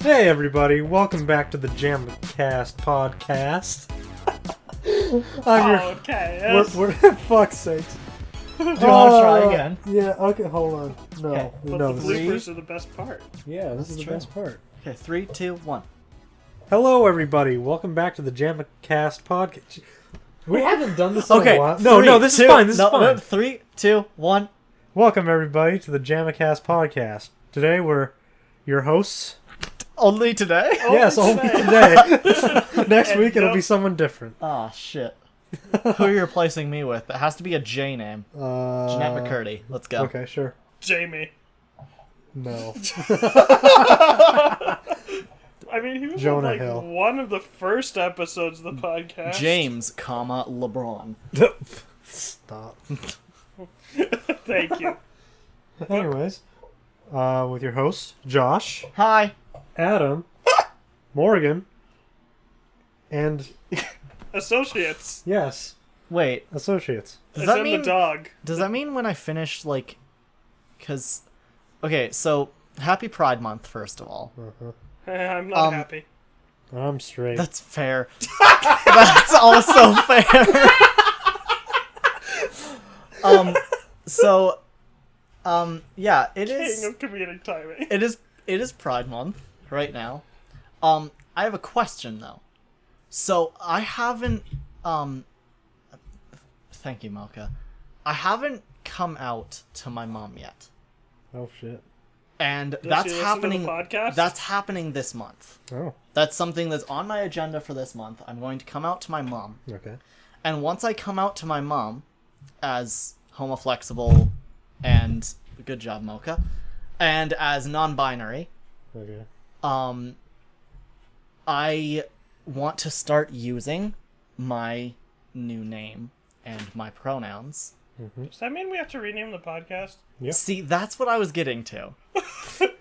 Hey everybody, welcome back to the JAMAcast podcast. We're fuck's sakes. Do you want to try again? Yeah, okay, hold on. No, Okay. no. But the bloopers are the best part. Yeah, this is the true. best part. Okay, 3, 2, 1. Hello everybody, welcome back to the JAMAcast podcast. We haven't done this in Okay, a while. No, this is fine, this is fine. 3, 2, 1. Welcome everybody to the JAMAcast podcast. Today we're your hosts. Only today? Yes, only today. Next week it'll be someone different. Oh, shit. Who are you replacing me with? It has to be a J name. Jeanette McCurdy. Let's go. Okay, sure. Jamie. No. I mean, he was Jonah on, like, Hill. one of the first episodes of the podcast. James, comma, LeBron. Stop. Thank you. Anyways, with your hosts, Josh, Hi. Adam, Morgan, and Associates. yes, Wait, associates. does As that in mean... the dog. Does that mean when I finish, like... Because... Okay, so, happy Pride Month, first of all. I'm not happy. I'm straight. That's fair. That's also fair. Yeah, it is. King of comedic timing. It is Pride Month right now. I have a question though. So I haven't thank you, Mocha. I haven't come out to my mom yet. Oh shit. And Does that's she listen to the happening podcast? that's happening this month. Oh, That's something that's on my agenda for this month. I'm going to come out to my mom. okay. And once I come out to my mom as homoflexible and good job, Mocha, and as non-binary, Okay. I want to start using my new name and my pronouns. Does that mean we have to rename the podcast? Yep. See, that's what I was getting to.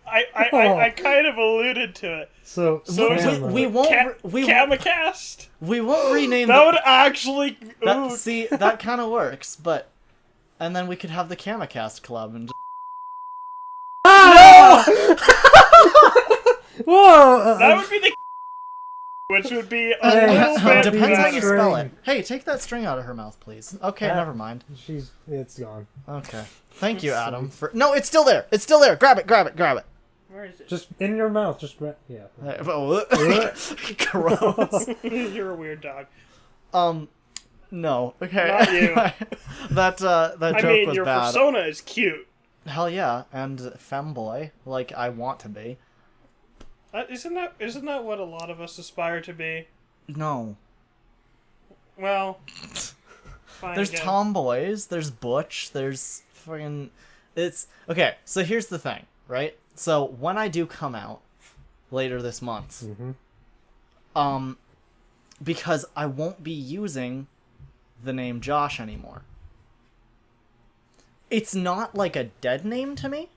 I kind of alluded to it. So we won't JAMAcast? we won't rename That would actually... that, ooh. see, that kind of works, but and then we could have the JAMAcast club and just... Whoa! That would be the which would be a Hey, little bit Depends how better. you spell it. Hey, take that string out of her mouth, please. Okay, never mind. It's gone. Okay. Thank you, Adam. For No, it's still there. It's still there. Grab it. Where is it? Just in your mouth. Just yeah. Gross. You're a weird dog. No. Okay. Not you. that I joke mean, was your bad. persona is cute. Hell yeah, and femboy, like I want to be. Isn't that what a lot of us aspire to be? No. Well, fine There's again. tomboys, there's butch, there's fucking... It's... Okay, so here's the thing, right? So, when I do come out later this month, because I won't be using the name Josh anymore. It's not like a dead name to me,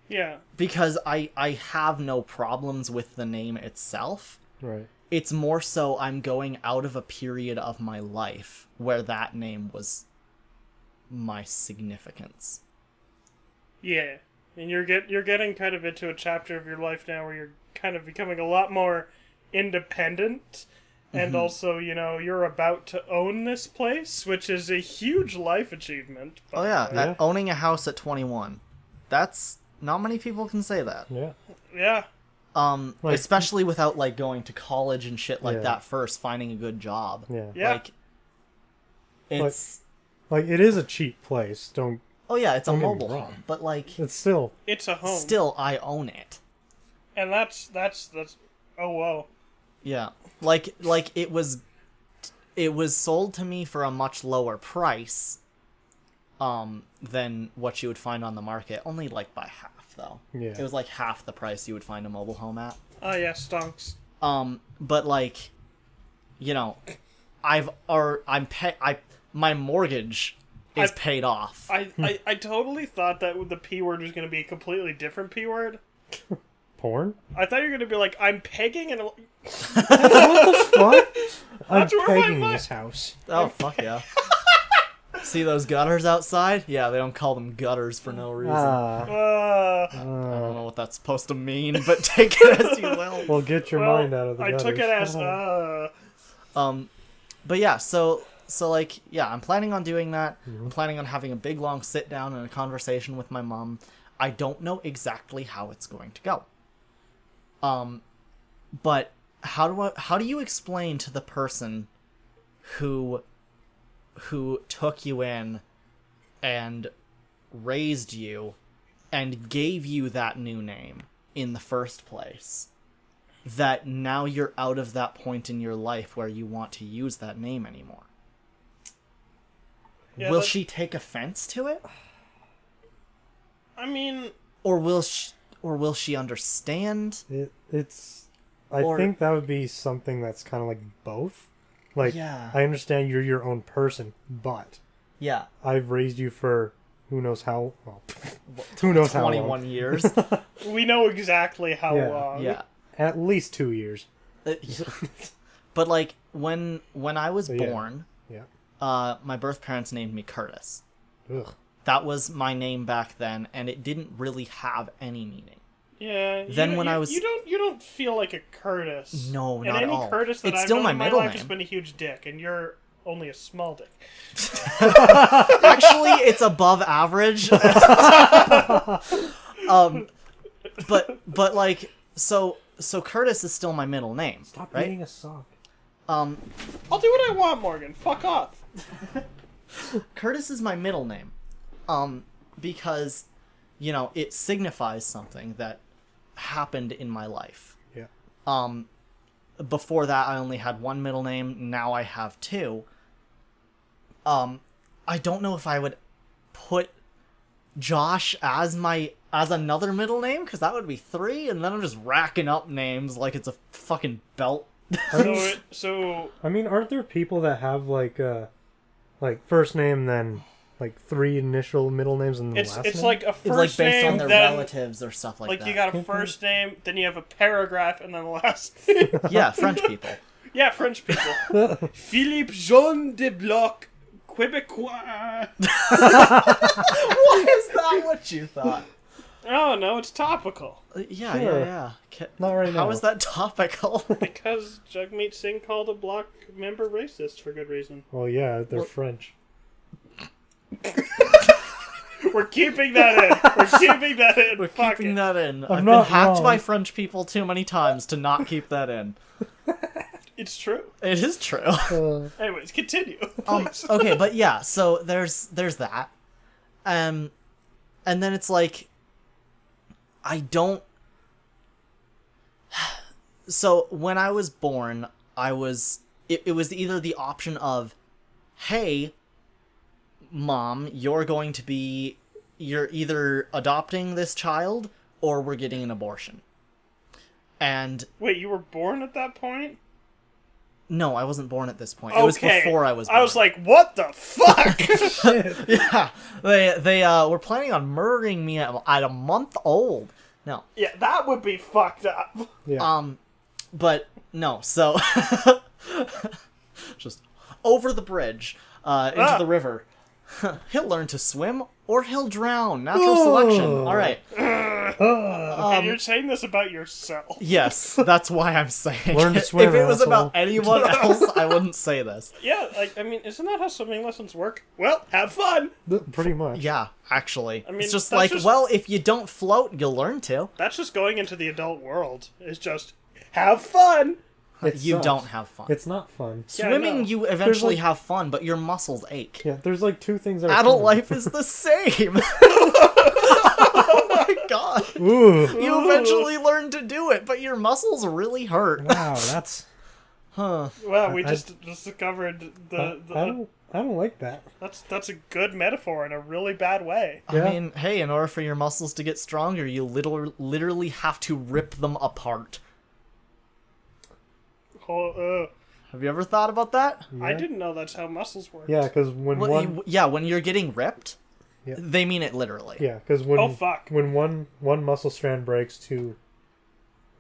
Yeah. because I have no problems with the name itself. Right. It's more so I'm going out of a period of my life where that name was my significance. Yeah. And you're getting kind of into a chapter of your life now where you're kind of becoming a lot more independent. And also, you're about to own this place, which is a huge life achievement. Oh yeah, owning a house at 21. That's... Not many people can say that. Yeah. Yeah. Especially without, like, going to college and shit like Yeah. that first, finding a good job. Yeah. Yeah. Like, it's... Like it is a cheap place. Don't. Oh yeah, it's a Don't get me mobile wrong. home, but, like, It's still. It's a home. still, I own it. And that's oh whoa. Yeah. Like, it was sold to me for a much lower price, than what you would find on the market. Only, like, by half, though. Yeah. It was, like, half the price you would find a mobile home at. Oh yeah, stonks. But, like, my mortgage is paid off. I totally thought that the P word was going to be a completely different P word. Porn? I thought you were going to be like, I'm pegging and... What the fuck? I'm That's where my pegging mind- this house. Oh, fuck yeah. See those gutters outside? Yeah, they don't call them gutters for no reason. Uh, I don't know what that's supposed to mean, but take it as you will. Well, get your mind out of the I gutters. took it as But yeah, so like, yeah, I'm planning on doing that. I'm planning on having a big long sit down and a conversation with my mom. I don't know exactly how it's going to go. But how do you explain to the person who took you in and raised you and gave you that new name in the first place, that now you're out of that point in your life where you want to use that name anymore? Yeah, will she take offense to it? I mean, Or will she understand? I Or- think that would be something that's kind of like both. Like, Yeah. I understand you're your own person, but Yeah. I've raised you for who knows how, well, who knows how long. 21 years. we know exactly how Yeah. long. Yeah. At least 2 years. But like when I was So, yeah. born, Yeah. my birth parents named me Curtis. Ugh. That was my name back then, and it didn't really have any meaning. Yeah. Then when I was- you don't feel like a Curtis. No, and not any at all. Curtis that It's I've still known my in my middle life name. has been a huge dick, and you're only a small dick. Actually, it's above average. But like so Curtis is still my middle name, Stop right? eating a sock. I'll do what I want, Morgan. Fuck off. Curtis is my middle name, because, you know, it signifies something that happened in my life. Yeah. Before that, I only had one middle name. Now I have two. I don't know if I would put Josh as another middle name, because that would be 3, and then I'm just racking up names like it's a fucking belt. So I mean, aren't there people that have like first name, then like 3 initial middle names and the it's last it's name? like a It's first like based name, on their then relatives or stuff like like that. you got a first name, then you have a paragraph, and then the last. Yeah, French people. Yeah, French people. Philippe Jean de Bloch, Quebecois. Why is that what you thought? Oh no, it's topical. Yeah, Sure. yeah. Not right now. How is that topical? Because Jagmeet Singh called a Bloc member racist for good reason. Well, yeah, they're French. We're keeping that in. We're keeping that in. We're Fuck keeping it. that in. I'm I've been not hacked wrong. by French people too many times to not keep that in. It's true. It is true. Anyways, continue. please. Okay, but yeah, so there's that. And then it's like, I don't... So when I was born, it was either the option of, hey, Mom, you're either adopting this child or we're getting an abortion. And Wait, you were born at that point? no, I wasn't born at this point. It was before I was born. I was like, what the fuck? Yeah, they were planning on murdering me at a month old. No, Yeah, that would be fucked up. Yeah. but no. So just over the bridge into the river. He'll learn to swim or he'll drown. Natural selection. All right. And you're saying this about yourself. Yes, that's why I'm saying. Learn to it. swim, If it was asshole. about anyone else, I wouldn't say this. Yeah, like, I mean, isn't that how swimming lessons work? Well, have fun. Pretty much. Yeah, actually, I mean, it's just that's like, just- well, if you don't float, you'll learn to. That's just going into the adult world. It's just, have fun. It You sucks. don't have fun. It's not fun. Yeah, I Swimming, know. you eventually like- have fun, but your muscles ache. Yeah, there's like 2 things that are Adult fun. life is the same. Oh my god. Ooh. You eventually learn to do it, but your muscles really hurt. Wow, that's... Huh. Well, we I- just discovered I don't like that. that's a good metaphor in a really bad way. Yeah. I mean, hey, in order for your muscles to get stronger, you literally have to rip them apart. Oh, Have you ever thought about that? I didn't know that's how muscles work. Yeah, because when one... Yeah, when you're getting ripped, Yeah. they mean it literally. Yeah, because when Oh, fuck. when one muscle strand breaks, 2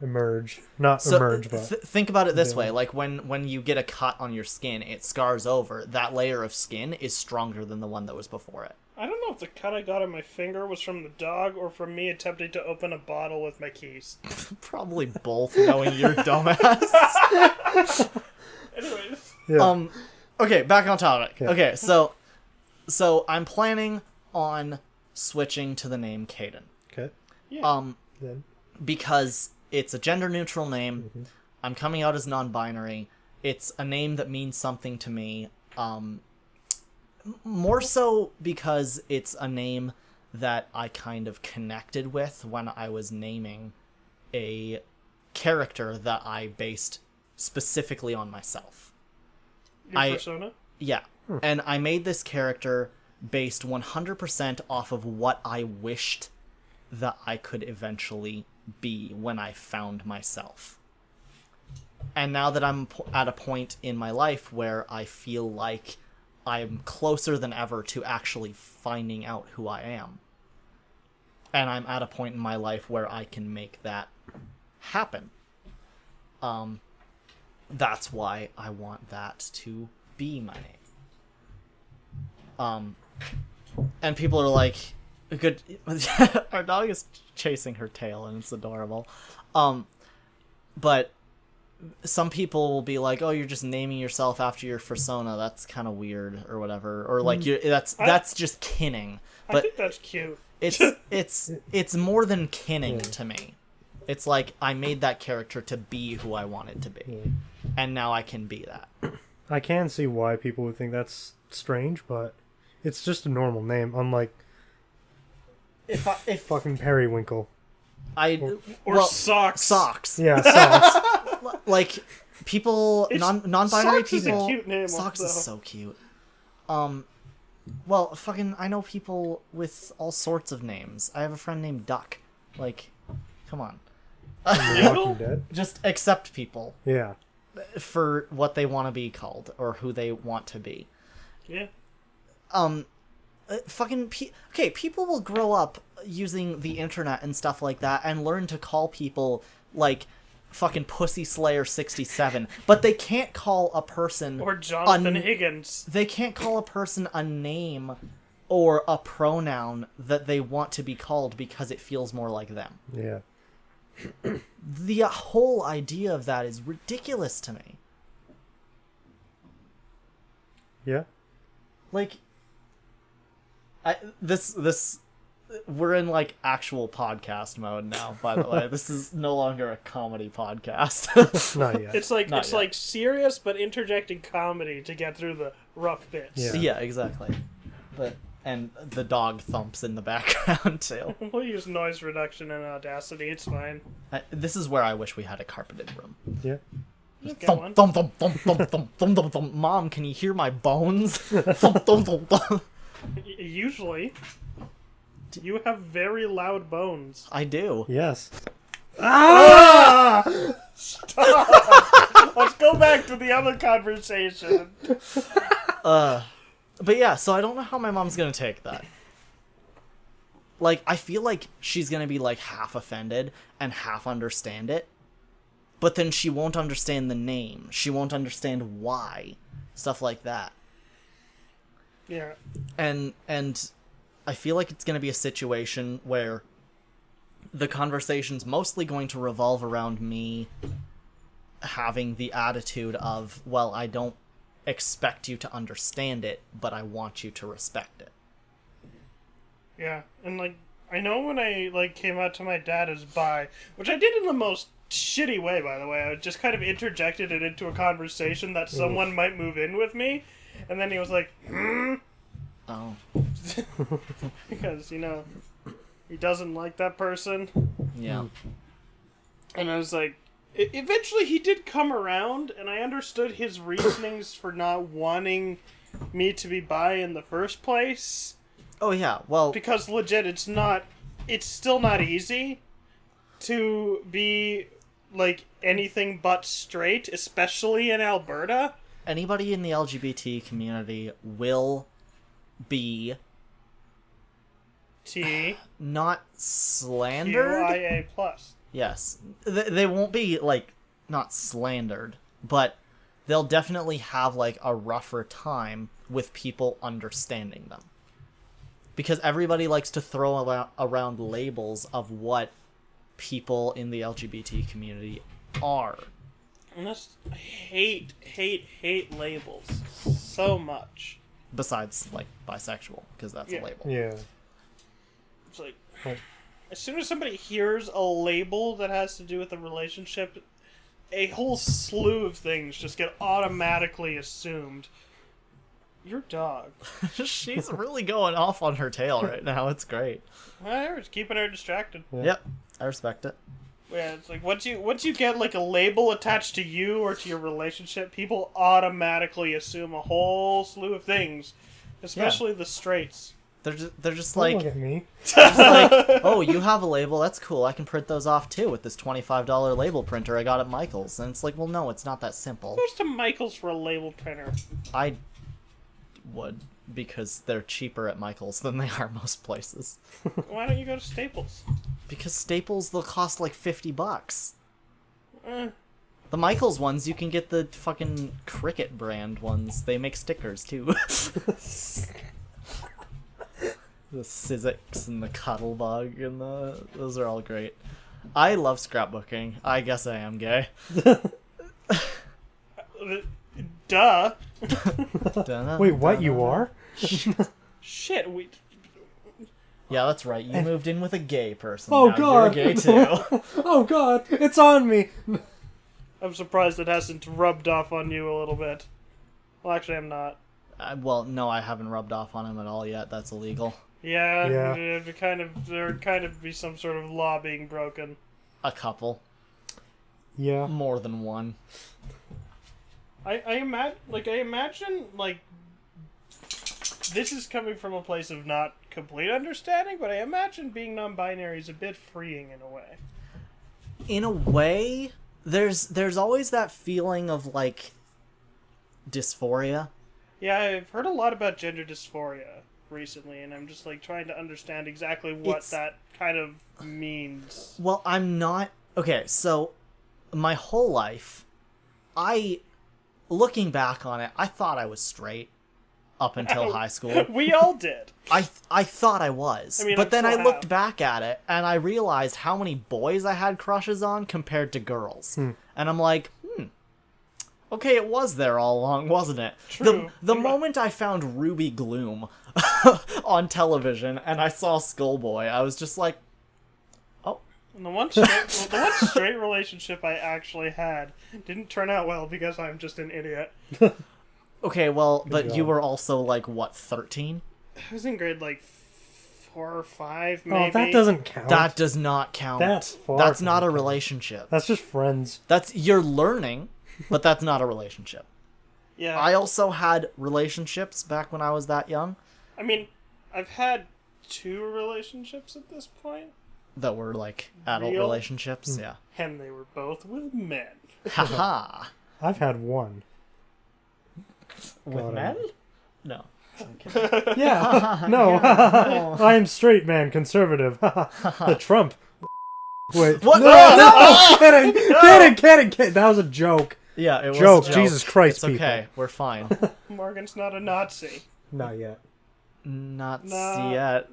emerge. Not So emerge, but think about it this Yeah. way: like when you get a cut on your skin, it scars over. That layer of skin is stronger than the one that was before it. I don't know if the cut I got on my finger was from the dog or from me attempting to open a bottle with my keys. Probably both, knowing you're dumbass. Anyways. yeah. Okay, back on topic. Yeah. Okay, so I'm planning on switching to the name Caden. Okay. Yeah. Then Because it's a gender-neutral name. I'm coming out as non-binary. It's a name that means something to me. More so because it's a name that I kind of connected with when I was naming a character that I based specifically on myself. Your persona? Yeah. And I made this character based 100% off of what I wished that I could eventually be when I found myself. And now that I'm at a point in my life where I feel like I'm closer than ever to actually finding out who I am. And I'm at a point in my life where I can make that happen. That's why I want that to be my name. And people are like, good. Our dog is chasing her tail and it's adorable. But some people will be like, "Oh, you're just naming yourself after your persona. That's kind of weird, or whatever." Or like, that's just kinning. I But think that's cute. it's more than kinning to me. It's like I made that character to be who I wanted to be, and now I can be that. I can see why people would think that's strange, but it's just a normal name, unlike If fucking Periwinkle. Or socks. Socks. Yeah, socks. Like people non-binary Socks is a people. cute name Socks also. is so cute. Well, fucking, I know people with all sorts of names. I have a friend named Duck. Like, come on. The Walking Dead. Just accept people Yeah. for what they want to be called or who they want to be. Yeah. Okay, people will grow up using the internet and stuff like that and learn to call people like fucking Pussy Slayer 67, but they can't call a person Or Jonathan Higgins. They can't call a person a name or a pronoun that they want to be called because it feels more like them. Yeah. The whole idea of that is ridiculous to me. Yeah. Like, we're in like actual podcast mode now, by the way. This is no longer a comedy podcast. Not yet. It's like Not it's yet. like serious but interjecting comedy to get through the rough bits. Yeah. Yeah, exactly. And the dog thumps in the background too. We'll use noise reduction and Audacity. It's fine. This is where I wish we had a carpeted room. Yeah. Just get one. Thump, thump, thump, thump, thump, thump, thump, thump, thump. Mom, can you hear my bones? Thump, thump, thump, thump. Usually, you have very loud bones. I do. Yes. Let's go back to the other conversation. But yeah, so I don't know how my mom's gonna take that. Like, I feel like she's gonna be like half offended and half understand it. But then she won't understand the name. She won't understand why. Stuff like that. Yeah. And I feel like it's going to be a situation where the conversation's mostly going to revolve around me having the attitude of, well, I don't expect you to understand it, but I want you to respect it. Yeah. And like, I know when I like came out to my dad as bi, which I did in the most shitty way, by the way. I just kind of interjected it into a conversation that someone might move in with me, and then he was like, Oh. because, you know, he doesn't like that person. Yeah. And I was like, eventually he did come around, and I understood his reasonings for not wanting me to be bi in the first place. Oh, yeah. Well, Because legit, it's still not easy to be, like, anything but straight, especially in Alberta. anybody in the LGBT community will be T. not slandered. QIA+. Yes. They won't be, like, not slandered, but they'll definitely have, like, a rougher time with people understanding them. Because everybody likes to throw around labels of what people in the LGBT community are. And I hate labels so much. Besides, like, bisexual, because that's a label. Yeah. It's like, as soon as somebody hears a label that has to do with a relationship, a whole slew of things just get automatically assumed. Your dog. She's really going off on her tail right now. It's great. Whatever, it's keeping her distracted. Yeah. Yep, I respect it. Yeah, it's like once you get like a label attached to you or to your relationship, people automatically assume a whole slew of things, especially the straights. They're just Don't like, look at me. just like, oh, you have a label, that's cool. I can print those off too with this $25 label printer I got at Michael's. And it's like, well, no, it's not that simple. Goes to Michael's for a label printer. I would, because they're cheaper at Michael's than they are most places. Why don't you go to Staples? Because Staples, they'll cost like $50. Eh. The Michael's ones, you can get the fucking Cricket brand ones. They make stickers too. The Sizzix and the Cuddlebug and those are all great. I love scrapbooking. I guess I am gay. Duh. Wait, what? You are? Shit. Yeah, that's right. You moved in with a gay person. Oh, now God. You're gay too. Oh God, it's on me. I'm surprised it hasn't rubbed off on you a little bit. Well, actually, I'm not. Well, no, I haven't rubbed off on him at all yet. That's illegal. Yeah, Yeah. there would kind of be some sort of law being broken. A couple. Yeah. More than one. I imagine this is coming from a place of not complete understanding, but I imagine being non-binary is a bit freeing in a way. In a way, there's always that feeling of like dysphoria. Yeah, I've heard a lot about gender dysphoria recently, and I'm just like trying to understand exactly what that kind of means. Well, I'm not... Okay, so my whole life, looking back on it, I thought I was straight up until high school. We all did. I thought I was. I mean, but then I still looked have. back at it, and I realized how many boys I had crushes on compared to girls. And I'm like, okay, it was there all along, wasn't it? True. The moment I found Ruby Gloom on television, and I saw Skullboy, I was just like, oh. And the one straight relationship I actually had didn't turn out well because I'm just an idiot. Okay, well, but job. you were also, like, what, 13? I was in grade, 4 or 5, maybe. Oh, that doesn't count. That does not count. That's far That's from not a counting. relationship. That's just friends. You're learning, but that's not a relationship. Yeah. I also had relationships back when I was that young I mean, I've had 2 relationships at this point, that were, like, adult Real? relationships. Yeah. and they were both with men. Haha. I've had one. With God, men? No. Yeah. No. I am straight man, conservative. The Trump. Wait. What? No, kidding. That was a joke. Yeah, it was Joke, a joke. Jesus Christ, It's okay. We're fine. Morgan's not a Nazi. Not yet. Not Nah. yet.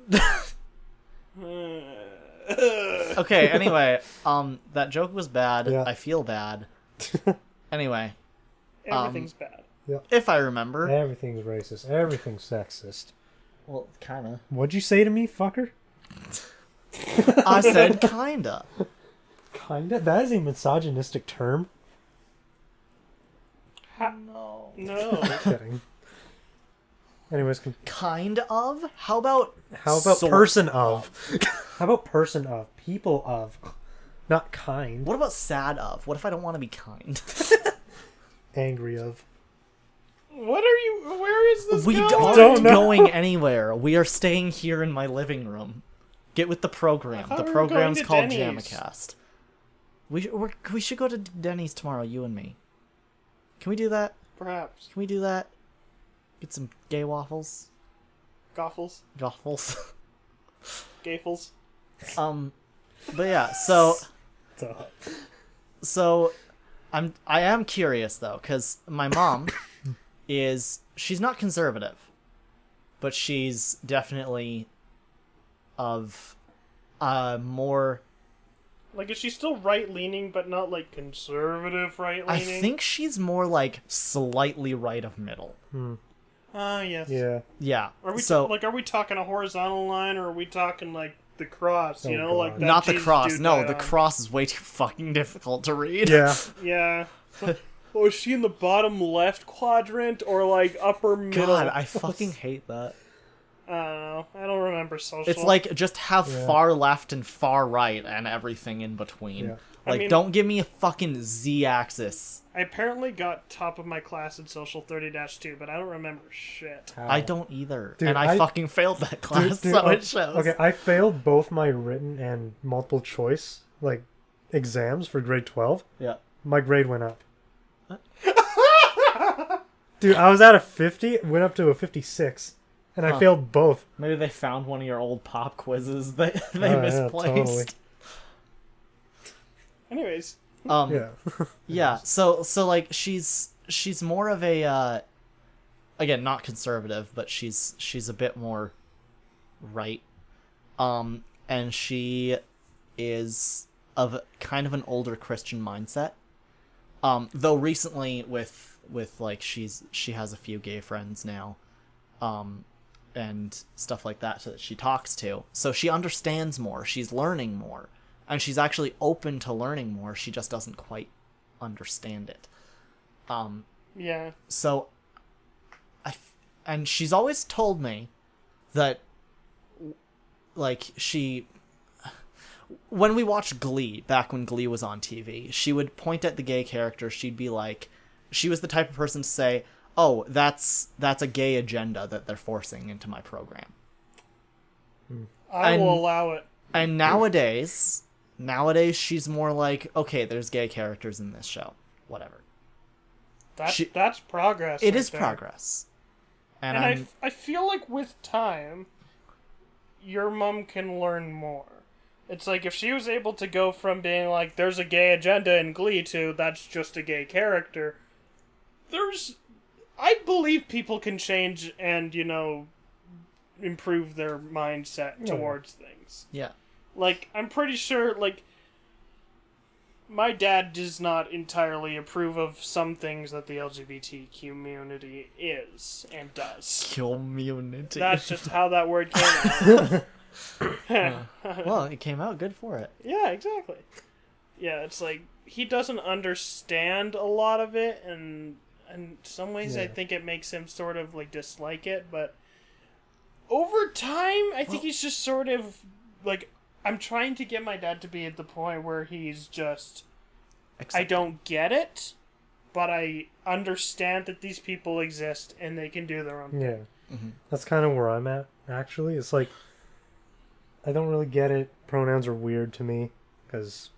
Okay, anyway, that joke was bad. Yeah. I feel bad. Anyway, Everything's bad. if I remember. Everything's racist. Everything's sexist. Well, kinda. What'd you say to me, fucker? I said kinda. Kinda? That is a misogynistic term. No. No. Kidding. Anyways, Kind of? How about sort person of? How about person of? People of. Not kind. What about sad of? What if I don't want to be kind? Angry of. What are you... Where is this We going? aren't Don't know. going anywhere. We are staying here in my living room. Get with the program. I thought The we were going program's to called Denny's. JAMAcast. We should go to Denny's tomorrow, you and me. Can we do that? Perhaps. Can we do that? Get some gay waffles? Goffles. Waffles. Gafels. But yeah, so up. So, I am curious though, because my mom she's not conservative, but she's definitely of more. Like, is she still right-leaning, but not, like, conservative I right-leaning? think she's more like slightly right of middle. Yes. Yeah. Yeah. Are we so are we talking a horizontal line, or are we talking, like, the cross, you Oh, know? God. Like that not the Jesus cross. dude No, died the on. cross is way too fucking difficult to read. Yeah. Yeah. Oh, is she in the bottom left quadrant, or, like, upper middle? God, I fucking hate that. I don't know. I don't remember social. It's like just have Yeah. far left and far right and everything in between. Yeah. Like, mean- don't give me a fucking Z-axis. I apparently got top of my class in Social 30-2, but I don't remember shit. I don't either. Dude, and I I- fucking failed that class, so oh, it shows. Okay, I failed both my written and multiple choice like exams for grade 12. Yeah. My grade went up. Dude, I was at a 50, it went up to a 56, and I Huh. failed both. Maybe they found one of your old pop quizzes they Oh, yeah, misplaced. totally. Anyways, Yeah. Yeah, so like she's more of a again, not conservative, but she's a bit more right. And she is of kind of an older Christian mindset. Though recently with like she has a few gay friends now. And stuff like that that she talks to. So she understands more, she's learning more. And she's actually open to learning more. She just doesn't quite understand it. yeah. So, and she's always told me that, like, when we watched Glee, back when Glee was on TV, she would point at the gay character. She'd be like, she was the type of person to say, "Oh, that's a gay agenda that they're forcing into my program." I And- will allow it. And nowadays she's more like, okay, there's gay characters in this show, whatever. That's progress. It right is there. progress, and And I'm I feel like with time, your mom can learn more. It's like if she was able to go from being like, there's a gay agenda in Glee to that's just a gay character, I believe people can change and, you know, improve their mindset towards things. yeah. Like, I'm pretty sure, like, my dad does not entirely approve of some things that the LGBT community is and does. Community. That's just how that word came out. Well, it came out good for it. Yeah, exactly. Yeah, it's like, he doesn't understand a lot of it, and in some ways I Yeah. think it makes him sort of, like, dislike it, but over time, I think he's just sort of, like, I'm trying to get my dad to be at the point where he's just, I don't get it, but I understand that these people exist and they can do their own thing. Yeah. Mhm. That's kind of where I'm at, actually. It's like, I don't really get it. Pronouns are weird to me, because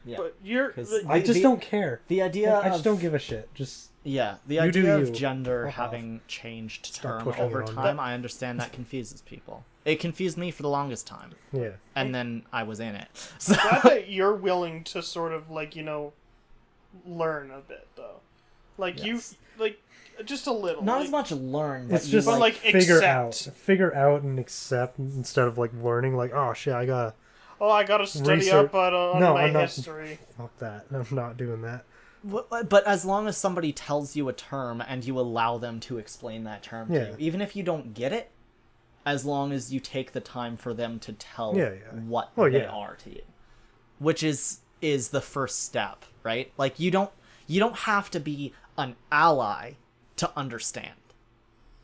Yeah. But you're... 'Cause like, I just don't care. The idea I just of- don't give a shit. Just Yeah, the You do idea you. of gender Fuck off. having changed Stop term pushing over it on time, me. I understand that confuses people. It confused me for the longest time, yeah. and then I was in it. So glad that you're willing to sort of, like, you know, learn a bit, though. Like, Yes. you, like, just a little. not like, as much learn, but It's you just But, like, like, figure accept. out and accept instead of like learning. Like, oh shit, I gotta Oh, I gotta study research- up on No, my I'm not- history. fuck that. I'm not doing that. But as long as somebody tells you a term and you allow them to explain that term to Yeah. you, even if you don't get it, as long as you take the time for them to tell Yeah, yeah. what Oh, they yeah. are to you, which is the first step, right? Like you don't have to be an ally to understand.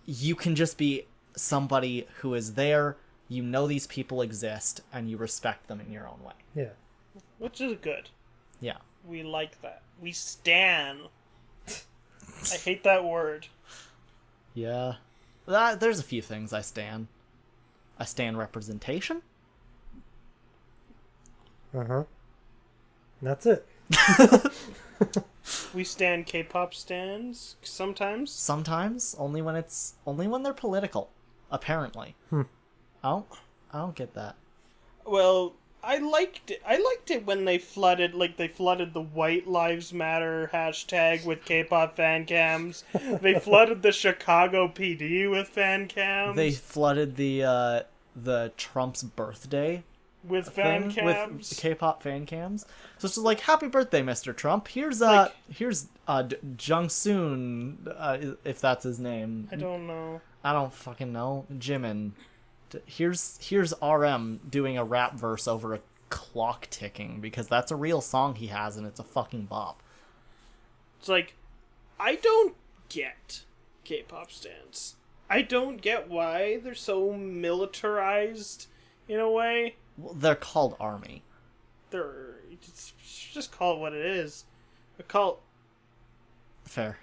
You can just be somebody who is there. You know these people exist, and you respect them in your own way. Yeah. Which is good. Yeah. We like that. We stan. I hate that word. Yeah. There's a few things I stan. I stan representation. Uh-huh. That's it. We stan K-pop stans sometimes. Sometimes, only when they're political. Apparently. I don't get that. Well, I liked it. I liked it when they flooded the White Lives Matter hashtag with K-pop fan cams. They flooded the Chicago PD with fan cams. They flooded the Trump's birthday with fan thing cams. with K-pop fan cams. So it's just like, happy birthday, Mr. Trump. Here's Jungsoon, if that's his name. I don't know. I don't fucking know. Jimin. Here's RM doing a rap verse over a clock ticking, because that's a real song he has and it's a fucking bop. It's like, I don't get K-pop stans. I don't get why they're so militarized in a way. Well, they're called ARMY. Just call it what it is. A cult. Fair.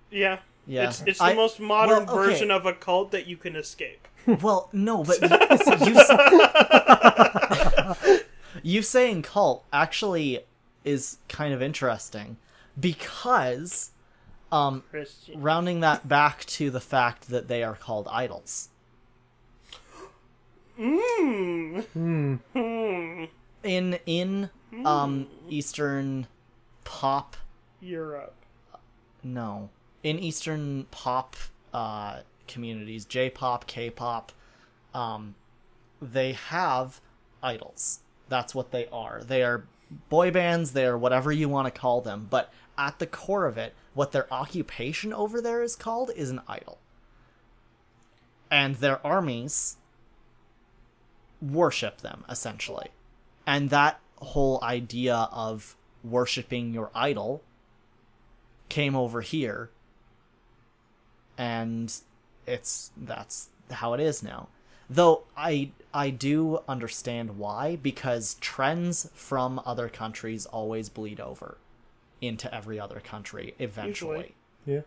Yeah. Yeah. It's the most modern well, okay. version of a cult that you can escape. Well, no, but you saying cult actually is kind of interesting, because Christian. rounding that back to the fact that they are called idols. In Eastern pop, Europe. no, in Eastern pop communities, J-pop, K-pop, they have idols. That's what they are. They are boy bands, they are whatever you want to call them, but at the core of it, what their occupation over there is called is an idol. And their armies worship them, essentially. And that whole idea of worshiping your idol came over here, and that's how it is now. Though I do understand why, because trends from other countries always bleed over into every other country eventually. Usually. Yeah.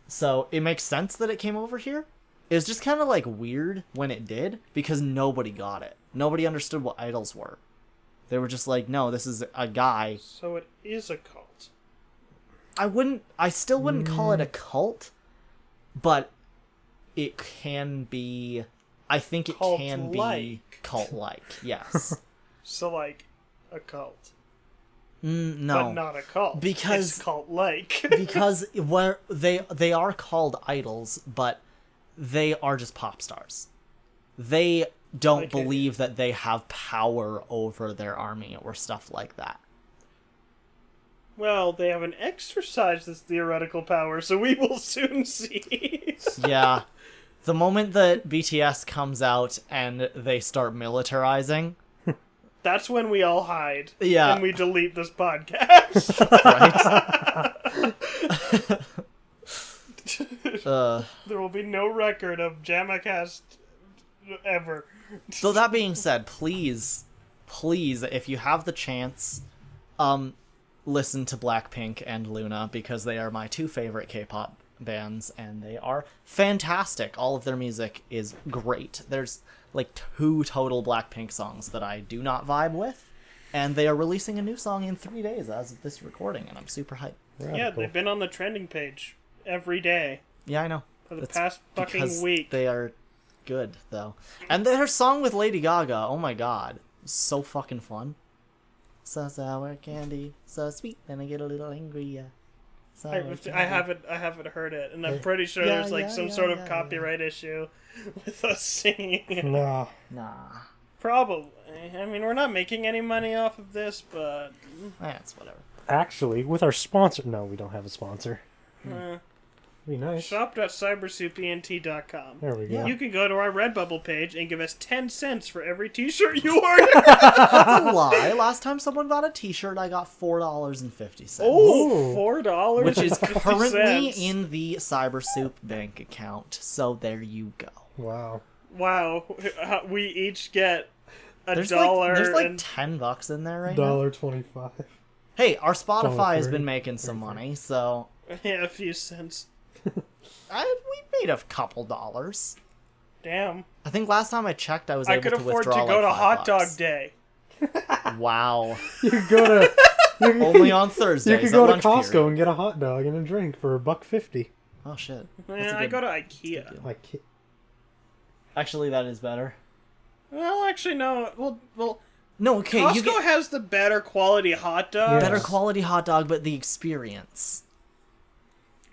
So it makes sense that it came over here. It was just kind of like weird when it did, because nobody got it. Nobody understood what idols were. They were just like, no, this is a guy. So it is a cult. I still wouldn't call it a cult, but it can be, I think it can be cult-like, yes. So like a cult. No. But not a cult. Because it's cult-like. because where they are called idols, but they are just pop stars. They don't believe that they have power over their army or stuff like that. Well, they haven't exercised this theoretical power, so we will soon see. Yeah. The moment that BTS comes out and they start militarizing, that's when we all hide. Yeah. And we delete this podcast. right? There will be no record of JAMAcast ever. So that being said, please, if you have the chance, listen to Blackpink and Luna, because they are my two favorite K-pop bands, and they are fantastic. All of their music is great. There's like 2 total Blackpink songs that I do not vibe with, and they are releasing a new song in 3 days as of this recording, and I'm super hyped. Yeah, they've been on the trending page every day Yeah, I know. for the past fucking week. They are good, though. And their song with Lady Gaga, oh my god, so fucking fun. So sour candy, so sweet, then I get a little angry, yeah. I haven't heard it, and I'm pretty sure there's like some sort of copyright issue with us singing it. Nah. Probably. I mean, we're not making any money off of this, but That's whatever. Actually, with our sponsor... No, we don't have a sponsor. Be nice. shop.cybersoupent.com. There we go. You can go to our Redbubble page and give us 10 cents for every t-shirt you order. That's a lie. Last time someone bought a t-shirt, I got $4.50. Oh, $4. Which is currently in the CyberSoup bank account. So there you go. Wow. Wow. We each get There's $1. Like, and $10 in there right now. $1.25. Hey, our Spotify has $1.30. been making some money, so yeah, a few cents. we made a couple dollars. Damn. I think last time I checked, I was I able could to afford to withdraw go to like Hot Dog $5. Day. Wow. You could go to... Only on Thursdays. You could go to at lunch Costco period. and get a hot dog and a drink for $1.50. Oh shit. That's Yeah, a I good- go to that's a good IKEA. deal. Like, Actually, that is better. Well, actually, no. Well, No, okay, Costco you get has the better quality hot dogs. Yeah. better quality hot dog, but the experience.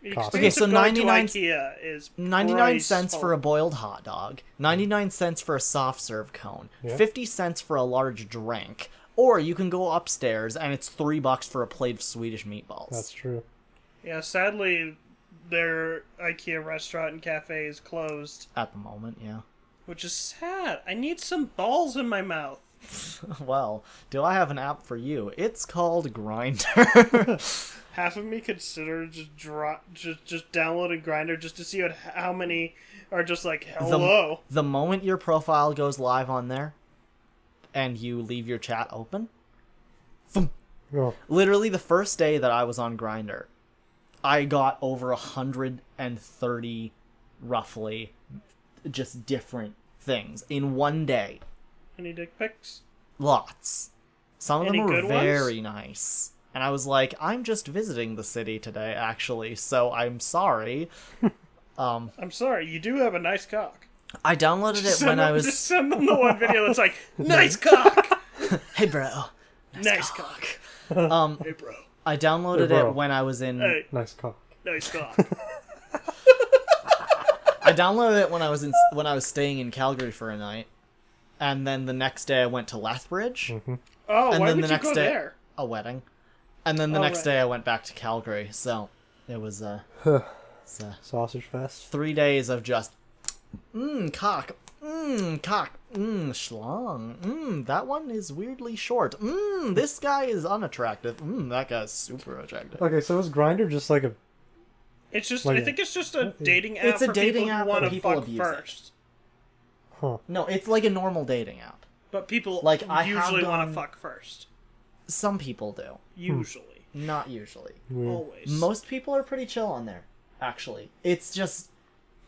The Costco. experience Okay, so of going 99 to IKEA is 99 cents priceful. for a boiled hot dog, 99 cents for a soft serve cone, Yeah. 50 cents for a large drink, or you can go upstairs and it's $3 for a plate of Swedish meatballs. That's true. Yeah, sadly, their IKEA restaurant and cafe is closed, At the moment, yeah. which is sad. I need some balls in my mouth. Well, do I have an app for you? It's called Grindr. Half of me considered just downloading Grinder just to see how many are just like hello. The moment your profile goes live on there and you leave your chat open, Oh, literally the first day that I was on Grindr, I got over 130 roughly just different things in one day. Any dick pics? Lots. Some of Any them were good ones? very nice. And I was like, I'm just visiting the city today, actually, so I'm sorry. I'm sorry, you do have a nice cock. I downloaded it when I Just was... send them the one video that's like, nice cock! Hey, bro. Nice cock. Hey, bro. I downloaded Hey, bro. it when I was in... Hey, nice cock. nice cock. I downloaded it when I was staying in Calgary for a night. And then the next day I went to Lethbridge. Oh, And why then would the you next go day... there? A wedding. And then the Oh, next right. day I went back to Calgary, so it was Sausage fest. 3 days of just cock, schlong, that one is weirdly short, this guy is unattractive, that guy's super attractive. Okay, so is Grinder just like a... It's just, Like I a- think it's just a dating app It's a for dating people app who want for to people fuck abusing. first. Huh. No, it's like a normal dating app. But people Like, I have usually want gone- to fuck first. Some people do, Usually. not usually. Weird. Always. Most people are pretty chill on there, actually. It's just,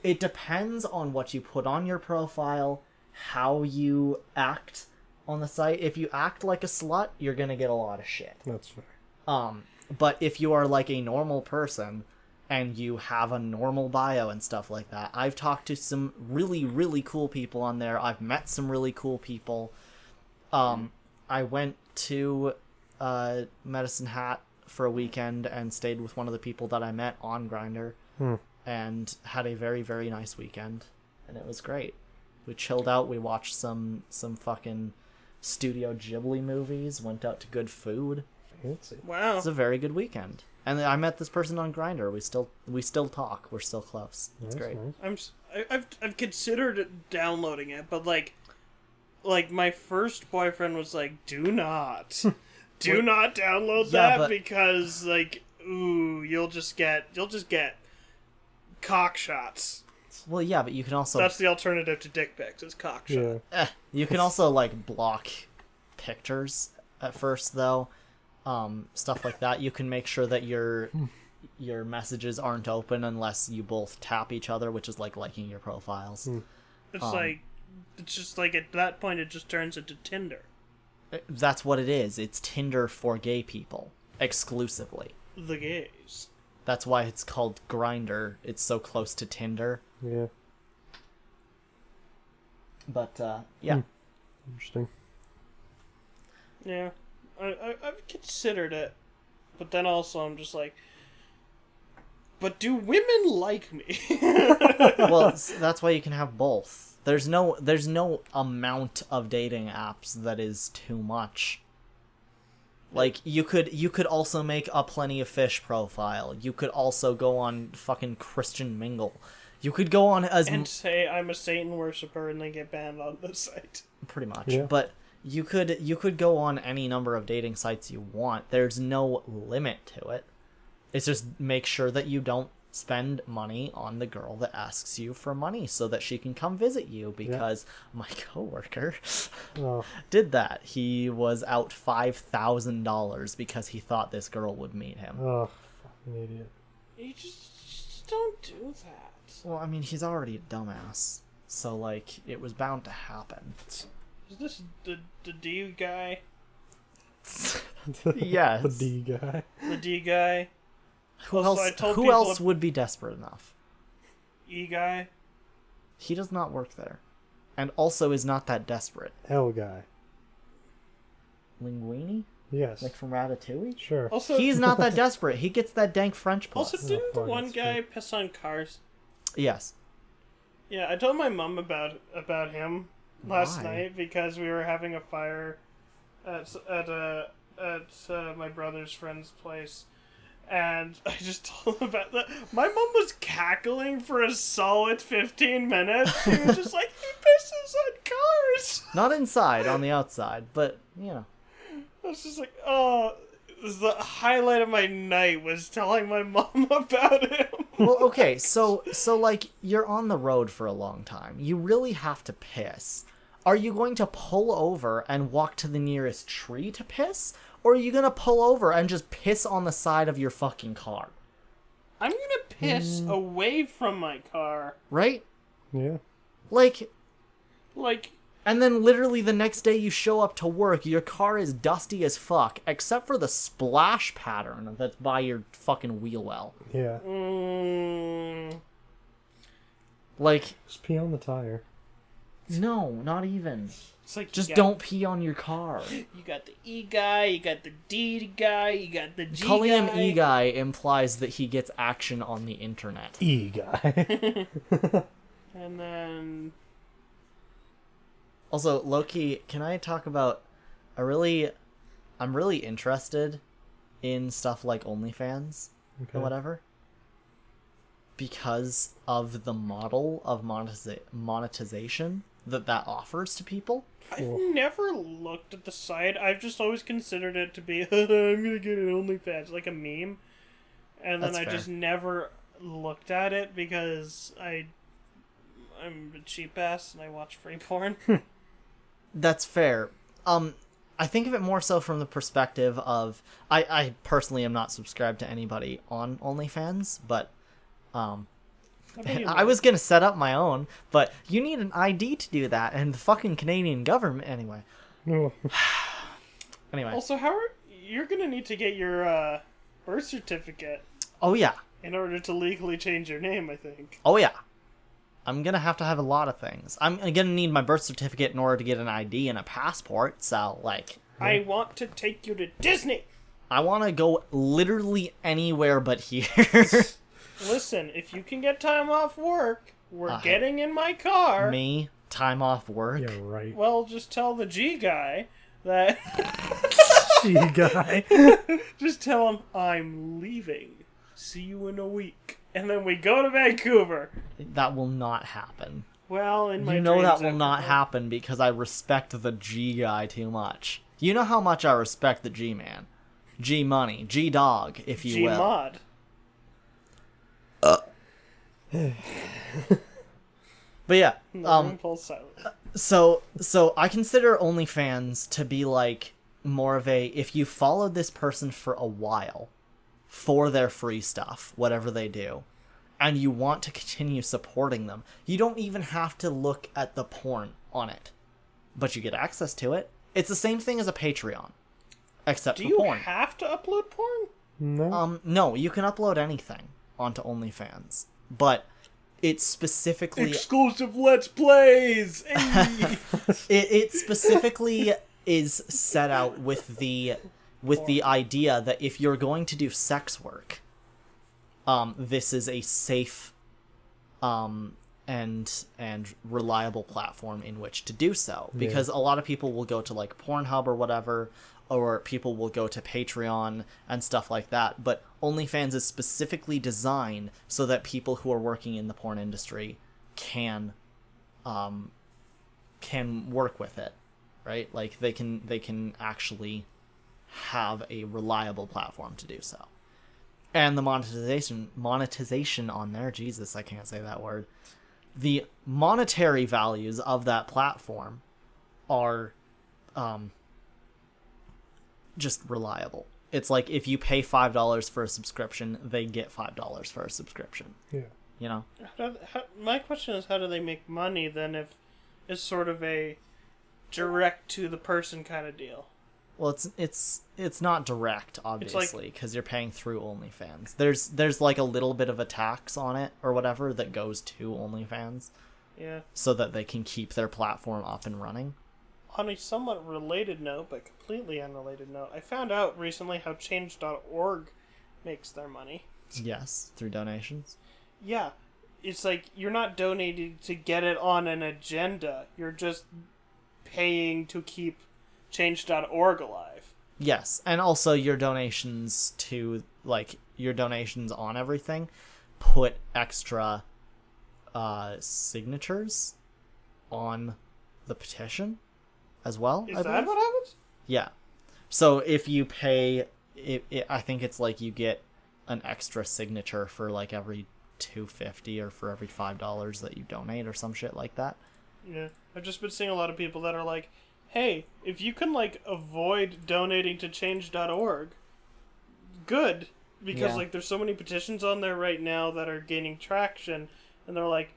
it depends on what you put on your profile, how you act on the site. If you act like a slut, you're gonna get a lot of shit. That's fair. But if you are like a normal person and you have a normal bio and stuff like that, I've talked to some really, really cool people on there. I've met some really cool people. I went to Medicine Hat for a weekend and stayed with one of the people that I met on Grindr and had a very, very nice weekend, and it was great. We chilled out, we watched some fucking Studio Ghibli movies, went out to good food. Fancy. It Wow. was a very good weekend. And I met this person on Grindr. We still talk. We're still close. It's Nice, great. nice. I've considered downloading it, but like my first boyfriend was like, do not download Yeah, that but- because like, ooh, you'll just get cock shots. Well, yeah, but you can also That's the alternative to dick pics, is cock shot. Yeah. you can also like block pictures at first though. Stuff like that. You can make sure that your messages aren't open unless you both tap each other, which is like liking your profiles. It's just like at that point it just turns into Tinder. That's what it is. It's Tinder for gay people exclusively. The gays. That's why it's called Grindr. It's so close to Tinder. Yeah. But yeah. Interesting. Yeah. I've considered it, but then also I'm just like, but do women like me? Well, that's why you can have both. There's no amount of dating apps that is too much. Like you could also make a Plenty of Fish profile. You could also go on fucking Christian Mingle. You could go on as and say I'm a Satan worshiper and then get banned on the site. pretty much. Yeah. But you could go on any number of dating sites you want. There's no limit to it. It's just make sure that you don't spend money on the girl that asks you for money so that she can come visit you, because my coworker Oh, did that. He was out $5,000 because he thought this girl would meet him. oh, fucking idiot. You just don't do that. Well, I mean, he's already a dumbass. So, like, it was bound to happen. Is this the D guy? Yes. The D guy. The D guy? Who Also, else, I told who people else to- would be desperate enough? E guy? He does not work there. And also is not that desperate. L guy. Linguini? Yes. Like from Ratatouille? Sure. Also, He's not that desperate. He gets that dank French puss. also didn't the fuck, one that's guy piss on cars? Yes. Yeah, I told my mom about him last Why? night because we were having a fire at my brother's friend's place, and I just told him about that. My mom was cackling for a solid 15 minutes. She was just like, "He pisses on cars." Not inside, on the outside, but, you know. I was just like, "Oh." It was the highlight of my night was telling my mom about him. Well, okay, so like, you're on the road for a long time. You really have to piss. Are you going to pull over and walk to the nearest tree to piss? Or are you going to pull over and just piss on the side of your fucking car? I'm gonna piss away from my car. Right? Yeah. Like, And then literally the next day you show up to work, your car is dusty as fuck, except for the splash pattern that's by your fucking wheel well. Yeah. Like, Just pee on the tire. no, not even. it's like Just you got, don't pee on your car. You got the E guy, you got the D guy, you got the G Calling guy. him E-Guy implies that he gets action on the internet. E-guy. And then Also, Loki, can I talk about... I'm really interested in stuff like OnlyFans Okay. or whatever. Because of the model of monetization that offers to people. Cool. I've never looked at the site. I've just always considered it to be, I'm gonna get an OnlyFans, like a meme. And then That's I fair. just never looked at it because I'm a cheap ass and I watch free porn. That's fair. I think of it more so from the perspective of... I personally am not subscribed to anybody on OnlyFans, but... I was gonna set up my own, but you need an ID to do that, and the fucking Canadian government... Anyway. Oh, Anyway. Also, you're gonna need to get your birth certificate Oh, yeah. in order to legally change your name, I think. Oh, yeah. I'm gonna have to have a lot of things. I'm gonna need my birth certificate in order to get an ID and a passport, so, like... I want to take you to Disney! I want to go literally anywhere but here. Listen, if you can get time off work, we're Uh, getting in my car. Me, time off work. yeah, right. Well, just tell the G guy that... E-guy. just tell him, I'm leaving. See you in a week. And then we go to Vancouver. That will not happen. Well, in my You know that dreams, will I not happen because I respect the G guy too much. You know how much I respect the G man. G money, G dog, if you will. G-mod. But yeah, The room falls silent. so I consider OnlyFans to be like more of a, if you followed this person for a while for their free stuff, whatever they do, and you want to continue supporting them, you don't even have to look at the porn on it, but you get access to it. It's the same thing as a Patreon, except Do for you porn. have to upload porn? No. No, you can upload anything onto OnlyFans, but it's specifically Exclusive Let's Plays! Hey! it specifically is set out with the idea that if you're going to do sex work, this is a safe and reliable platform in which to do so, because a lot of people will go to like Pornhub or whatever, or people will go to Patreon and stuff like that, but OnlyFans is specifically designed so that people who are working in the porn industry can work with it, right? Like they can actually have a reliable platform to do so. And the monetization on there, Jesus, I can't say that word. The monetary values of that platform are just reliable. It's like if you pay $5 for a subscription, they get $5 for a subscription. Yeah. You know? My question is, how do they make money then if it's sort of a direct to the person kind of deal? Well, it's not direct, obviously, because you're paying through OnlyFans. There's like a little bit of a tax on it or whatever that goes to OnlyFans, Yeah. so that they can keep their platform up and running. on a somewhat related note, but completely unrelated note, I found out recently how Change.org makes their money. Yes, through donations. Yeah, it's like you're not donating to get it on an agenda. You're just paying to keep Change.org alive. Yes, and also your donations to, like, your donations on everything put extra signatures on the petition as well. Is that what happens? Yeah. So if you pay, I think it's like you get an extra signature for like every $2.50 or for every $5 that you donate or some shit like that. Yeah, I've just been seeing a lot of people that are like, hey, if you can, like, avoid donating to Change.org, good. Because, Yeah. like, there's so many petitions on there right now that are gaining traction, and they're like,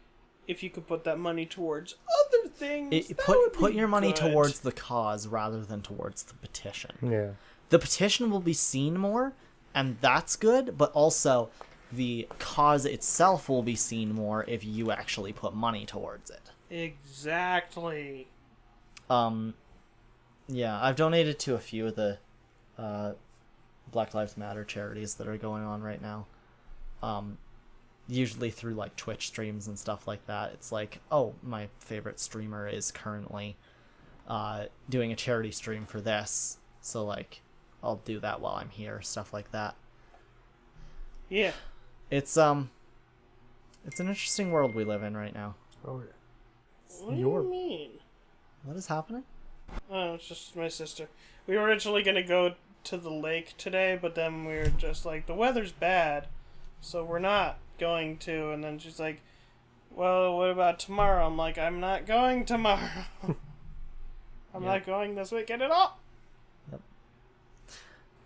if you could put that money towards other things, Put your money good. towards the cause rather than towards the petition. Yeah. The petition will be seen more, and that's good, but also the cause itself will be seen more if you actually put money towards it. Exactly. Yeah, I've donated to a few of the Black Lives Matter charities that are going on right now. Usually through like Twitch streams and stuff like that. It's like, oh, my favorite streamer is currently doing a charity stream for this, so like I'll do that while I'm here, stuff like that. Yeah. It's an interesting world we live in right now. Oh yeah. What do you mean? What is happening? Oh, it's just my sister. We were originally going to go to the lake today, but then we were just like, the weather's bad, so we're not going to. And then she's like, well, what about tomorrow? I'm like, I'm not going tomorrow. I'm not going this weekend at all.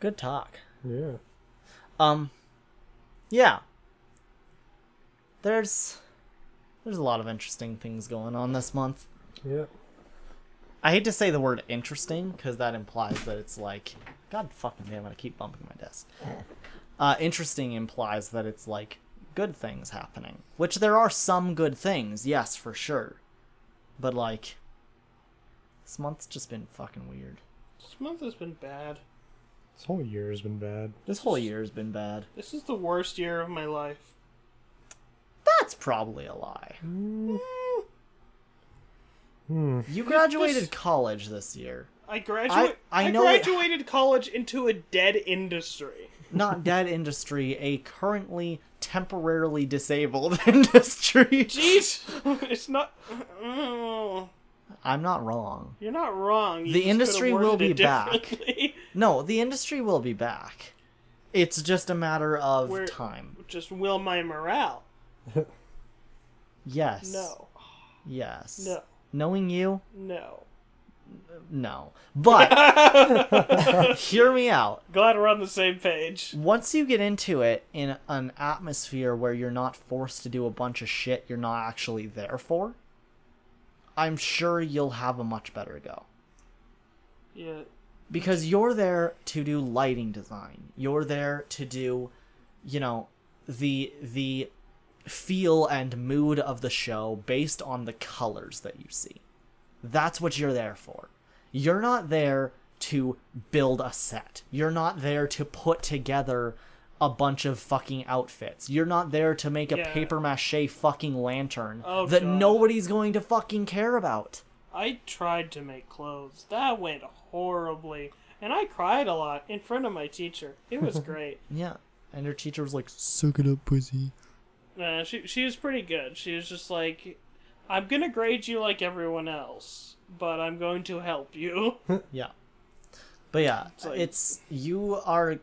Good talk. Yeah. Yeah. There's a lot of interesting things going on this month. Yeah. I hate to say the word interesting, because that implies that it's like, God fucking damn it, I keep bumping my desk. Interesting implies that it's like good things happening. Which there are some good things, yes, for sure. But like, this month's just been fucking weird. This month has been bad. This whole year has been bad. This whole year has been bad. This is the worst year of my life. That's probably a lie. You This- graduated college this year. I I know it- graduated college into a dead industry. Not dead industry, a currently temporarily disabled industry. Jeez, it's not. Oh, I'm not wrong. you're not wrong. You The just industry could've will worded be it back. differently. No, the industry will be back. It's just a matter of We're- time. Just will my morale. Yes. No, Yes. no, Knowing you, no. no. But hear me out. Glad we're on the same page. Once you get into it in an atmosphere where you're not forced to do a bunch of shit you're not actually there for, I'm sure you'll have a much better go. Yeah, Because you're there to do lighting design. You're there to do, you know, the feel and mood of the show based on the colors that you see. That's what you're there for. You're not there to build a set. You're not there to put together a bunch of fucking outfits. You're not there to make a Yeah. paper mache fucking lantern Oh, that God. nobody's going to fucking care about. I tried to make clothes. That went horribly, and I cried a lot in front of my teacher. It was great. Yeah. And your teacher was like, suck it up, pussy. She was pretty good. She was just like, I'm gonna grade you like everyone else, but I'm going to help you. Yeah. But yeah, like- it's you are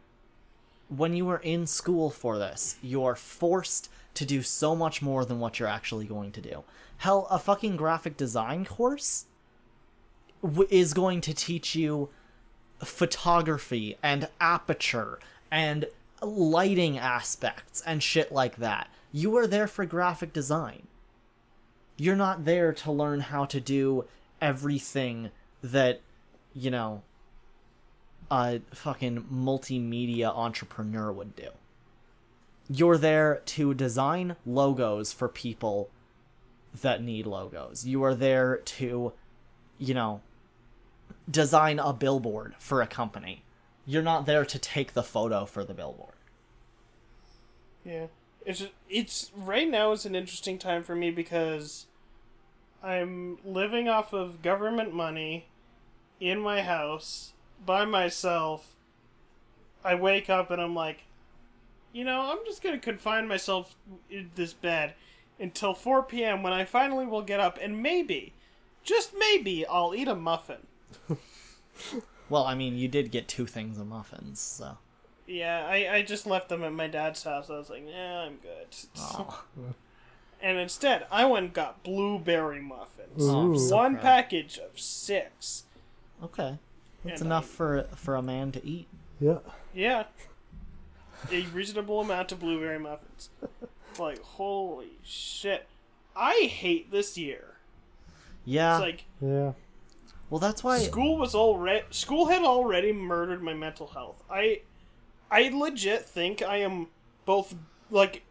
when you are in school for this, you are forced to do so much more than what you're actually going to do. Hell, a fucking graphic design course is going to teach you photography and aperture and lighting aspects and shit like that. You are there for graphic design. You're not there to learn how to do everything that, you know, a fucking multimedia entrepreneur would do. You're there to design logos for people that need logos. You are there to, you know, design a billboard for a company. You're not there to take the photo for the billboard. Yeah. It's right now is an interesting time for me because I'm living off of government money in my house by myself. I wake up and I'm like, I'm just going to confine myself in this bed until 4 p.m. when I finally will get up and maybe, just maybe, I'll eat a muffin. Well, I mean, you did get 2 things of muffins, so... Yeah, I just left them at my dad's house. I was like, yeah, I'm good. Oh. And instead, I went and got blueberry muffins. Oh, I'm so One proud. package of 6. Okay. That's And enough for a man to eat. Yeah. Yeah. A reasonable amount of blueberry muffins. Like, holy shit. I hate this year. Yeah. It's like, Yeah. Well, that's why... School had already murdered my mental health. I legit think I am both, like,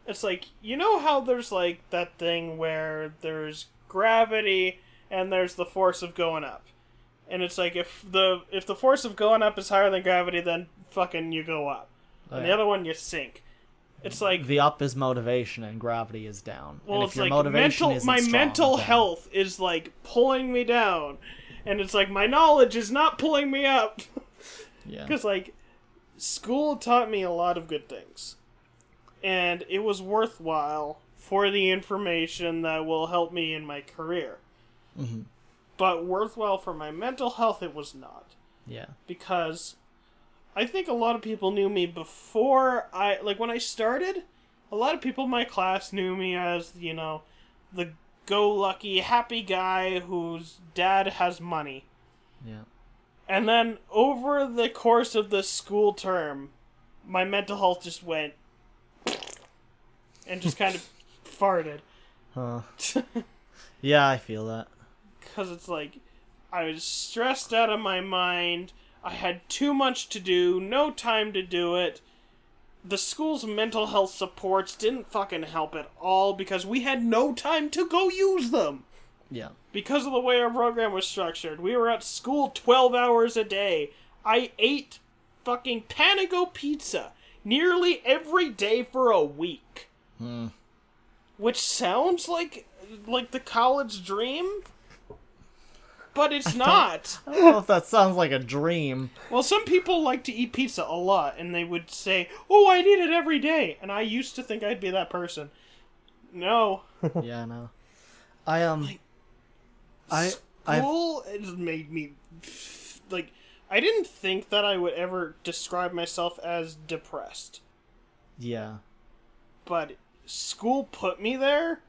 it's like, how there's, like, that thing where there's gravity and there's the force of going up. And it's like, if the force of going up is higher than gravity, then fucking you go up. And the other one, you sink. It's like... The up is motivation and gravity is down. Well, and if it's your like motivation isn't my strong, mental then- health is, like, pulling me down. And it's like, my knowledge is not pulling me up. Yeah. Because, like, school taught me a lot of good things. And it was worthwhile for the information that will help me in my career. Mm-hmm. But worthwhile for my mental health, it was not. Yeah. Because I think a lot of people knew me before when I started, a lot of people in my class knew me as, the go-lucky, happy guy whose dad has money. Yeah. And then, over the course of the school term, my mental health just went... and just kind of farted. Huh. Yeah, I feel that. Because it's like, I was stressed out of my mind, I had too much to do, no time to do it. The school's mental health supports didn't fucking help at all, because we had no time to go use them! Yeah. Because of the way our program was structured. We were at school 12 hours a day. I ate fucking Panago pizza nearly every day for a week. Which sounds like the college dream, but it's not. I don't know if that sounds like a dream. Well, some people like to eat pizza a lot, and they would say, "Oh, I eat it every day," and I used to think I'd be that person. No. Yeah, no. School has made me, like, I didn't think that I would ever describe myself as depressed. Yeah. But school put me there,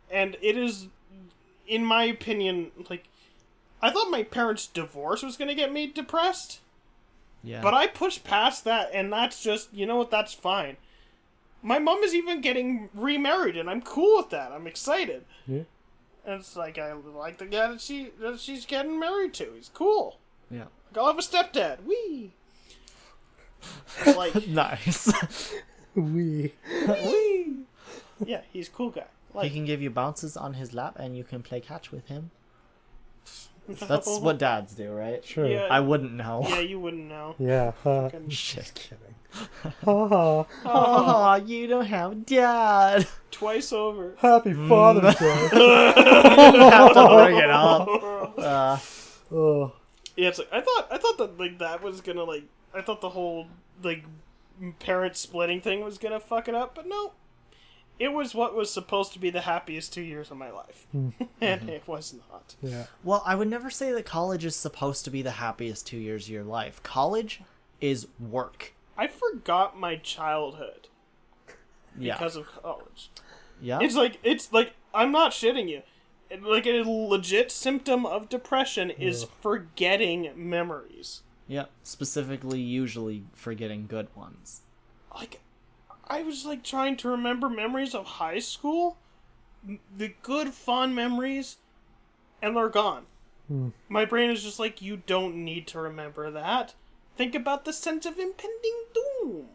and it is, in my opinion, like, I thought my parents' divorce was going to get me depressed, Yeah. but I pushed past that, and that's just, that's fine. My mom is even getting remarried, and I'm cool with that. I'm excited. Yeah. And it's like, I like the guy that she's getting married to. He's cool. Yeah. Like, I'll have a stepdad. Wee! Like, Nice. We. wee! Yeah, he's a cool guy. He Like, can give you bounces on his lap and you can play catch with him. That's what dads do, right? Sure. Yeah. I wouldn't know. Yeah, you wouldn't know. Yeah. Fucking- Shit. Kidding. Ha Oh, you don't have a dad. Twice over. Happy Father's Day. You didn't have to bring it up. Oh. Yeah, it's like, I thought that, like, that was gonna, like, I thought the whole, like, parent splitting thing was gonna fuck it up, but no. It was what was supposed to be the happiest 2 years of my life. And it was not. Yeah. Well, I would never say that college is supposed to be the happiest 2 years of your life. College is work. I forgot my childhood Yeah. because of college. Yeah. It's like, I'm not shitting you. Like, a legit symptom of depression is forgetting memories. Yeah. Specifically, usually forgetting good ones. Like, I was, like, trying to remember memories of high school, the good, fun memories, and they're gone. My brain is just like, you don't need to remember that. Think about the sense of impending doom.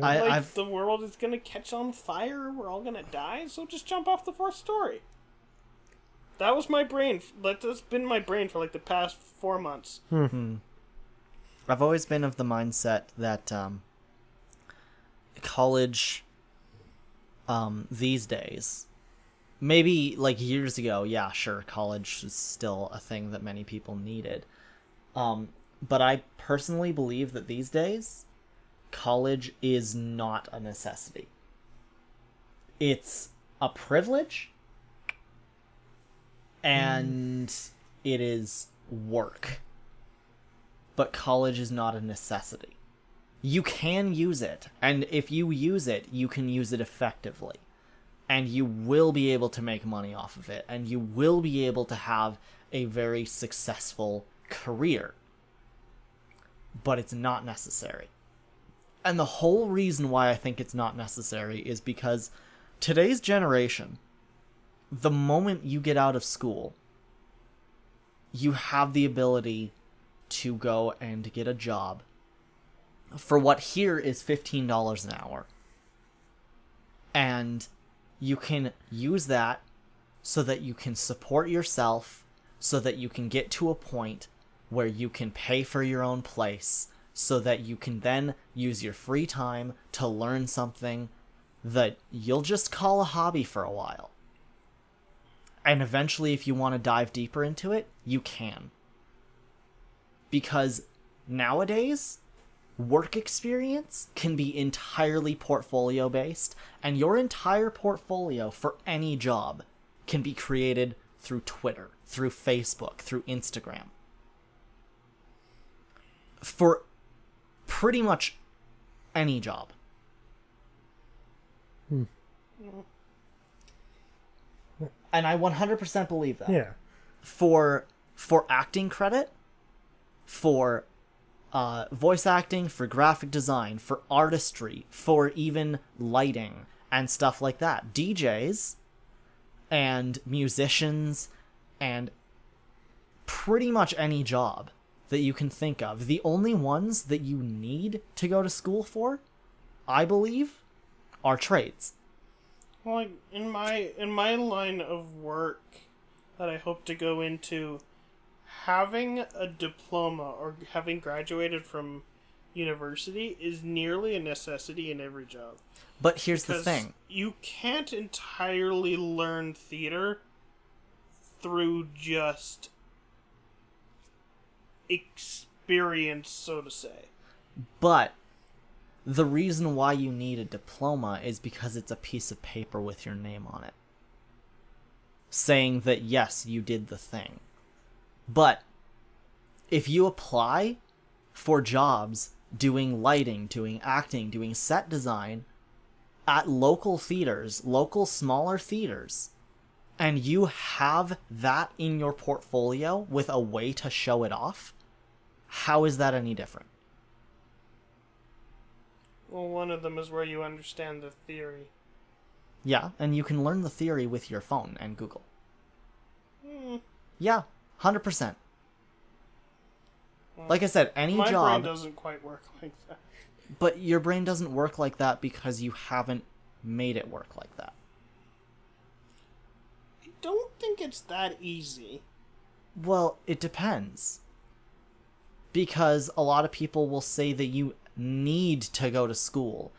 I've the world is gonna catch on fire, we're all gonna die, so just jump off the fourth story. That was my brain. That's been my brain for like the past 4 months. I've always been of the mindset that college these days, maybe like years ago, yeah, sure, college is still a thing that many people needed. But I personally believe that these days, college is not a necessity. It's a privilege, and it is work. But college is not a necessity. You can use it, and if you use it, you can use it effectively. And you will be able to make money off of it, and you will be able to have a very successful career. But it's not necessary. And the whole reason why I think it's not necessary is because today's generation, the moment you get out of school, you have the ability to go and get a job for what here is $15 an hour. And you can use that so that you can support yourself, so that you can get to a point where you can pay for your own place, so that you can then use your free time to learn something that you'll just call a hobby for a while. And eventually, if you want to dive deeper into it, you can. Because nowadays, work experience can be entirely portfolio based, and your entire portfolio for any job can be created through Twitter, through Facebook, through Instagram. For pretty much any job. And I 100% believe that. Yeah. For acting credit, for voice acting, for graphic design, for artistry, for even lighting and stuff like that. DJs and musicians and pretty much any job that you can think of. The only ones that you need to go to school for, I believe, are trades. Well, like in my line of work that I hope to go into, having a diploma or having graduated from university is nearly a necessity in every job. But here's the Because thing. you can't entirely learn theater through just experience, so to say. But the reason why you need a diploma is because it's a piece of paper with your name on it, saying that yes, you did the thing. But if you apply for jobs doing lighting, doing acting, doing set design at local theaters, local smaller theaters, and you have that in your portfolio with a way to show it off, how is that any different? Well, one of them is where you understand the theory. Yeah, and you can learn the theory with your phone and Google. Yeah, 100%. Like I said, any My job... brain doesn't quite work like that. But your brain doesn't work like that because you haven't made it work like that. I don't think it's that easy. Well, it depends. Because a lot of people will say that you need to go to school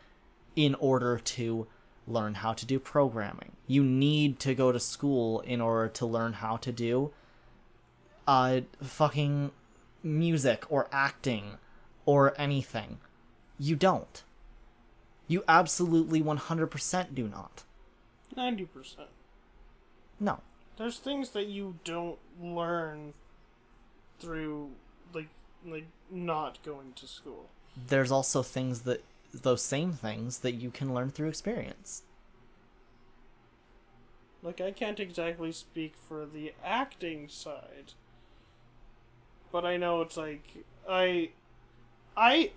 in order to learn how to do programming. You need to go to school in order to learn how to do fucking music or acting or anything. You don't. You absolutely 100% do not. 90%. No. There's things that you don't learn through, like not going to school. There's also those same things that you can learn through experience. Like, I can't exactly speak for the acting side, but I know it's like, I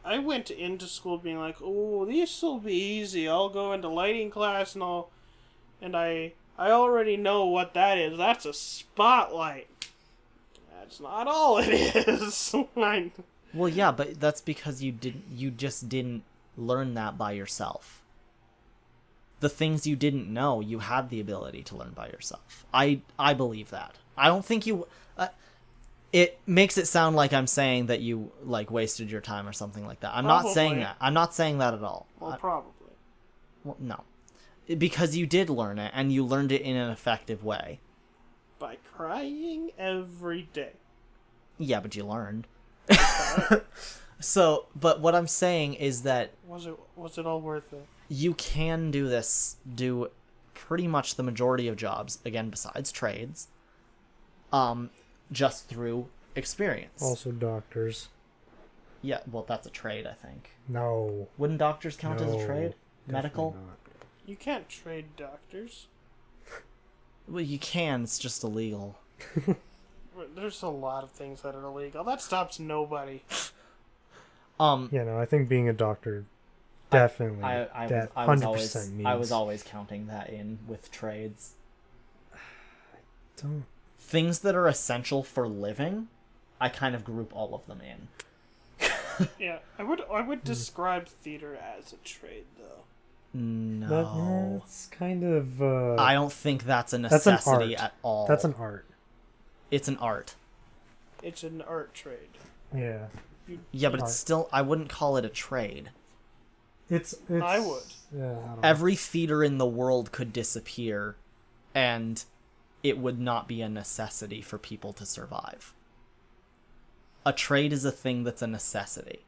went into school being like, oh, this will be easy. I'll go into lighting class and I already know what that is. That's a spotlight. That's not all it is. Well, yeah, but that's because you just didn't learn that by yourself. the things you didn't know, you had the ability to learn by yourself. I believe that. I don't think you... it makes it sound like I'm saying that you, like, wasted your time or something like that. I'm not saying that. I'm not saying that at all. Well, probably. Well, no. Because you did learn it, and you learned it in an effective way. By crying every day. Yeah, but you learned. So, but what I'm saying is that... Was it all worth it? You can do pretty much the majority of jobs, again, besides trades, just through experience. Also doctors. Yeah, well, that's a trade, I think. No. Wouldn't doctors count as a trade? Medical? Not. You can't trade doctors. Well, you can, it's just illegal. There's a lot of things that are illegal. That stops nobody. Yeah, no, I think being a doctor definitely. I was always counting that in with trades. Don't. Things that are essential for living, I kind of group all of them in. Yeah, I would describe theater as a trade, though. No. That's kind of... I don't think that's a necessity at all. That's an art. It's an art. It's an art trade. Yeah. Yeah, but it's still... I wouldn't call it a trade. It's I would. Yeah, I don't know. Every theater in the world could disappear, and it would not be a necessity for people to survive. A trade is a thing that's a necessity.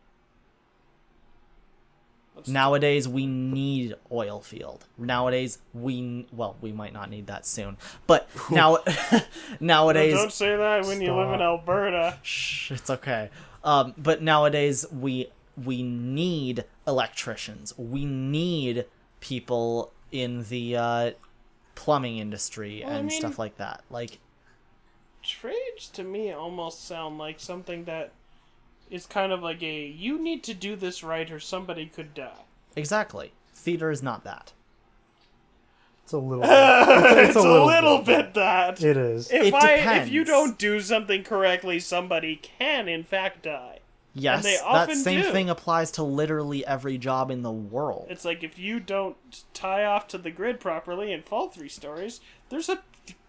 Nowadays, we need oil field. Nowadays, we might not need that soon. But nowadays... Don't say that when you live in Alberta. Shh, it's okay. But nowadays, we need electricians. We need people in the plumbing industry and stuff like that. Like, trades, to me, almost sound like something that is kind of like you need to do this right or somebody could die. Exactly. Theater is not that. It's a little bit. It's a little bit that. It is. Depends. If you don't do something correctly, somebody can, in fact, die. Yes, and they that often same do. thing applies to literally every job in the world. It's like if you don't tie off to the grid properly and fall 3 stories, there's a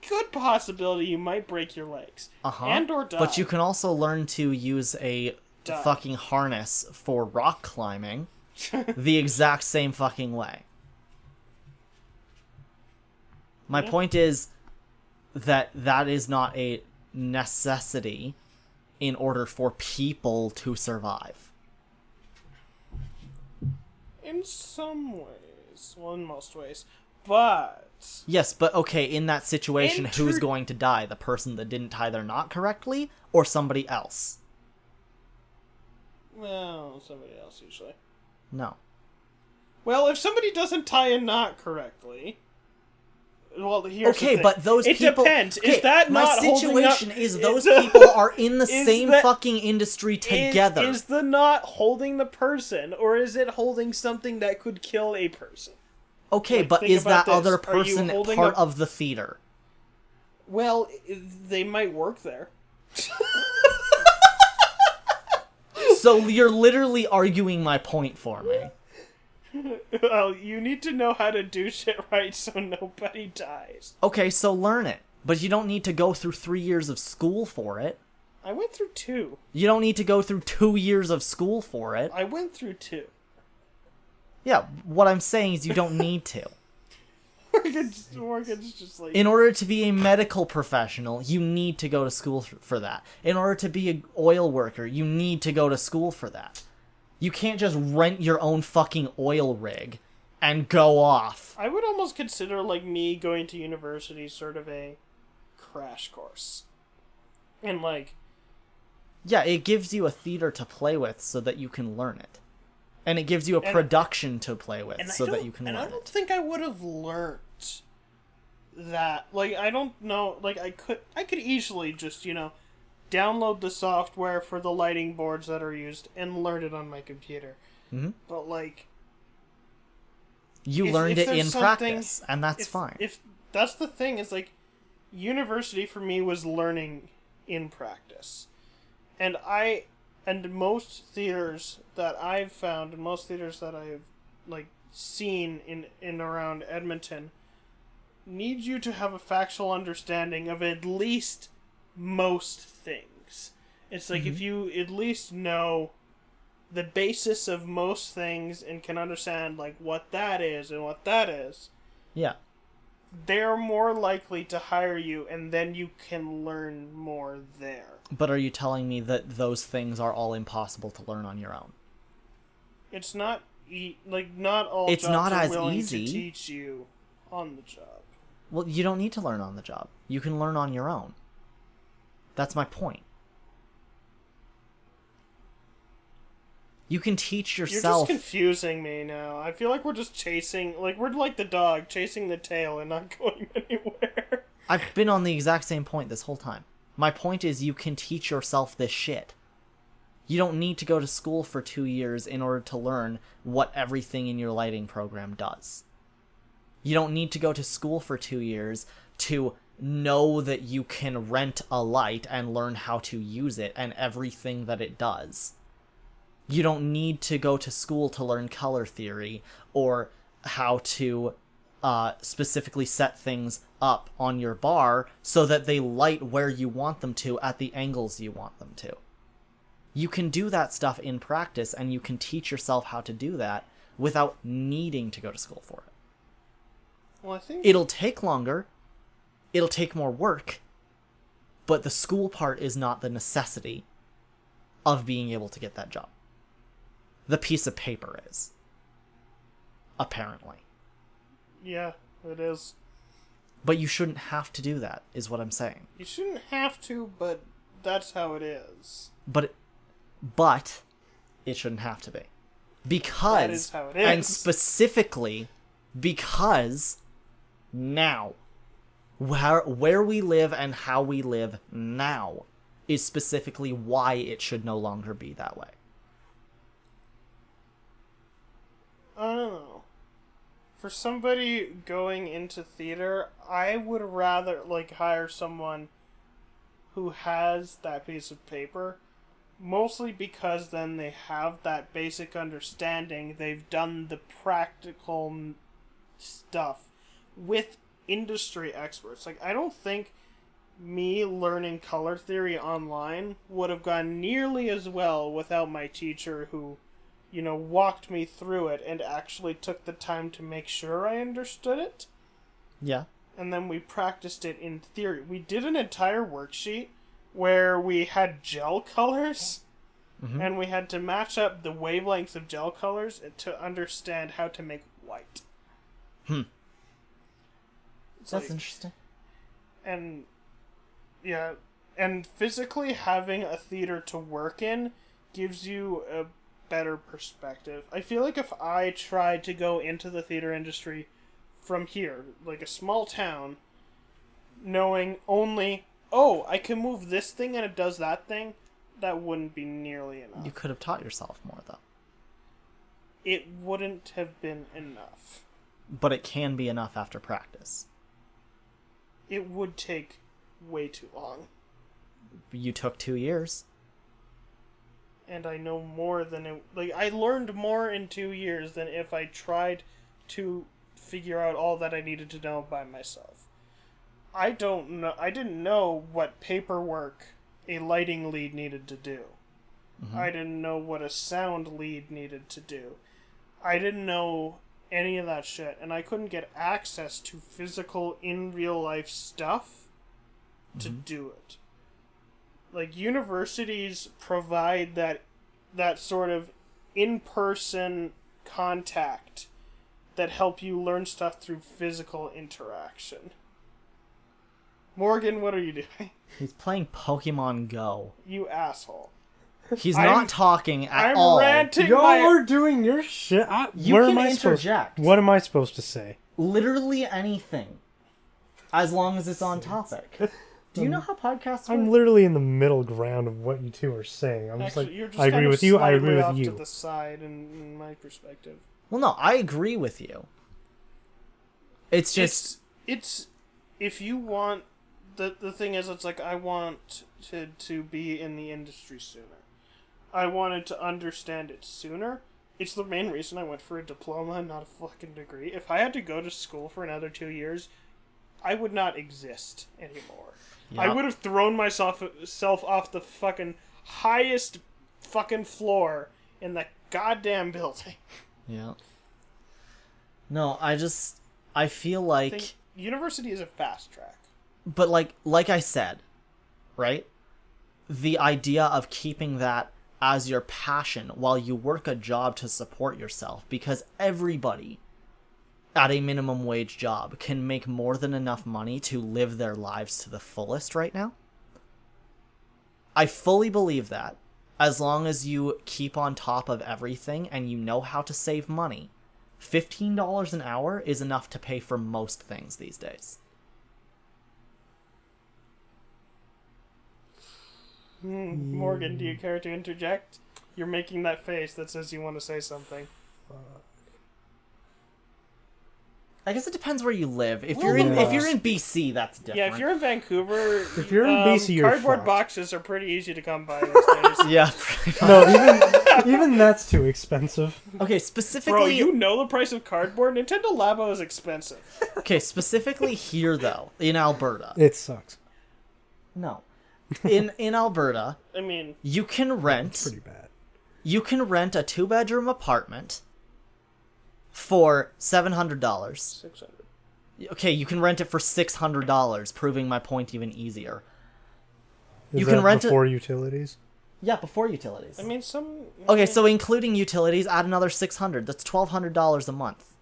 good possibility you might break your legs. And or die. But you can also learn to use a Die. fucking harness for rock climbing the exact same fucking way. My point is that is not a necessity in order for people to survive. In some ways. Well, in most ways. But... Yes, but okay, in that situation, who's going to die? The person that didn't tie their knot correctly, or somebody else? Well, somebody else, usually. No. Well, if somebody doesn't tie a knot correctly... Well, here's the okay, thing. but those people... It depends. Okay, Is that my not situation holding up... is those people are in the same that... fucking industry together. Is the knot holding the person, or is it holding something that could kill a person? Okay, Like, but think is about that this. other Are you person holding part up- of the theater? Well, they might work there. So you're literally arguing my point for me. Well, you need to know how to do shit right so nobody dies. Okay, so learn it. But you don't need to go through 3 years of school for it. I went through 2. You don't need to go through 2 years of school for it. I went through 2. Yeah, what I'm saying is you don't need to. Morgan's just like... In order to be a medical professional, you need to go to school for that. In order to be an oil worker, you need to go to school for that. You can't just rent your own fucking oil rig and go off. I would almost consider, like, me going to university sort of a crash course. And, like... Yeah, it gives you a theater to play with so that you can learn it. And it gives you a production to play with so that you can learn it. And I don't think I would have learned that. Like, I don't know. Like, I could easily just, download the software for the lighting boards that are used and learn it on my computer. Mm-hmm. But, like... You learned it in practice, and that's fine. If that's the thing, is, like, university for me was learning in practice. And most theaters that I've found, and most theaters that I've, like, scene in around Edmonton needs you to have a factual understanding of at least most things. It's like if you at least know the basis of most things and can understand like what that is and what that is, Yeah. they're more likely to hire you, and then you can learn more there. But are you telling me that those things are all impossible to learn on your own? It's not not all It's jobs not are as willing easy. to teach you on the job. Well, you don't need to learn on the job. You can learn on your own. That's my point. You can teach You're yourself. just confusing me now. I feel like we're just we're like the dog chasing the tail and not going anywhere. I've been on the exact same point this whole time. My point is you can teach yourself this shit. You don't need to go to school for 2 years in order to learn what everything in your lighting program does. You don't need to go to school for 2 years to know that you can rent a light and learn how to use it and everything that it does. You don't need to go to school to learn color theory or how to specifically set things up on your bar so that they light where you want them to at the angles you want them to. You can do that stuff in practice, and you can teach yourself how to do that without needing to go to school for it. Well, I think It'll take longer, it'll take more work, but the school part is not the necessity of being able to get that job. The piece of paper is. Apparently. yeah, it is. But you shouldn't have to do that, is what I'm saying. You shouldn't have to, but that's how it is. But it shouldn't have to be. Because, That is how it is. and specifically, because now, where we live and how we live now is specifically why it should no longer be that way. I don't know. For somebody going into theater, I would rather hire someone who has that piece of paper, mostly because then they have that basic understanding. They've done the practical stuff with industry experts. I don't think me learning color theory online would have gone nearly as well without my teacher who walked me through it and actually took the time to make sure I understood it. Yeah. And then we practiced it in theory. We did an entire worksheet where we had gel colors, and we had to match up the wavelengths of gel colors to understand how to make white. That's interesting. And, yeah, and physically having a theater to work in gives you a better perspective. I feel like if I tried to go into the theater industry from here, like a small town, knowing only, I can move this thing and it does that thing, that wouldn't be nearly enough. You could have taught yourself more, though. It wouldn't have been enough. But it can be enough after practice. It would take way too long. You took 2 years. And I know more than it... I learned more in 2 years than if I tried to figure out all that I needed to know by myself. I didn't know what paperwork a lighting lead needed to do. I didn't know what a sound lead needed to do. I didn't know any of that shit, and I couldn't get access to physical, in real life stuff to do it. Universities provide that sort of in-person contact that help you learn stuff through physical interaction. Morgan, what are you doing? He's playing Pokemon Go. You asshole. He's I'm- not talking at I'm all. ranting. Y'all my... are doing your shit. You What can am I supposed? interject. What am I supposed to say? Literally anything. As long as it's on topic. Do you know how podcasts I'm work? literally in the middle ground of what you two are saying. I'm Actually, just you're like, just I kind agree of with you. I slightly agree with off you. to the side in my perspective. Well, no, I agree with you. It's just... It's if you want the thing is, it's I want to be in the industry sooner. I wanted to understand it sooner, It's the main reason I went for a diploma and not a fucking degree. If I had to go to school for another 2 years, I would not exist anymore. Yep. I would have thrown myself off the fucking highest fucking floor in the goddamn building. Yeah. No, I feel like... I think university is a fast track. But like I said, right? The idea of keeping that as your passion while you work a job to support yourself, because everybody at a minimum wage job can make more than enough money to live their lives to the fullest right now. I fully believe that, as long as you keep on top of everything and you know how to save money. $15 an hour is enough to pay for most things these days. Morgan, do you care to interject? You're making that face that says you want to say something. I guess it depends where you live. If Well, you're in yeah. if you're in BC, that's different. Yeah, if you're in Vancouver, If you're in BC, you're cardboard fucked. boxes are pretty easy to come by these days. Yeah, pretty much. No, even that's too expensive. Okay, Bro, specifically you know the price of cardboard? Nintendo Labo is expensive. Okay, specifically here though, in Alberta. It sucks. No. In Alberta, I mean, you can rent Pretty bad. you can rent a 2-bedroom apartment for $700. 600. Okay, you can rent it for $600, proving my point even easier. Is You can that rent it- before utilities? Yeah, before utilities. I mean, some... Okay, so including utilities, add another $600. That's $1,200 a month.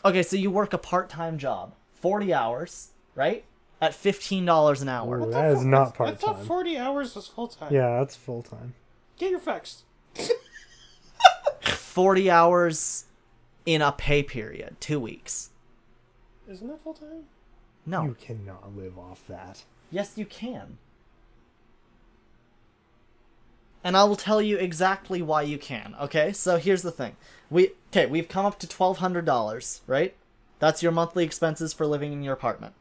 Okay, so you work a part-time job, 40 hours, right? At $15 an hour. Ooh, that is not I part thought time. 40 hours was full-time. Yeah, that's full time. Get your facts. 40 hours in a pay period, 2 weeks. Isn't that full-time? No. You cannot live off that. Yes, you can. And I will tell you exactly why you can, okay? So here's the thing. We've come up to $1,200, right? That's your monthly expenses for living in your apartment.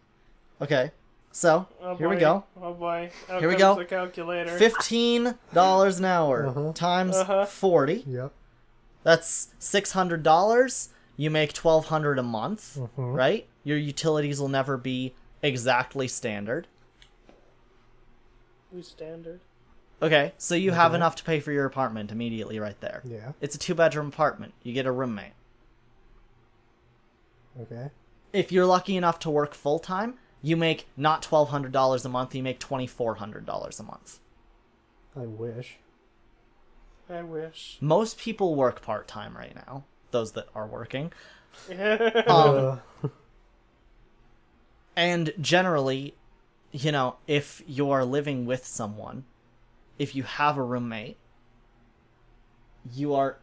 Okay, so, Oh, here we boy. go. Oh boy. Out Here we comes go. the calculator. $15 an hour Uh-huh. times Uh-huh. 40. Yep. That's $600. You make $1,200 a month, Mhm. right? Your utilities will never be exactly standard. We standard. Okay, so you have Okay. enough to pay for your apartment immediately right there. Yeah. It's a 2-bedroom apartment. You get a roommate. Okay. If you're lucky enough to work full-time, you make not $1,200 a month, you make $2,400 a month. I wish. I wish. Most people work part-time right now, those that are working. Uh, And generally, you know, if you're living with someone, if you have a roommate, you are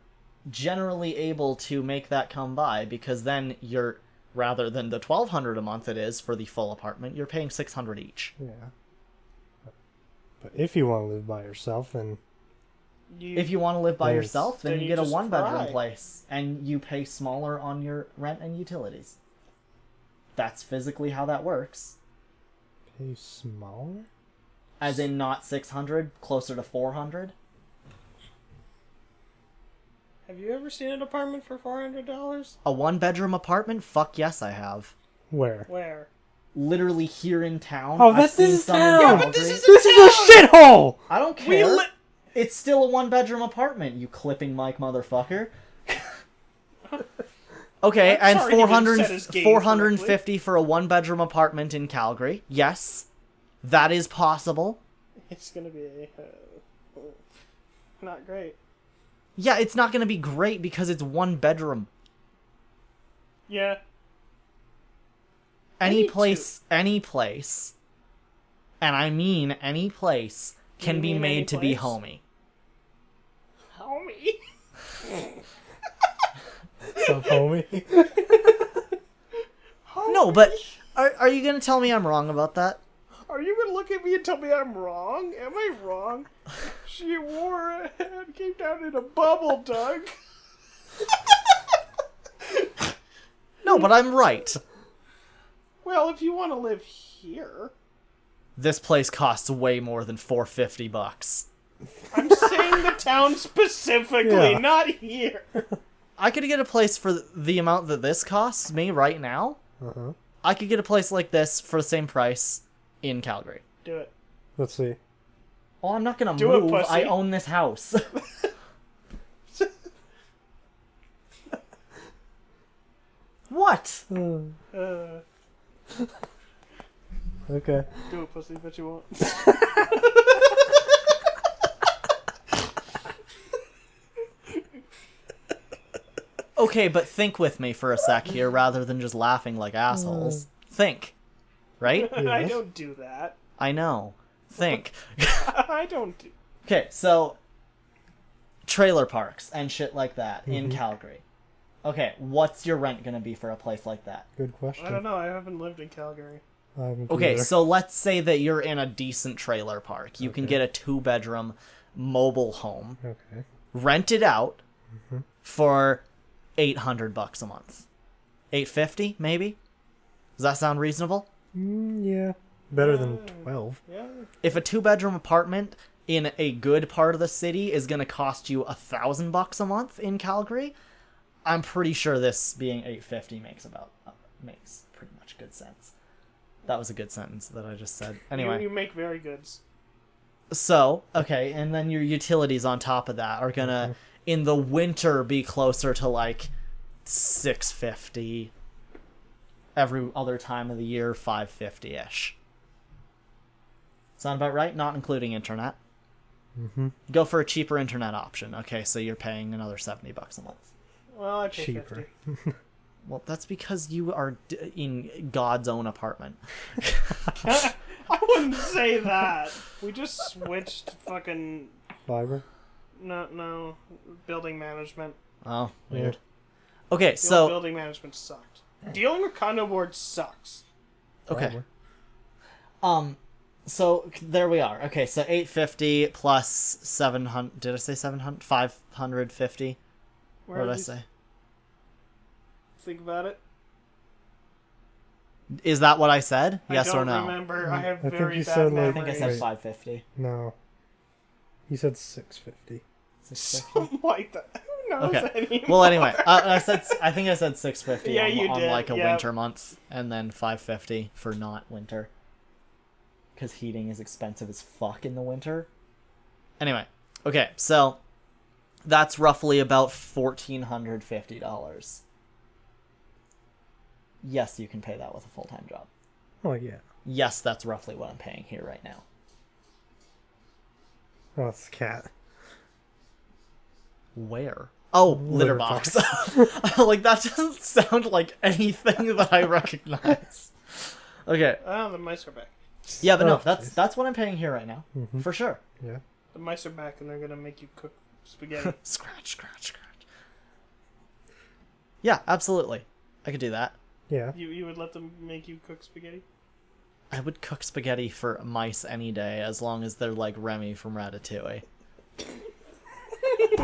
generally able to make that come by, because then you're, rather than the $1,200 a month it is for the full apartment, you're paying $600 each. yeah. But if you want to live by yourself, then If you want to live by Then yourself, then then you you get a just 1-bedroom cry. place, and you pay smaller on your rent and utilities. That's physically how that works. pay smaller. As in not 600, closer to 400. Have you ever seen an apartment for $400? A 1-bedroom apartment? Fuck yes, I have. Where? Where? Literally here in town. Oh, I've that's seen this some in town! Yeah, but Calgary. this is This is a shithole. I don't We care. li- It's still a 1-bedroom apartment, you clipping mic motherfucker. Okay, I'm and sorry he didn't 400, set his game 450 for a 1-bedroom apartment in Calgary. Yes, that is possible. It's gonna be not great. Yeah, it's not going to be great because it's 1 bedroom. Yeah. Any Me too. place, and I mean any place, can You be mean made any to be place? homey. Homie. Some homie. No, but are you going to tell me I'm wrong about that? Are you gonna look at me and tell me I'm wrong? Am I wrong? She wore a hat, came down in a bubble, Doug. No, but I'm right. Well, if you want to live here, This place costs way more than $450. I'm saying the town specifically, Yeah. not here. I could get a place for the amount that this costs me right now. Uh-huh. I could get a place like this for the same price in Calgary. Do it. Let's see. Oh, I'm not gonna Do it, move. pussy. I own this house. What? Uh, Okay. do it, pussy, but you won't. Okay, but think with me for a sec here rather than just laughing like assholes. Think. Right? I Yes. don't do that. I know. Think. I don't do... Okay, so trailer parks and shit like that in Calgary. Okay, what's your rent gonna be for a place like that? Good question. I don't know, I haven't lived in Calgary. I haven't Okay, either. so let's say that you're in a decent trailer park. You can get a 2-bedroom mobile home, Okay. rent it out for $800 a month. $850 maybe? Does that sound reasonable? Yeah. Better than 12. Yeah. If a 2-bedroom apartment in a good part of the city is gonna cost you $1,000 a month in Calgary, I'm pretty sure this being $850 makes pretty much good sense. That was a good sentence that I just said. Anyway, You make very goods. so okay, and then your utilities on top of that are gonna in the winter be closer to like $650. Every other time of the year, $550-ish. Sound about right? Not including internet. Go for a cheaper internet option. Okay, so you're paying another $70 a month. Well, I pay Cheaper. 50. Well, that's because you are in God's own apartment. I wouldn't say that. We just switched fucking... Fiber? No, building management. Oh, Yeah. weird. Okay, The so old building management sucked. Dealing with condo boards sucks. okay. So there we are. Okay, so 850 plus 700. Did I say 700? 550. What did I say? Think about it. Is that what I said? Yes I don't or no? remember. I have I think very you bad said, like- memory. I think I said Wait. 550. No. You said 650. 650. Something like that. Who knows Okay. anymore? Well, anyway, I think I said 650 Yeah, on, you on did, like a yeah. winter month, and then 550 for not winter. Because heating is expensive as fuck in the winter. Anyway, okay, so that's roughly about $1,450. Yes, you can pay that with a full-time job. Oh, yeah. Yes, that's roughly what I'm paying here right now. Oh, it's the cat. Where? Oh, litter box. Like, that doesn't sound like anything that I recognize. Okay. Oh, the mice are back. Yeah, but no, Oh, that's what I'm paying here right now. For sure. Yeah. The mice are back, and they're gonna make you cook spaghetti. Scratch. Yeah, absolutely. I could do that. Yeah. You would let them make you cook spaghetti? I would cook spaghetti for mice any day, as long as they're like Remy from Ratatouille.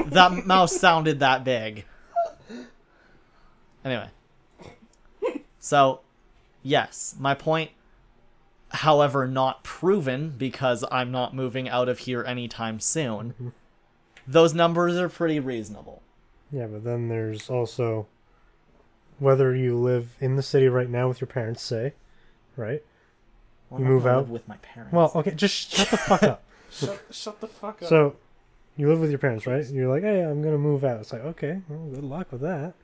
That mouse sounded that big. Anyway. So, yes, my point, however, not proven, because I'm not moving out of here anytime soon. Those numbers are pretty reasonable. Yeah, but then there's also whether you live in the city right now with your parents, say, right? Well, You I'm not move gonna out? live with my parents. Well, okay, just shut the fuck up. Shut the fuck up. So, you live with your parents, right? You're like, hey, I'm gonna move out. It's like, okay, well, good luck with that.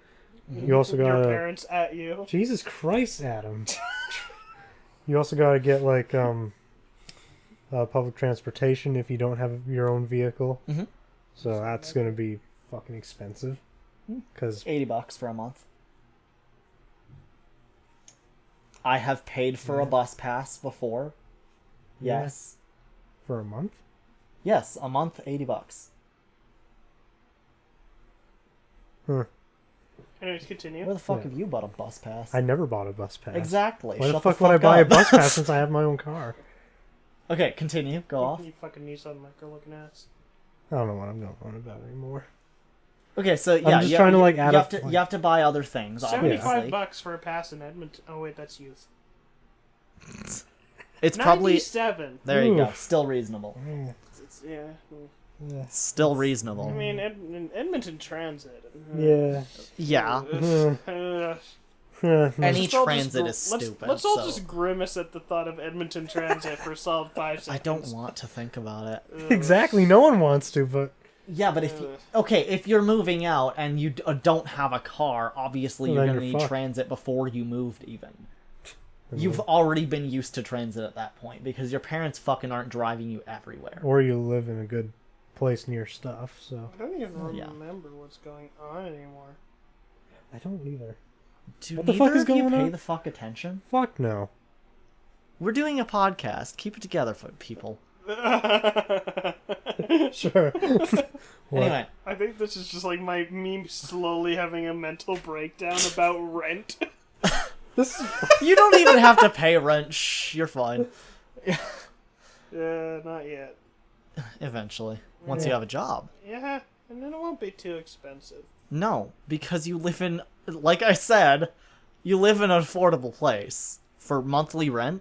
You also Your gotta... parents at you. Jesus Christ, Adam. You also gotta get, like, public transportation if you don't have your own vehicle. Mhm. So that's gonna be fucking expensive. Because, $80 for a month. I have paid for a bus pass before. Yeah. Yes. for a month? Yes, a month, $80. Huh. Anyways, continue. Where the fuck Yeah. have you bought a bus pass? I never bought a bus pass. Exactly. Why the Shut fuck would I buy a up. bus pass since I have my own car? Okay, continue. Go off. You fucking Nissan micro looking ass. I don't know what I'm going on about anymore. Okay, so yeah, just trying to, like, add you up, have to like- you have to buy other things. $75 Obviously, for a pass in Edmonton. Oh wait, that's youth. it's probably 97. there. You go. Oof. Still reasonable. It's, yeah. Still reasonable. I mean, Edmonton Transit. Yeah. Yeah. Any Just all transit just is stupid. Let's all so just grimace at the thought of Edmonton Transit for a solid 5 seconds. I don't want to think about it. Exactly. No one wants to, but Yeah, but if you're moving out and you don't have a car, obviously Well, you're then going to you're need fucked. transit before you moved even. You've already been used to transit at that point because your parents fucking aren't driving you everywhere. or you live in a good place near stuff. So I don't even Yeah. remember what's going on anymore. I don't either. Do What the neither fuck is of you going pay on? the fuck attention? Fuck no. We're doing a podcast. Keep it together, people. Sure. What? Anyway, I think this is just like me slowly having a mental breakdown about rent. This is you don't even have to pay rent. Shh, you're fine. Not yet. Eventually, once you Yeah. have a job. Yeah, and then it won't be too expensive. No, because you live in, like I said, you live in an affordable place. For monthly rent,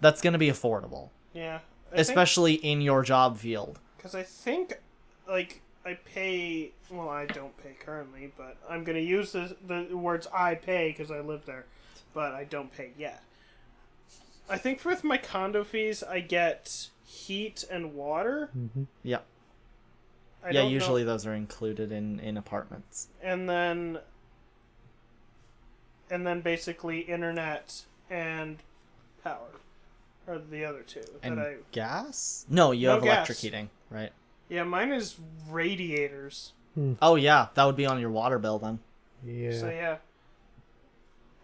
that's going to be affordable. Yeah. Especially in your job field. Because I think, like, I pay... Well, I don't pay currently, but I'm going to use the words I pay because I live there. But I don't pay yet. I think with my condo fees, I get heat and water. Yeah. I Yeah, don't usually know. those are included in apartments. And then basically internet and power are the other two. And gas? No, you No have electric gas. heating, right? Yeah, mine is radiators. Oh yeah, that would be on your water bill then. yeah. So yeah.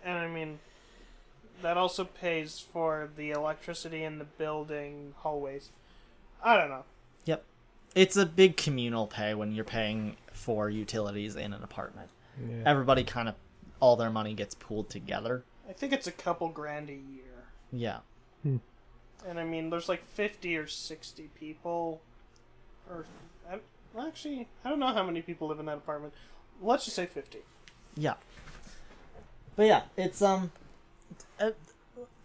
And I mean, that also pays for the electricity in the building hallways. I don't know. Yep. It's a big communal pay when you're paying for utilities in an apartment. Yeah. Everybody kind of, all their money gets pooled together. I think it's a couple grand a year. Yeah. And I mean, there's like 50 or 60 people. Actually, I don't know how many people live in that apartment. Let's just say 50. Yeah. But yeah, it's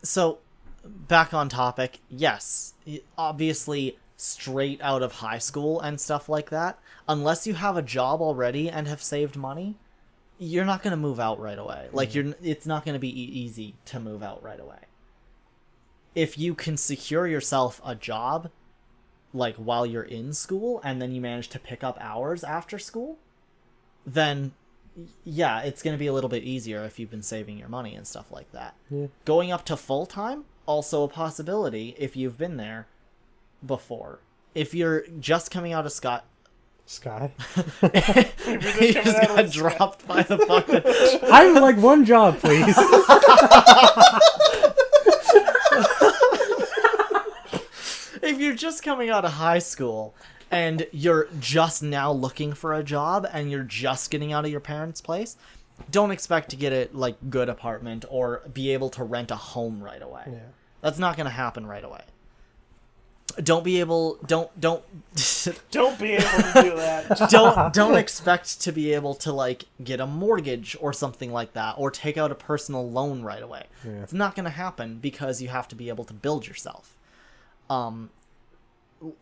so back on topic. Yes, obviously straight out of high school and stuff like that, unless you have a job already and have saved money, you're not going to move out right away. Like it's not going to be easy to move out right away. If you can secure yourself a job like while you're in school and then you manage to pick up hours after school, then yeah, it's going to be a little bit easier if you've been saving your money and stuff like that. Yeah. Going up to full-time, also a possibility if you've been there before. If you're just coming out of Sky. he just out of got the dropped by the fucking... I would like one job, please. If you're just coming out of high school and you're just now looking for a job and you're just getting out of your parents' place, don't expect to get a like good apartment or be able to rent a home right away. Yeah. That's not going to happen right away. Don't be able don't Don't be able to do that. Just don't expect to be able to like get a mortgage or something like that or take out a personal loan right away. Yeah. It's not going to happen because you have to be able to build yourself.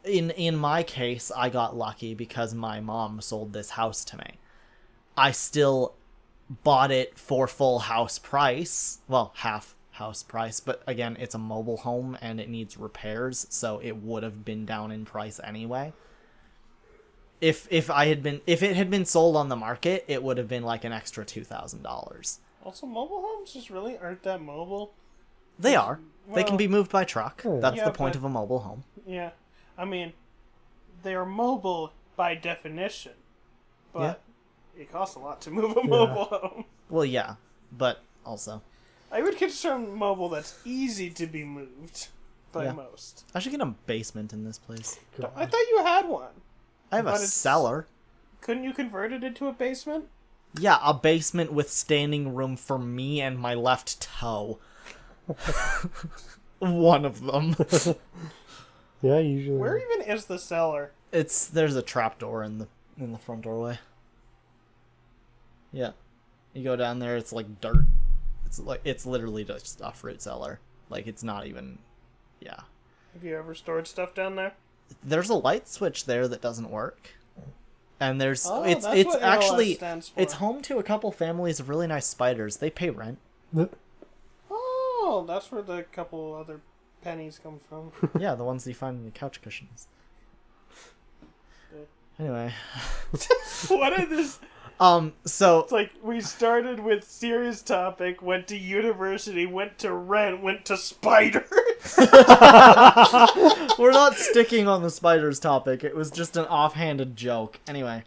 In my case, I got lucky because my mom sold this house to me. I still bought it for full house price. Well, half house price, but again, it's a mobile home and it needs repairs, so it would have been down in price anyway. If it had been sold on the market, it would have been like an extra $2,000. Also, mobile homes just really aren't that mobile. They are. They can Well, be moved by truck. Oh. That's Yeah, the point but- of a mobile home. Yeah. I mean, they are mobile by definition. But it costs a lot to move a mobile home. Well, yeah, but also I would consider mobile that's easy to be moved by Yeah. most. I should get a basement in this place. I thought you had one. I have a But it's- cellar. Couldn't you convert it into a basement? Yeah, a basement with standing room for me and my left toe. One of them. Yeah, usually. Where even is the cellar? There's a trapdoor in the front doorway. Yeah. You go down there, it's like dirt. It's literally just a fruit cellar. Like it's not even yeah. Have you ever stored stuff down there? there's a light switch there that doesn't work. And there's that's it's what actually ALS stands for. it's home to a couple families of really nice spiders. They pay rent. Oh, that's where the couple other pennies come from. Yeah, the ones that you find in the couch cushions. Anyway. What is this? So It's like we started with serious topic, went to university, went to rent, went to spiders. we're not sticking on the spiders topic. It was just an offhanded joke. Anyway.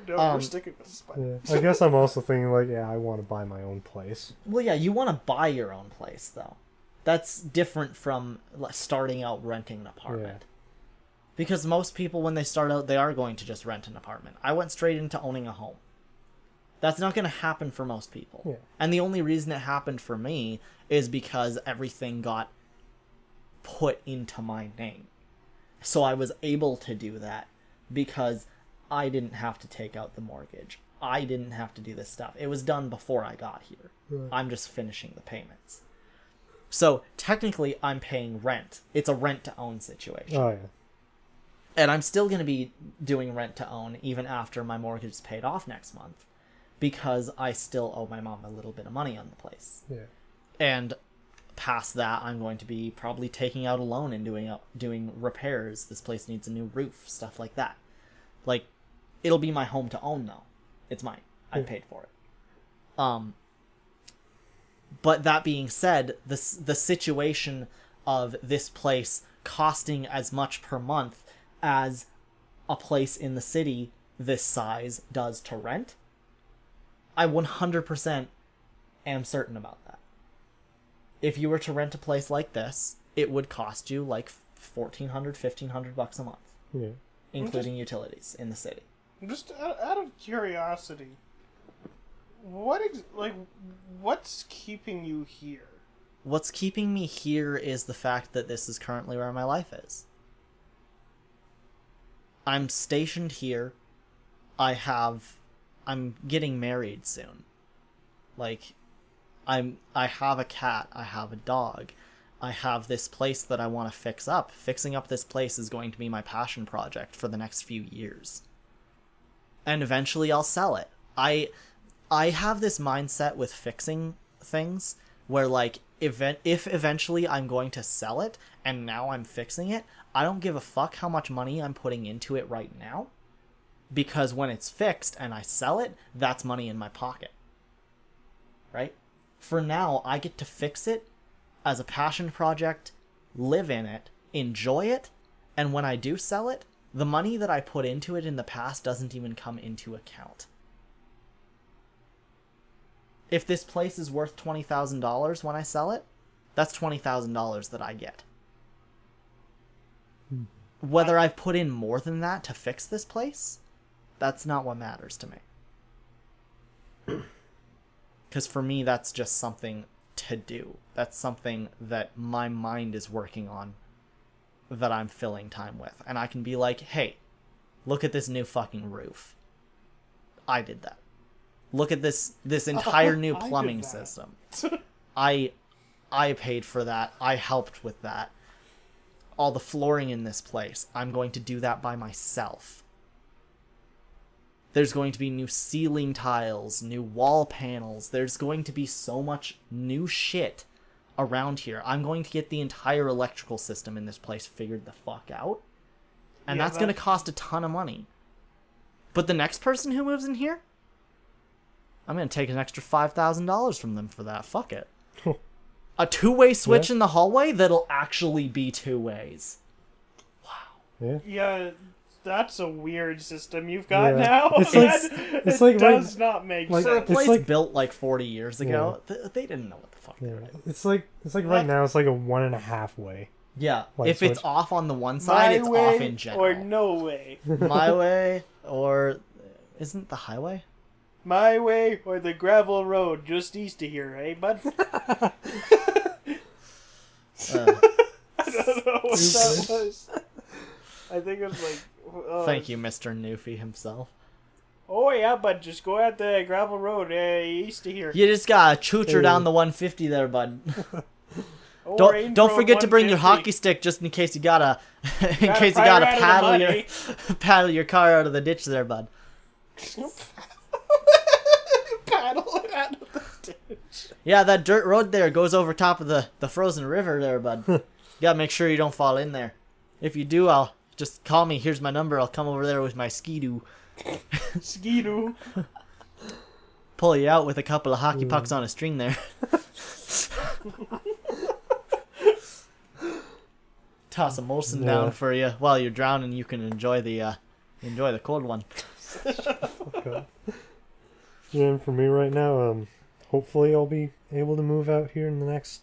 No, we're sticking with spiders. Yeah. I guess I'm also thinking like, yeah, I want to buy my own place. Well, yeah, you want to buy your own place, though. That's different from starting out renting an apartment. Yeah. Because most people, when they start out, they are going to just rent an apartment. I went straight into owning a home. That's not going to happen for most people. Yeah. And the only reason it happened for me is because everything got put into my name. So I was able to do that because I didn't have to take out the mortgage. I didn't have to do this stuff. It was done before I got here. Right. I'm just finishing the payments. So technically, I'm paying rent. It's a rent-to-own situation. Oh, yeah. And I'm still going to be doing rent-to-own even after my mortgage is paid off next month because I still owe my mom a little bit of money on the place. Yeah. And past that, I'm going to be probably taking out a loan and doing repairs. This place needs a new roof, stuff like that. Like, it'll be my home to own, though. It's mine. I paid for it. But that being said, the situation of this place costing as much per month as a place in the city this size does to rent, I 100% am certain about that. If you were to rent a place like this, it would cost you like $1,400, $1,500 a month, Yeah. including utilities in the city. Just out of curiosity, what's keeping you here? What's keeping me here is the fact that this is currently where my life is. I'm stationed here. I'm getting married soon. Like, I have a cat, I have a dog, I have this place that I want to fix up. Fixing up this place is going to be my passion project for the next few years. And eventually I'll sell it. I have this mindset with fixing things where, like, if eventually I'm going to sell it and now I'm fixing it, I don't give a fuck how much money I'm putting into it right now, because when it's fixed and I sell it, that's money in my pocket. Right? For now, I get to fix it as a passion project, live in it, enjoy it, and when I do sell it, the money that I put into it in the past doesn't even come into account. If this place is worth $20,000 when I sell it, that's $20,000 that I get. Whether I've put in more than that to fix this place, that's not what matters to me. Because for me, that's just something to do. That's something that my mind is working on, that I'm filling time with. And I can be like, hey, look at this new fucking roof. I did that. Look at this entire new plumbing system. I paid for that. I helped with that. All the flooring in this place, I'm going to do that by myself. There's going to be new ceiling tiles, new wall panels. There's going to be so much new shit around here. I'm going to get the entire electrical system in this place figured the fuck out. And Yeah, that's going to cost a ton of money. But the next person who moves in here, I'm going to take an extra $5,000 from them for that. Fuck it. A two-way switch in the hallway that'll actually be two ways. Wow. Yeah, that's a weird system you've got Yeah. now. It's like does not make like- For a sense. it's place like- built like 40 years ago, they didn't know what the fuck they Yeah. were doing. It's like right now it's like a 1.5 way. Yeah, Light if it's switch. off on the one side, My it's way off in general. or no way. My way, or isn't the highway? My way or the gravel road just east of here, eh, bud? I don't know what that was. I think it was like... Thank you, Mr. Newfie himself. Oh yeah, but just go at the gravel road east of here. You just gotta chooch her down the 150 there, bud. Don't forget to bring your 150. hockey stick just in case you gotta fire out of the money. paddle your car out of the ditch there, bud. Paddle it out of the ditch. Yeah, that dirt road there goes over top of the frozen river there, bud. You gotta make sure you don't fall in there. If you do, I'll just call me. Here's my number. I'll come over there with my skidoo. Skidoo. Pull you out with a couple of hockey pucks on a string there. Toss a Molson down for you while you're drowning. You can enjoy the cold one. Okay. Yeah, and for me right now, hopefully I'll be able to move out here in the next,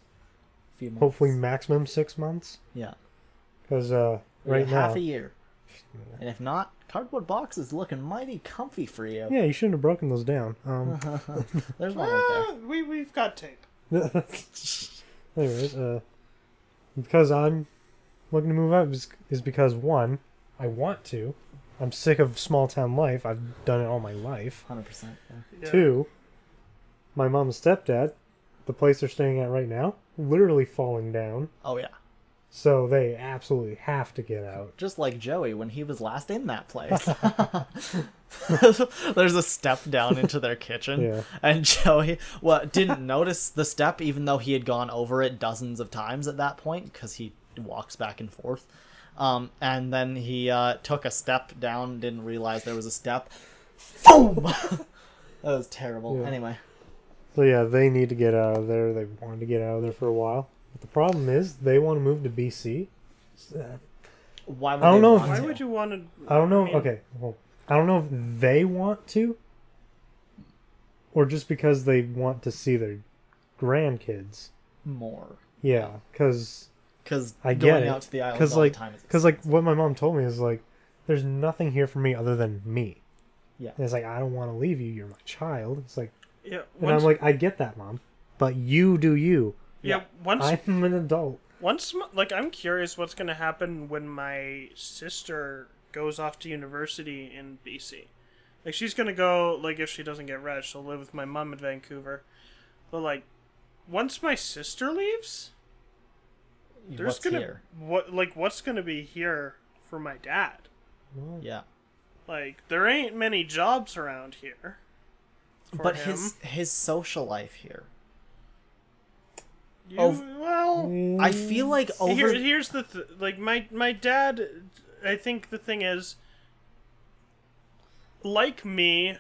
Few months. hopefully maximum 6 months. Yeah. Because right now, half a year. And if not, cardboard box is looking mighty comfy for you. yeah, you shouldn't have broken those down. There's one right We've got tape. Anyways, because I'm looking to move out is because one, I want to. I'm sick of small town life. I've done it all my life. there. 100%. Yeah. Yeah. Two, my mom and stepdad, the place they're staying at right now, literally falling down. Oh, yeah. So they absolutely have to get out. Just like Joey when he was last in that place. There's a step down into their kitchen. Yeah. And Joey didn't notice the step even though he had gone over it dozens of times at that point because he walks back and forth. And then he took a step down, didn't realize there was a step. Boom! That was terrible. Yeah. Anyway. So yeah, they need to get out of there. They wanted to get out of there for a while. But the problem is they want to move to BC. Why would I don't they know want Why to? would you want to? I don't know. mean- Okay, well, I don't know if they want to, or just because they want to see their grandkids. More. Yeah, because Because I going get out it. to the islands Because all like, the time is because like what my mom told me is like, there's nothing here for me other than me. Yeah. And it's like I don't want to leave you. You're my child. It's like, Yeah. and I'm like, I get that, Mom, but you do you. yeah. Once I'm an adult. like I'm curious what's gonna happen when my sister goes off to university in BC. Like she's gonna go, like if she doesn't get reg, she'll live with my mom in Vancouver. But like, once my sister leaves, there's What's gonna here? what's gonna be here for my dad? Well, Yeah. Like there ain't many jobs around here. For But him. his social life here. Well, I feel like over here's the like my dad. I think the thing is, like me,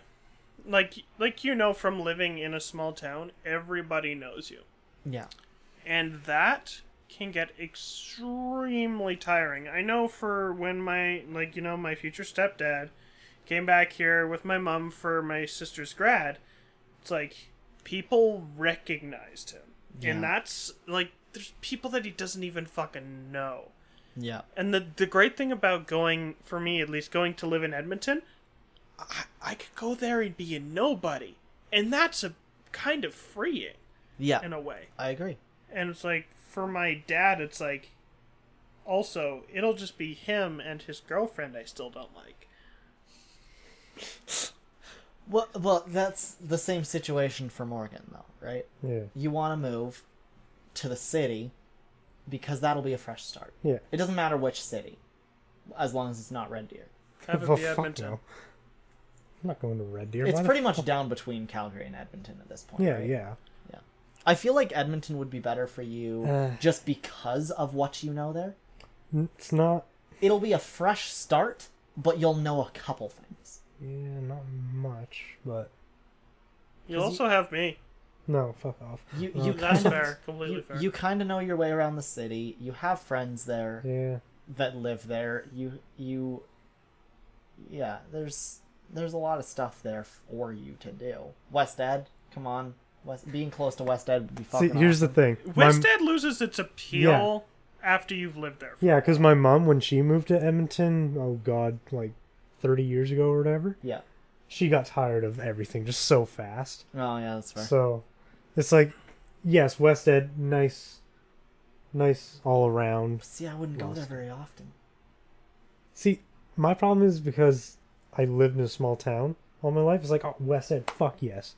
like from living in a small town, everybody knows you, yeah. and that can get extremely tiring. I know for when my my future stepdad came back here with my mom for my sister's grad, it's like people recognized him. And Yeah. that's like there's people that he doesn't even fucking know. Yeah. And the great thing about going, for me at least, going to live in Edmonton, I could go there and be a nobody. And that's a kind of freeing Yeah. in a way. I agree. And it's like for my dad it's like also it'll just be him and his girlfriend I still don't like. Well, that's the same situation for Morgan, though, right? Yeah. You want to move to the city because that'll be a fresh start. Yeah. It doesn't matter which city, as long as it's not Red Deer. Have it Well, be fuck Edmonton. no. I'm not going to Red Deer. It's Why the pretty much fuck? down between Calgary and Edmonton at this point. Yeah, right? yeah. I feel like Edmonton would be better for you just because of what you know there. It's not. It'll be a fresh start, but you'll know a couple things. Yeah, not much, but You'll also have me. no, fuck off. You That's kind of fair, completely fair. you kind of know your way around the city. You have friends there Yeah. that live there. Yeah. There's a lot of stuff there for you to do. West Ed, come on. Being close to West Ed would be See, fucking here's the awesome. thing. West Ed loses its appeal after you've lived there. Yeah, because my mom, when she moved to Edmonton, oh god, like 30 years ago or whatever, Yeah. she got tired of everything just so fast. Oh yeah, that's fair. So, it's like, yes, West Ed, nice all around. See, I wouldn't go there very often. See, my problem is because I lived in a small town all my life. It's like, oh, West Ed, fuck yes.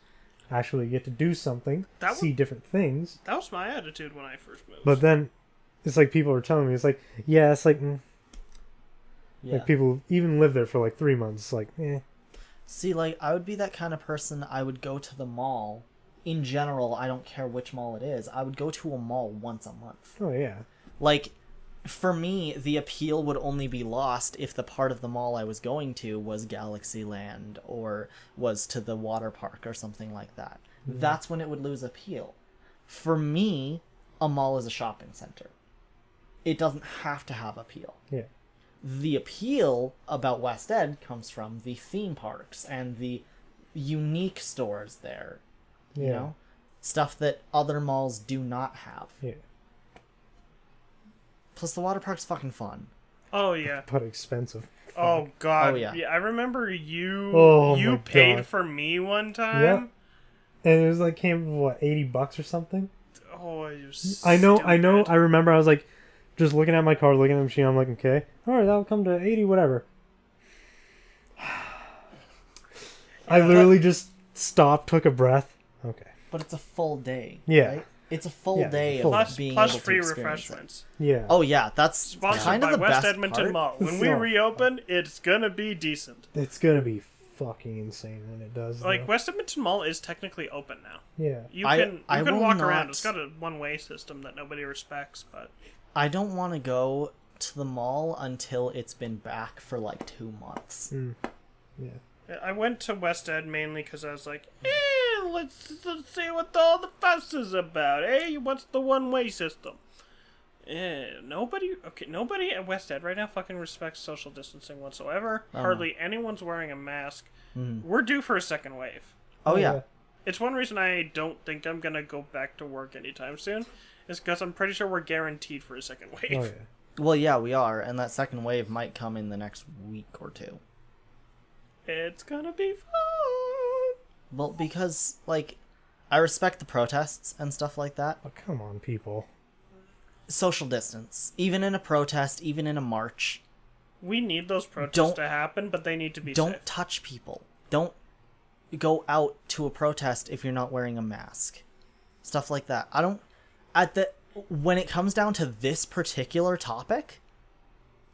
actually get to do something, That see different things. That was my attitude when I first moved. But then, it's like people are telling me, it's like, yeah, it's like, Yeah. like people even live there for like 3 months. It's like, eh. See, like, I would be that kind of person. I would go to the mall. In general, I don't care which mall it is. I would go to a mall once a month. Oh yeah. Like, for me, the appeal would only be lost if the part of the mall I was going to was Galaxyland or was to the water park or something like that. That's when it would lose appeal. For me, a mall is a shopping center. It doesn't have to have appeal. Yeah. The appeal about West End comes from the theme parks and the unique stores there. You Yeah. know? Stuff that other malls do not have. Yeah. Plus, the water park's fucking fun. Oh yeah. But expensive. Oh god. Oh, yeah. I remember you. Oh, you my paid God. for me one time. Yep. And it was like came what, $80 or something. Oh, it was I know. stupid. I remember. I was like, just looking at my card, looking at the machine. I'm like, okay, all right, that'll come to 80, whatever. I literally just stopped, took a breath. Okay. But it's a full day. Yeah. Right? It's a full Yeah, day full of Plus, being plus able to free experience it. refreshments. Yeah. Oh yeah, that's Sponsored kind of by the West best Edmonton part. Mall. When we So- reopen, it's gonna be decent. It's gonna be fucking insane when it does. Like though. West Edmonton Mall is technically open now. Yeah. You I can will walk not- around. It's got a one-way system that nobody respects, but I don't want to go to the mall until it's been back for like 2 months. Yeah. I went to West Ed mainly because I was like, let's see what all the fuss is about. Hey, what's the one-way system? Nobody at West Ed right now fucking respects social distancing whatsoever. Hardly anyone's wearing a mask. We're due for a second wave. Oh yeah. It's one reason I don't think I'm gonna go back to work anytime soon. Is because I'm pretty sure we're guaranteed for a second wave. Oh yeah. Well, yeah, we are, and that second wave might come in the next week or two. It's gonna be fun. Well, because like, I respect the protests and stuff like that. Oh, come on, people. Social distance, even in a protest, even in a march. We need those protests Don't- to happen, but they need to be Don't safe. touch people. Don't go out to a protest if you're not wearing a mask. Stuff like that. I don't. When it comes down to this particular topic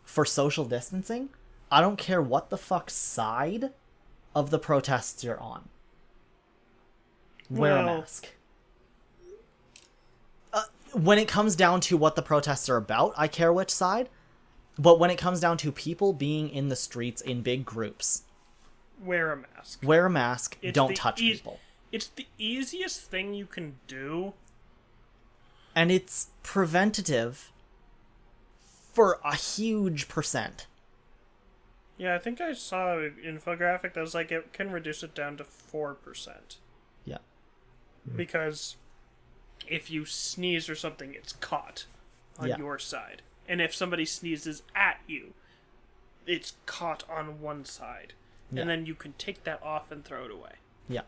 for social distancing, I don't care what the fuck side of the protests you're on. Wear a Well- mask. When it comes down to what the protests are about, I care which side. But when it comes down to people being in the streets in big groups, Wear a mask. wear a mask, It's don't the touch eas- people. It's the easiest thing you can do. And it's preventative for a huge percent. Yeah, I think I saw an infographic that was like it can reduce it down to 4%. Yeah. Because if you sneeze or something, it's caught on Yeah. your side. And if somebody sneezes at you, it's caught on one side. Yeah. And then you can take that off and throw it away. Yeah.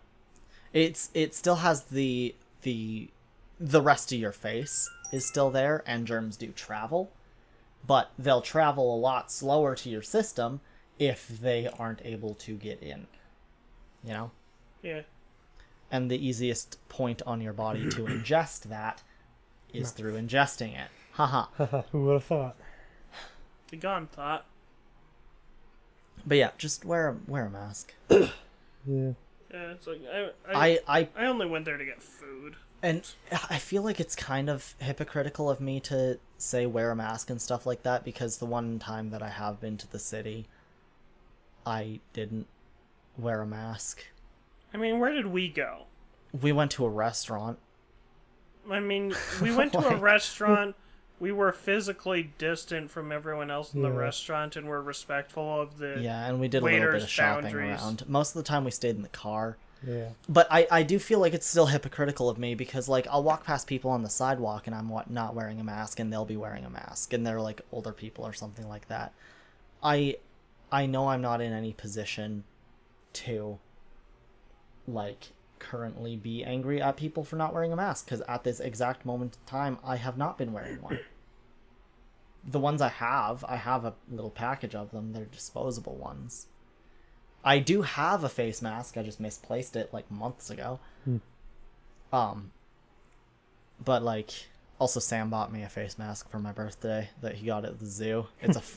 It still has the rest of your face is still there, and germs do travel, but they'll travel a lot slower to your system if they aren't able to get in. You know? Yeah. And the easiest point on your body to ingest that is through ingesting it. Haha. Who would have thought? The gone thought. But yeah, just wear a mask. Yeah. Yeah, it's like I I only went there to get food. And I feel like it's kind of hypocritical of me to say wear a mask and stuff like that, because the one time that I have been to the city, I didn't wear a mask. I mean, where did we go? We went to a restaurant. I mean, we went to a Like- restaurant. We were physically distant from everyone else in the Yeah. restaurant and were respectful of the... Yeah, and we did a little bit waiters' of shopping boundaries. around. Most of the time we stayed in the car. Yeah. But I do feel like it's still hypocritical of me, because like I'll walk past people on the sidewalk and I'm not wearing a mask, and they'll be wearing a mask, and they're like older people or something like that. I know I'm not in any position to like currently be angry at people for not wearing a mask, because at this exact moment in time I have not been wearing one. The ones I have a little package of them. They're disposable ones. I do have a face mask. I just misplaced it like months ago. But like, also Sam bought me a face mask for my birthday that he got at the zoo.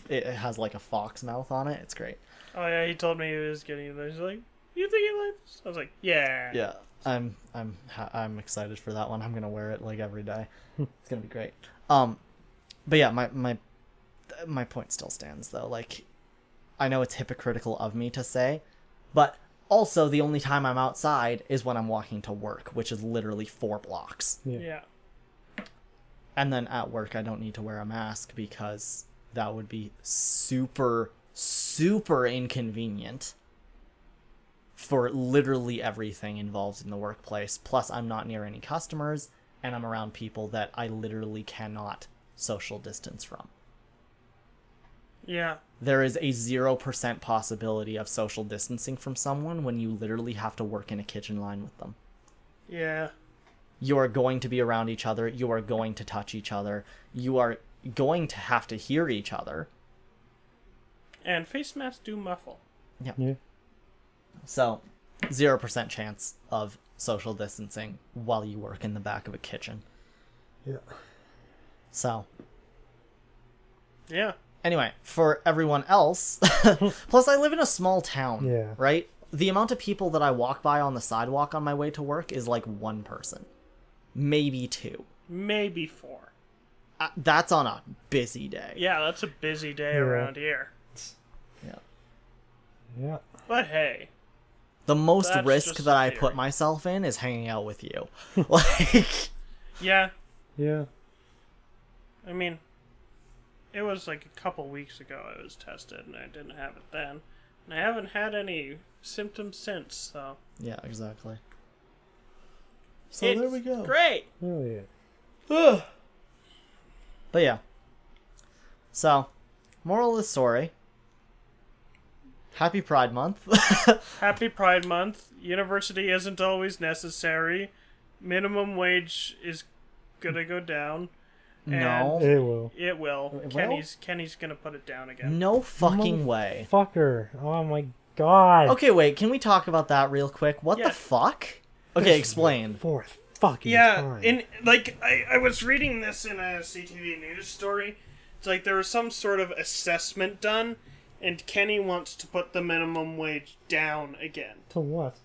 It has like a fox mouth on it. It's great. Oh yeah, he told me he was getting this. He's like, "You think you like this?" I was like, "Yeah." Yeah, I'm excited for that one. I'm gonna wear it like every day. It's gonna be great. But yeah, my point still stands though. Like, I know it's hypocritical of me to say, but also the only time I'm outside is when I'm walking to work, which is literally 4 blocks. Yeah. And then at work, I don't need to wear a mask because that would be super, super inconvenient for literally everything involved in the workplace. Plus, I'm not near any customers, and I'm around people that I literally cannot social distance from. Yeah. There is a 0% possibility of social distancing from someone when you literally have to work in a kitchen line with them. Yeah. You are going to be around each other. You are going to touch each other. You are going to have to hear each other. And face masks do muffle. Yeah. So, 0% chance of social distancing while you work in the back of a kitchen. Yeah. So, Yeah. anyway, for everyone else, plus I live in a small town, Yeah. right? The amount of people that I walk by on the sidewalk on my way to work is like 1 person. Maybe 2. Maybe 4. That's on a busy day. Yeah, that's a busy day Yeah. around here. Yeah. Yeah. But hey. The most That's risk just that a I theory. put myself in is hanging out with you. Like, Yeah. Yeah. I mean, it was like a couple weeks ago I was tested, and I didn't have it then. And I haven't had any symptoms since, so... yeah, exactly. So It's there we go. Great! Oh yeah. But yeah. So, moral of the story. Happy Pride Month. Happy Pride Month. University isn't always necessary. Minimum wage is gonna go down. No. It will. It will. It will? Kenny's gonna put it down again. No fucking way. Fucker. Oh my god. Okay, wait, can we talk about that real quick? What Yeah. the fuck? Okay, explain. Fourth fucking Yeah, time. in like I was reading this in a CTV news story. It's like there was some sort of assessment done, and Kenny wants to put the minimum wage down again. To what?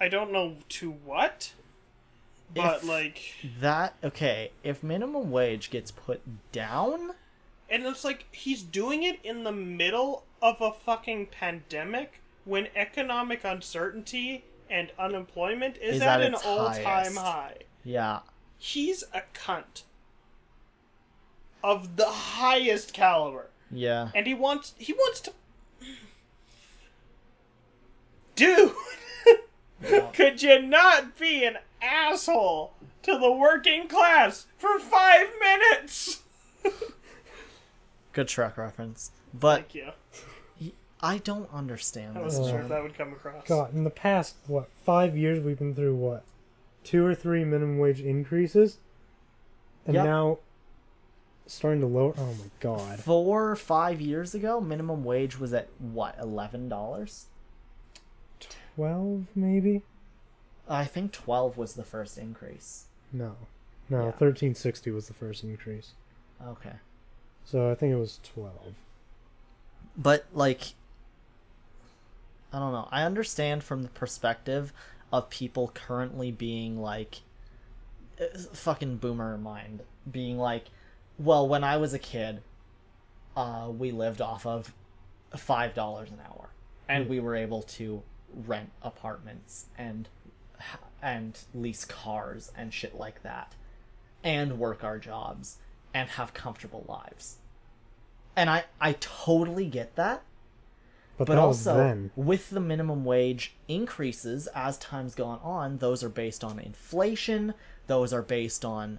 I don't know to what, but If like, okay, if minimum wage gets put down, and it's like he's doing it in the middle of a fucking pandemic when economic uncertainty and unemployment is at an its all-time highest. high. yeah. He's a cunt of the highest caliber. Yeah. And he wants to Dude, could you not be an asshole to the working class for 5 minutes? Good Shrek reference. But Thank you. I don't understand I this. wasn't sure man. if that would come across. God, in the past, 5 years we've been through, 2 or 3 minimum wage increases? And Yep. now, starting to lower. Oh my god. 4 or 5 years ago, minimum wage was at what, $11? 12, maybe? I think 12 was the first increase. No. Yeah. 1360 was the first increase. Okay. So I think it was 12. But like, I don't know. I understand from the perspective of people currently being like, fucking boomer mind, being like, well, when I was a kid, we lived off of $5 an hour, and we were able to rent apartments and lease cars and shit like that, and work our jobs and have comfortable lives. And I totally get that. But But that was also, then. with the minimum wage increases as time's gone on, those are based on inflation. Those are based on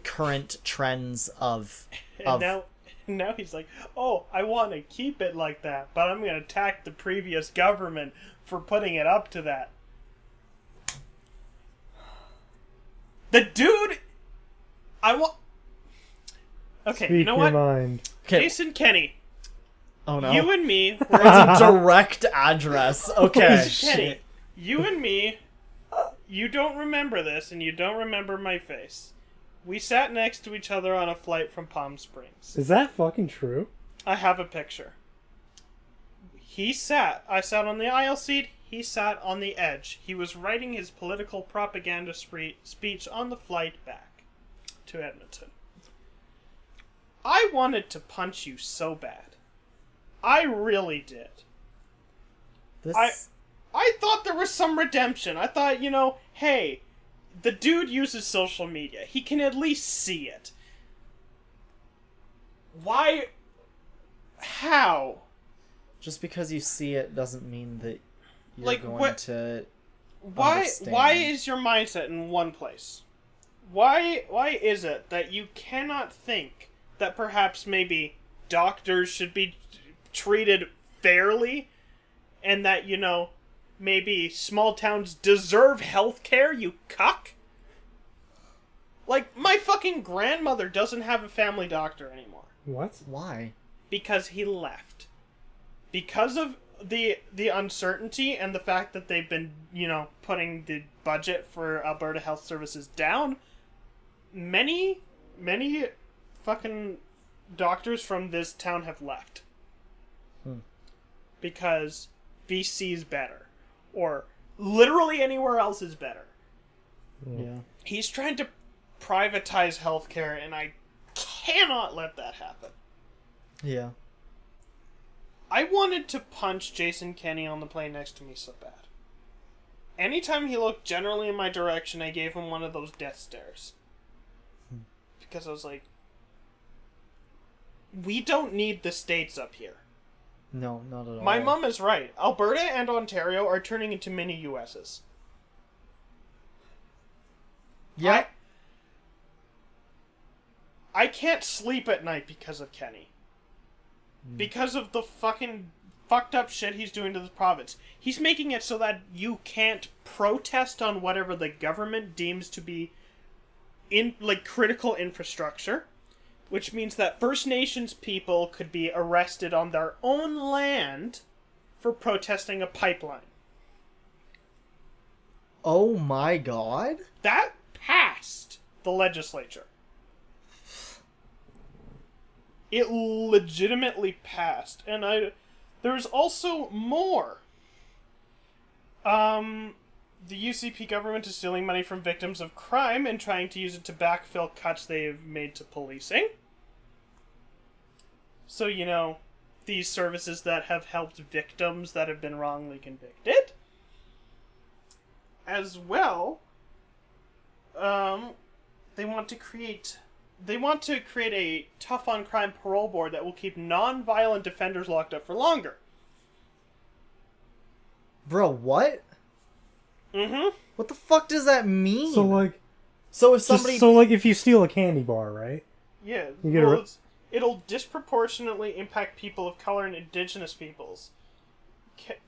current trends of... And now he's like, oh, I want to keep it like that, but I'm going to attack the previous government for putting it up to that. The dude... I want... Okay, Speak you know your what? mind. Okay, Jason Kenny, Oh no. You and me were It's a direct address. Okay. Kenny, you and me, you don't remember this, and you don't remember my face. We sat next to each other on a flight from Palm Springs. Is that fucking true? I have a picture. I sat on the aisle seat, he sat on the edge. He was writing his political propaganda speech on the flight back to Edmonton. I wanted to punch you so bad. I really did. I thought there was some redemption. I thought, hey, the dude uses social media. He can at least see it. Why? How? Just because you see it doesn't mean that you're Like, going what- to Why understand. is your mindset in one place? Why is it that you cannot think that perhaps maybe doctors should be treated fairly and that, maybe small towns deserve health care, you cuck? Like, my fucking grandmother doesn't have a family doctor anymore. What? Why? Because he left. Because of the uncertainty and the fact that they've been, putting the budget for Alberta Health Services down, many fucking doctors from this town have left. Because BC's better. Or literally anywhere else is better. Yeah. He's trying to privatize healthcare, and I cannot let that happen. Yeah. I wanted to punch Jason Kenney on the plane next to me so bad. Anytime he looked generally in my direction, I gave him one of those death stares. Because I was like, we don't need the states up here. No, not at all. My mom is right. Alberta and Ontario are turning into mini US's. Yeah. I can't sleep at night because of Kenny. Because of the fucking fucked up shit he's doing to the province. He's making it so that you can't protest on whatever the government deems to be critical infrastructure, which means that First Nations people could be arrested on their own land for protesting a pipeline. Oh my god. That passed the legislature. It legitimately passed. And there's also more. The UCP government is stealing money from victims of crime and trying to use it to backfill cuts they've made to policing. So, these services that have helped victims that have been wrongly convicted. As well, they want to create a tough on crime parole board that will keep non-violent offenders locked up for longer. Bro, what? Mm-hmm. What the fuck does that mean? So if somebody... if you steal a candy bar, right? Yeah. You get it'll disproportionately impact people of color and indigenous peoples.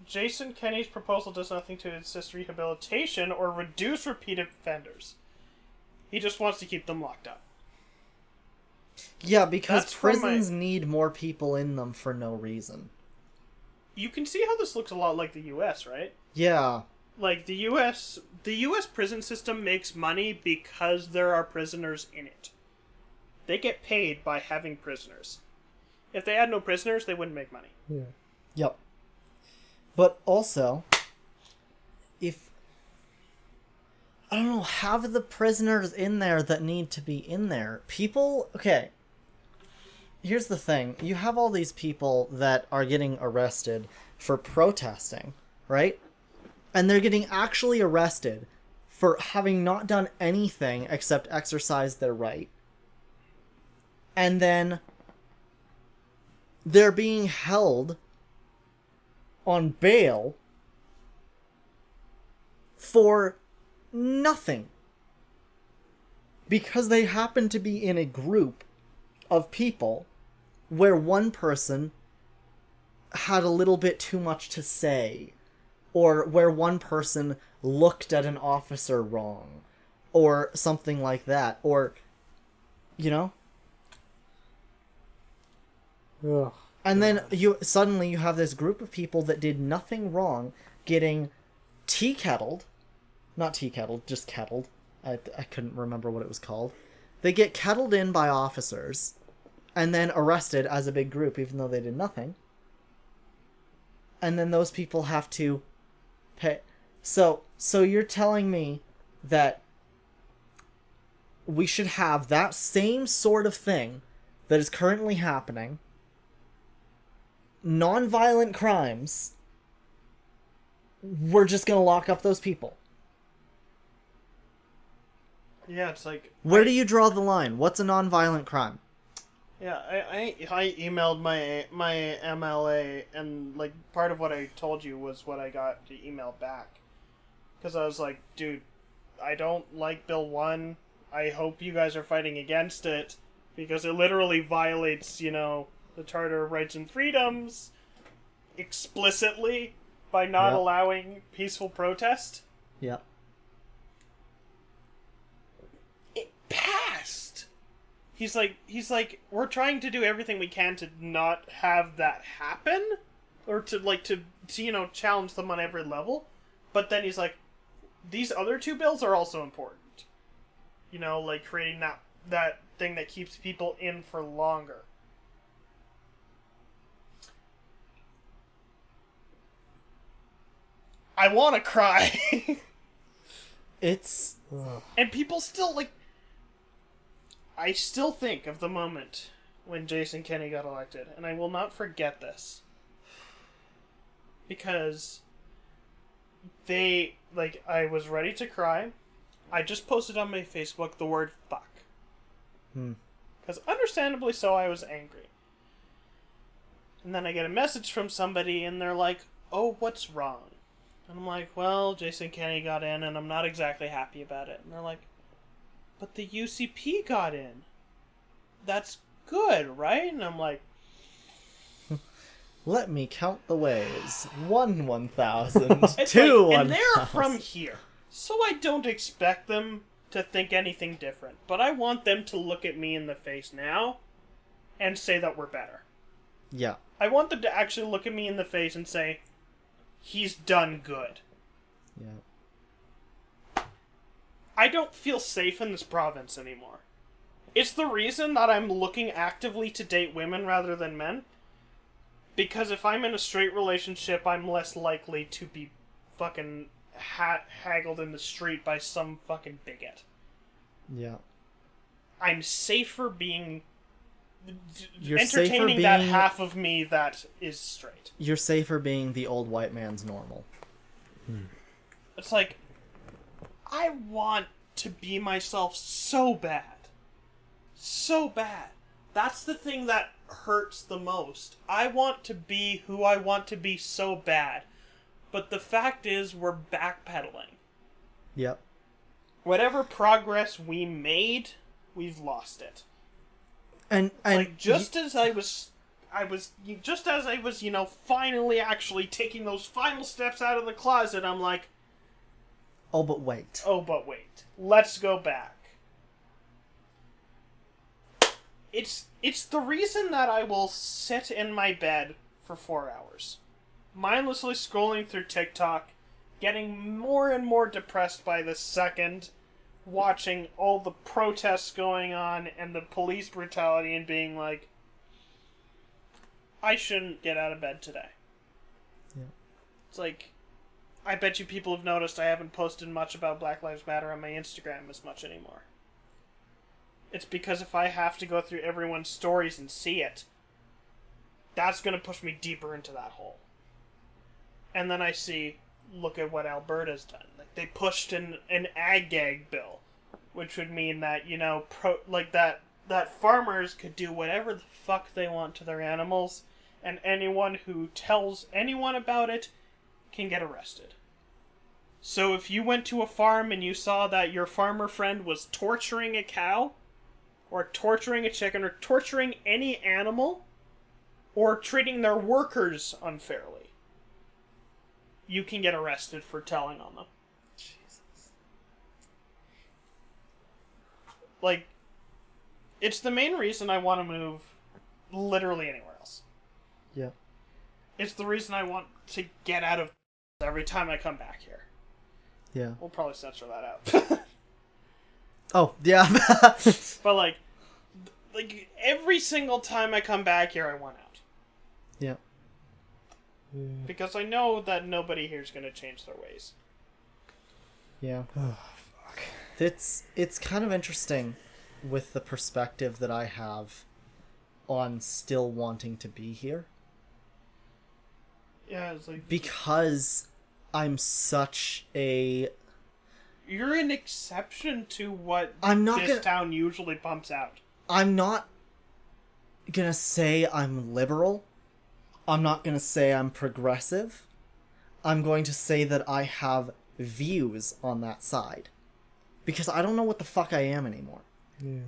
Jason Kenney's proposal does nothing to assist rehabilitation or reduce repeat offenders. He just wants to keep them locked up. Yeah, because That's from prisons need more people in them for no reason. You can see how this looks a lot like the U.S., right? Yeah. Like, the U.S. prison system makes money because there are prisoners in it. They get paid by having prisoners. If they had no prisoners, they wouldn't make money. Yeah. Yep. But also, if... I don't know, have the prisoners in there that need to be in there. People... Okay. Here's the thing. You have all these people that are getting arrested for protesting, right? And they're getting actually arrested for having not done anything except exercise their right. And then they're being held on bail for nothing. Because they happen to be in a group of people where one person had a little bit too much to say, or where one person looked at an officer wrong, or something like that, or, Ugh. And then God. you suddenly you have this group of people that did nothing wrong getting tea kettled. Not tea kettled, just kettled. I couldn't remember what it was called. They get kettled in by officers and then arrested as a big group even though they did nothing. And then those people have to pay. So you're telling me that we should have that same sort of thing that is currently happening, non-violent crimes, we're just gonna lock up those people. Yeah, it's like... Where do you draw the line? What's a non-violent crime? Yeah, I emailed my MLA, and, like, part of what I told you was what I got to email back. Because I was like, dude, I don't like Bill 1. I hope you guys are fighting against it, because it literally violates, you know, the Charter of Rights and Freedoms explicitly by not Yep. allowing peaceful protest. Yeah. It passed. He's like, we're trying to do everything we can to not have that happen, or to you know, challenge them on every level. But then he's like, these other two bills are also important. You know, like creating that thing that keeps people in for longer. I want to cry. It's... And people still, like... I still think of the moment when Jason Kenney got elected, and I will not forget this. Because they, like, I was ready to cry. I just posted on my Facebook the word fuck. Because understandably so, I was angry. And then I get a message from somebody, and they're like, oh, what's wrong? And I'm like, well, Jason Kenney got in, and I'm not exactly happy about it. And they're like, but the UCP got in. That's good, right? And I'm like... Let me count the ways. 1,000. It's 2, like, 1,000. and they're from here. So I don't expect them to think anything different. But I want them to look at me in the face now and say that we're better. Yeah. I want them to actually look at me in the face and say, he's done good. Yeah. I don't feel safe in this province anymore. It's the reason that I'm looking actively to date women rather than men. Because if I'm in a straight relationship, I'm less likely to be fucking haggled in the street by some fucking bigot. Yeah. I'm safer being... You're entertaining safer that being- half of me that is straight. You're safer being the old white man's normal. It's like, I want to be myself so bad. So bad. That's the thing that hurts the most. I want to be who I want to be so bad. But the fact is, we're backpedaling. Yep. Whatever progress we made, we've lost it. And Like, just as I was, you know, finally actually taking those final steps out of the closet, I'm like, oh, but wait. oh, but wait. Let's go back. It's the reason that I will sit in my bed for 4 hours, mindlessly scrolling through TikTok, getting more and more depressed by the second, watching all the protests going on and the police brutality and being like, I shouldn't get out of bed today. Yeah. It's like, I bet you people have noticed I haven't posted much about Black Lives Matter on my Instagram as much anymore. It's because if I have to go through everyone's stories and see it, that's going to push me deeper into that hole. And then I see, look at what Alberta's done. Like, they pushed an ag-gag bill, which would mean that, you know, that farmers could do whatever the fuck they want to their animals, and anyone who tells anyone about it can get arrested. So if you went to a farm and you saw that your farmer friend was torturing a cow, or torturing a chicken, or torturing any animal, or treating their workers unfairly, you can get arrested for telling on them. Jesus. Like, it's the main reason I want to move literally anywhere else. Yeah. It's the reason I want to get out of every time I come back here. Yeah. We'll probably censor that out. Oh, yeah. But, like, every single time I come back here, I want out. Yeah. Because I know that nobody here is going to change their ways. Yeah. Oh, fuck. It's kind of interesting with the perspective that I have on still wanting to be here. Yeah, it's like... Because I'm such a... You're an exception to what this town usually pumps out. I'm not gonna say I'm liberal. I'm not gonna say I'm progressive. I'm going to say that I have views on that side. Because I don't know what the fuck I am anymore. Yeah.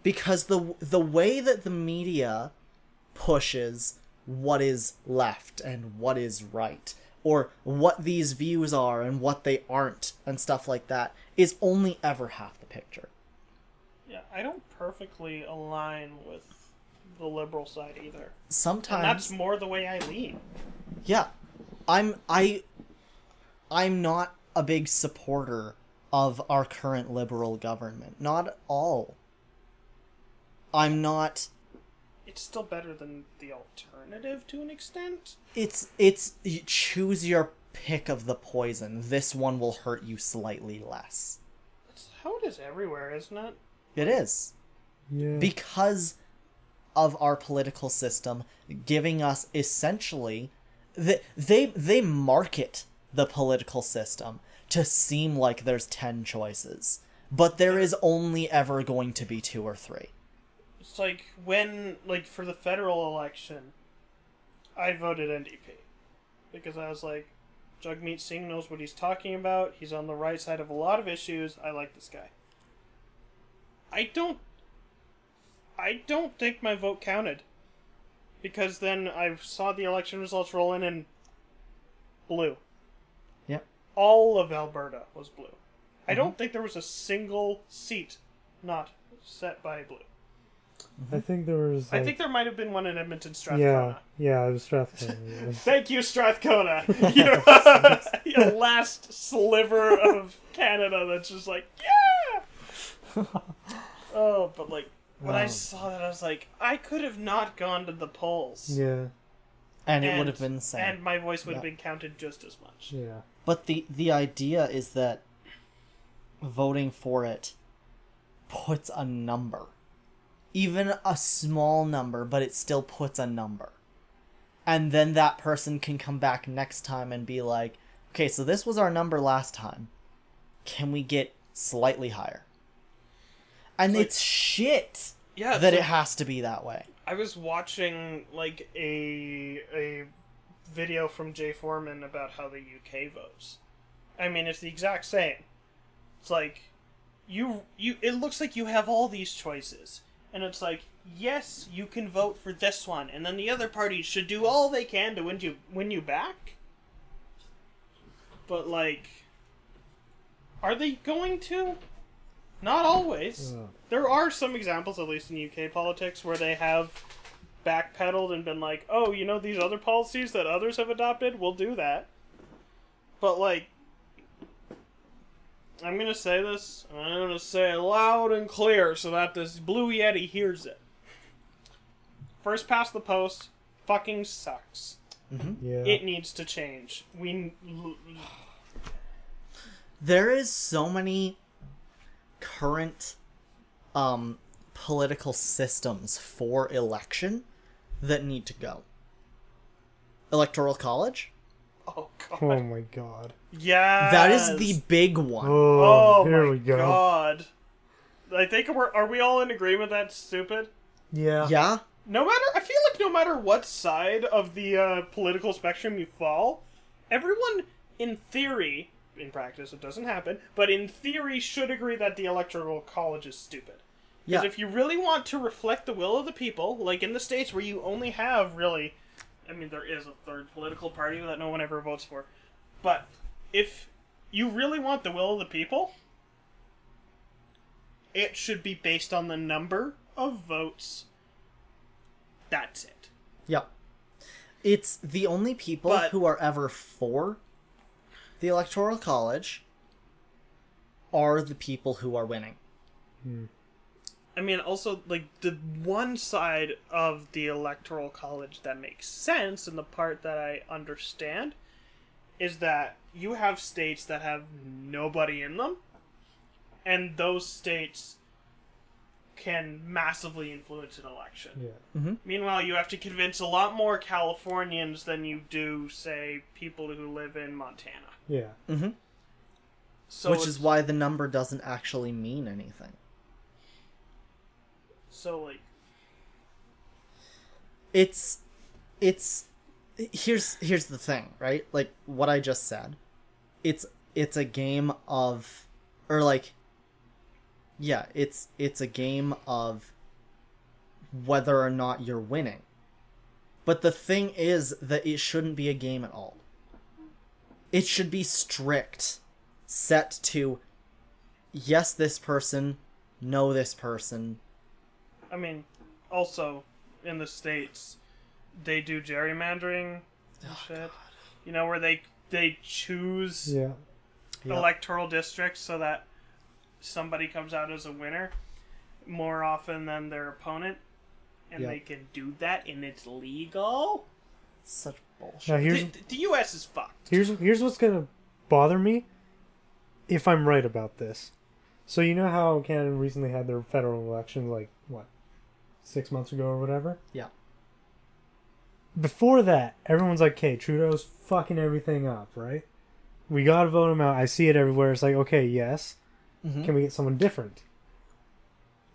Because the way that the media pushes what is left and what is right, or what these views are and what they aren't, and stuff like that, is only ever half the picture. Yeah, I don't perfectly align with the liberal side either. Sometimes... And that's more the way I lean. Yeah. I'm not a big supporter of our current liberal government. Not at all. I'm not... It's still better than the alternative to an extent. It's you choose your pick of the poison. This one will hurt you slightly less. That's how it is everywhere, isn't it? It is. Yeah. Because of our political system giving us essentially... They market the political system to seem like there's 10 choices. But there is only ever going to be 2 or 3. It's like when, like, for the federal election, I voted NDP. Because I was like, Jagmeet Singh knows what he's talking about. He's on the right side of a lot of issues. I like this guy. I don't think my vote counted. Because then I saw the election results roll in and blue. Yep. All of Alberta was blue. I don't think there was a single seat not set by blue. I think there was. I think there might have been one in Edmonton, Strathcona. Yeah, it was Strathcona. Thank you, Strathcona. Your last sliver of Canada that's just like, yeah! Oh, but like, when I saw that, I was like, I could have not gone to the polls. Yeah. And it would have been the same. And my voice would have been counted just as much. Yeah. But the idea is that voting for it puts a number. Even a small number, but it still puts a number. And then that person can come back next time and be like, okay, so this was our number last time. Can we get slightly higher? And it's shit that it has to be that way. I was watching, like, a video from Jay Foreman about how the UK votes. I mean, it's the exact same. It's like, it looks like you have all these choices. And it's like, yes, you can vote for this one, and then the other parties should do all they can to win you back. But, like, are they going to? Not always. There are some examples, at least in UK politics, where they have backpedaled and been like, oh, you know, these other policies that others have adopted, we'll do that. But, like, I'm going to say this, and I'm going to say it loud and clear so that this Blue Yeti hears it. First past the post fucking sucks. Mm-hmm. Yeah. It needs to change. There is so many current political systems for election that need to go. Electoral college? Oh, God. Oh my god. Yeah. That is the big one. Oh, here my we go. God. I think are we all in agreement that's stupid? Yeah. Yeah? I feel like no matter what side of the political spectrum you fall, everyone, in theory, in practice it doesn't happen, but in theory should agree that the electoral college is stupid. Because if you really want to reflect the will of the people, like in the States where you only have really, I mean, there is a third political party that no one ever votes for, but if you really want the will of the people, it should be based on the number of votes. That's it. Yep. It's the only people But- who are ever for the Electoral College are the people who are winning. I mean, also, like, the one side of the Electoral College that makes sense, and the part that I understand, is that you have states that have nobody in them, and those states can massively influence an election. Yeah. Meanwhile, you have to convince a lot more Californians than you do, say, people who live in Montana. Yeah. Mm-hmm. So Which is why the number doesn't actually mean anything. So, like... It's here's the thing, right? Like what I just said. It's a game of, or like, yeah, it's a game of whether or not you're winning. But the thing is that it shouldn't be a game at all. It should be strict, set to, yes, this person, no, this person. I mean, also, in the States, they do gerrymandering and shit. You know, where they choose Yeah. electoral districts so that somebody comes out as a winner more often than their opponent. And Yep. they can do that, and it's legal. Such bullshit. Now The U.S. is fucked. here's what's gonna bother me if I'm right about this. So you know how Canada recently had their federal election, like what, 6 months ago or whatever? Yeah. Before that, everyone's like, "Okay, Trudeau's fucking everything up, right? We gotta vote him out." I see it everywhere. It's like, okay, yes. Mhm. Can we get someone different?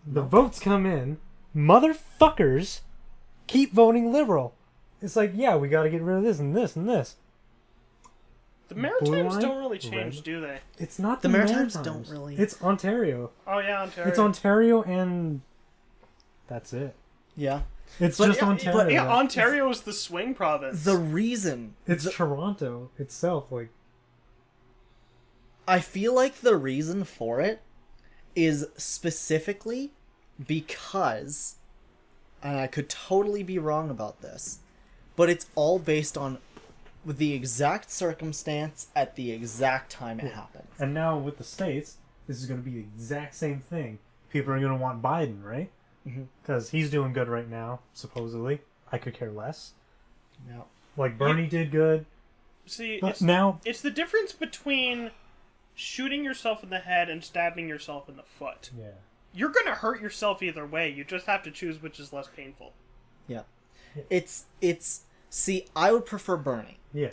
The votes come in. Motherfuckers keep voting Liberal. It's like, yeah, we gotta get rid of this and this and this. The Maritimes line, don't really change, red. do they? It's not The the Maritimes Maritimes. don't really- It's Ontario. Oh, yeah, Ontario. It's Ontario and that's it. Yeah. It's But just yeah, Ontario. But yeah, Ontario is the swing province. The reason It's Toronto itself. Like, I feel like the reason for it is specifically because, and I could totally be wrong about this, but it's all based on the exact circumstance at the exact time it happens. and now with the states, this is going to be the exact same thing. People are going to want Biden, right? Because he's doing good right now, supposedly. I could care less. Yeah. Like Bernie did good, See, but now it's the difference between shooting yourself in the head and stabbing yourself in the foot. yeah. You're gonna hurt yourself either way. You just have to choose which is less painful. Yeah. It's see, I would prefer Bernie. Yeah.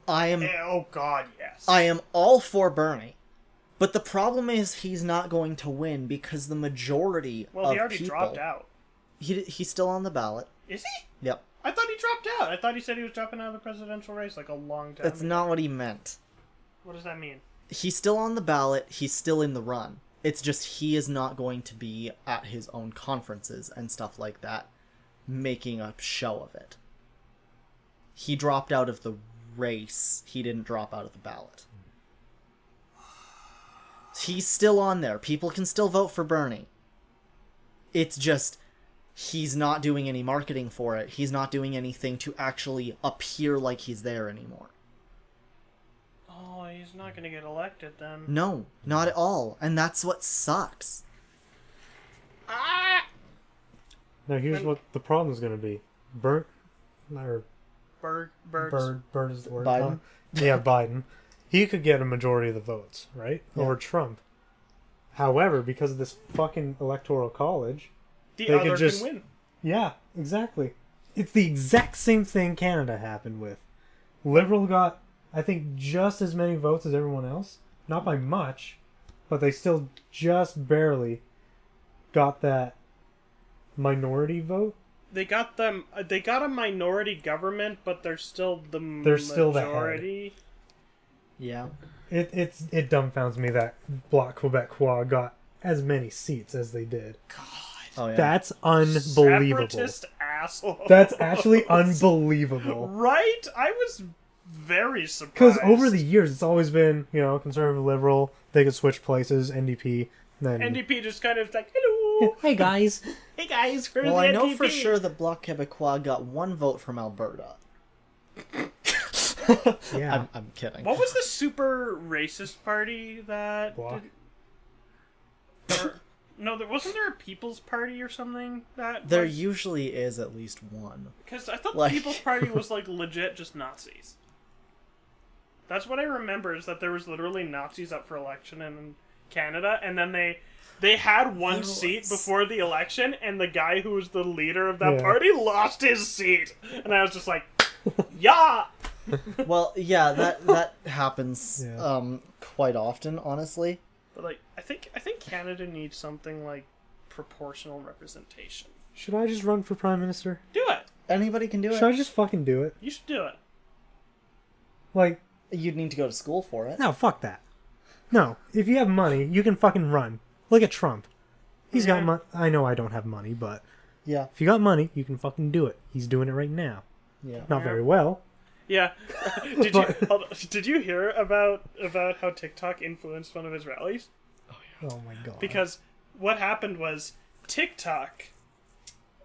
I Oh God, yes. am all for Bernie. But the problem is he's not going to win because the majority Well, of he already people, dropped out. He's still on the ballot. Is he? Yep. I thought he dropped out. I thought he said he was dropping out of the presidential race like a long time That's ago. not what he meant. What does that mean? He's still on the ballot. He's still in the run. It's just he is not going to be at his own conferences and stuff like that, making a show of it. He dropped out of the race. He didn't drop out of the ballot. He's still on there. People can still vote for Bernie. It's just he's not doing any marketing for it. He's not doing anything to actually appear like he's there anymore. Oh, he's not gonna get elected then. No, not at all. And that's what sucks. Ah! Now here's what the problem is going to be. Bird is the word. Biden? Yeah, Biden. He could get a majority of the votes, right? Yeah. Over Trump. However, because of this fucking electoral college, The They other could just- can win. yeah, exactly. It's the exact same thing Canada happened with. Liberal got, I think, just as many votes as everyone else. Not by much, but they still just barely got that minority vote. They got them. They got a minority government, but they're still the still the head. majority. Yeah. It dumbfounds me that Bloc Québécois got as many seats as they did. Oh, yeah. That's unbelievable. Separatist asshole. That's actually unbelievable. Right? I was very surprised. Because over the years, it's always been, conservative, liberal. They could switch places. NDP. Then NDP just kind of like, hello, hey guys. hey guys, we're Well, the I know NDP. for sure that Bloc Québécois got one vote from Alberta. Yeah. I'm kidding. What was the super racist party that? Block. No, wasn't there a People's Party or something that? There usually is at least one. Because I thought like- the People's Party was like legit just Nazis. That's what I remember, is that there was literally Nazis up for election in Canada, and then they had one seat before the election, and the guy who was the leader of that party lost his seat, and I was just like, yeah. Well, yeah, that happens Yeah. quite often, honestly. But like, I think Canada needs something like proportional representation. Should I just run for prime minister? Do it. Anybody can do Should I it. just fucking do it? You should do it. Like, You'd need to go to school for it. no, fuck that. No, if you have money, you can fucking run. Look at Trump. He's got money. I know I don't have money, but Yeah. if you got money, you can fucking do it. He's doing it right now. Yeah. Not very well. Yeah. Did you hear about how TikTok influenced one of his rallies? Oh my god. Because what happened was TikTok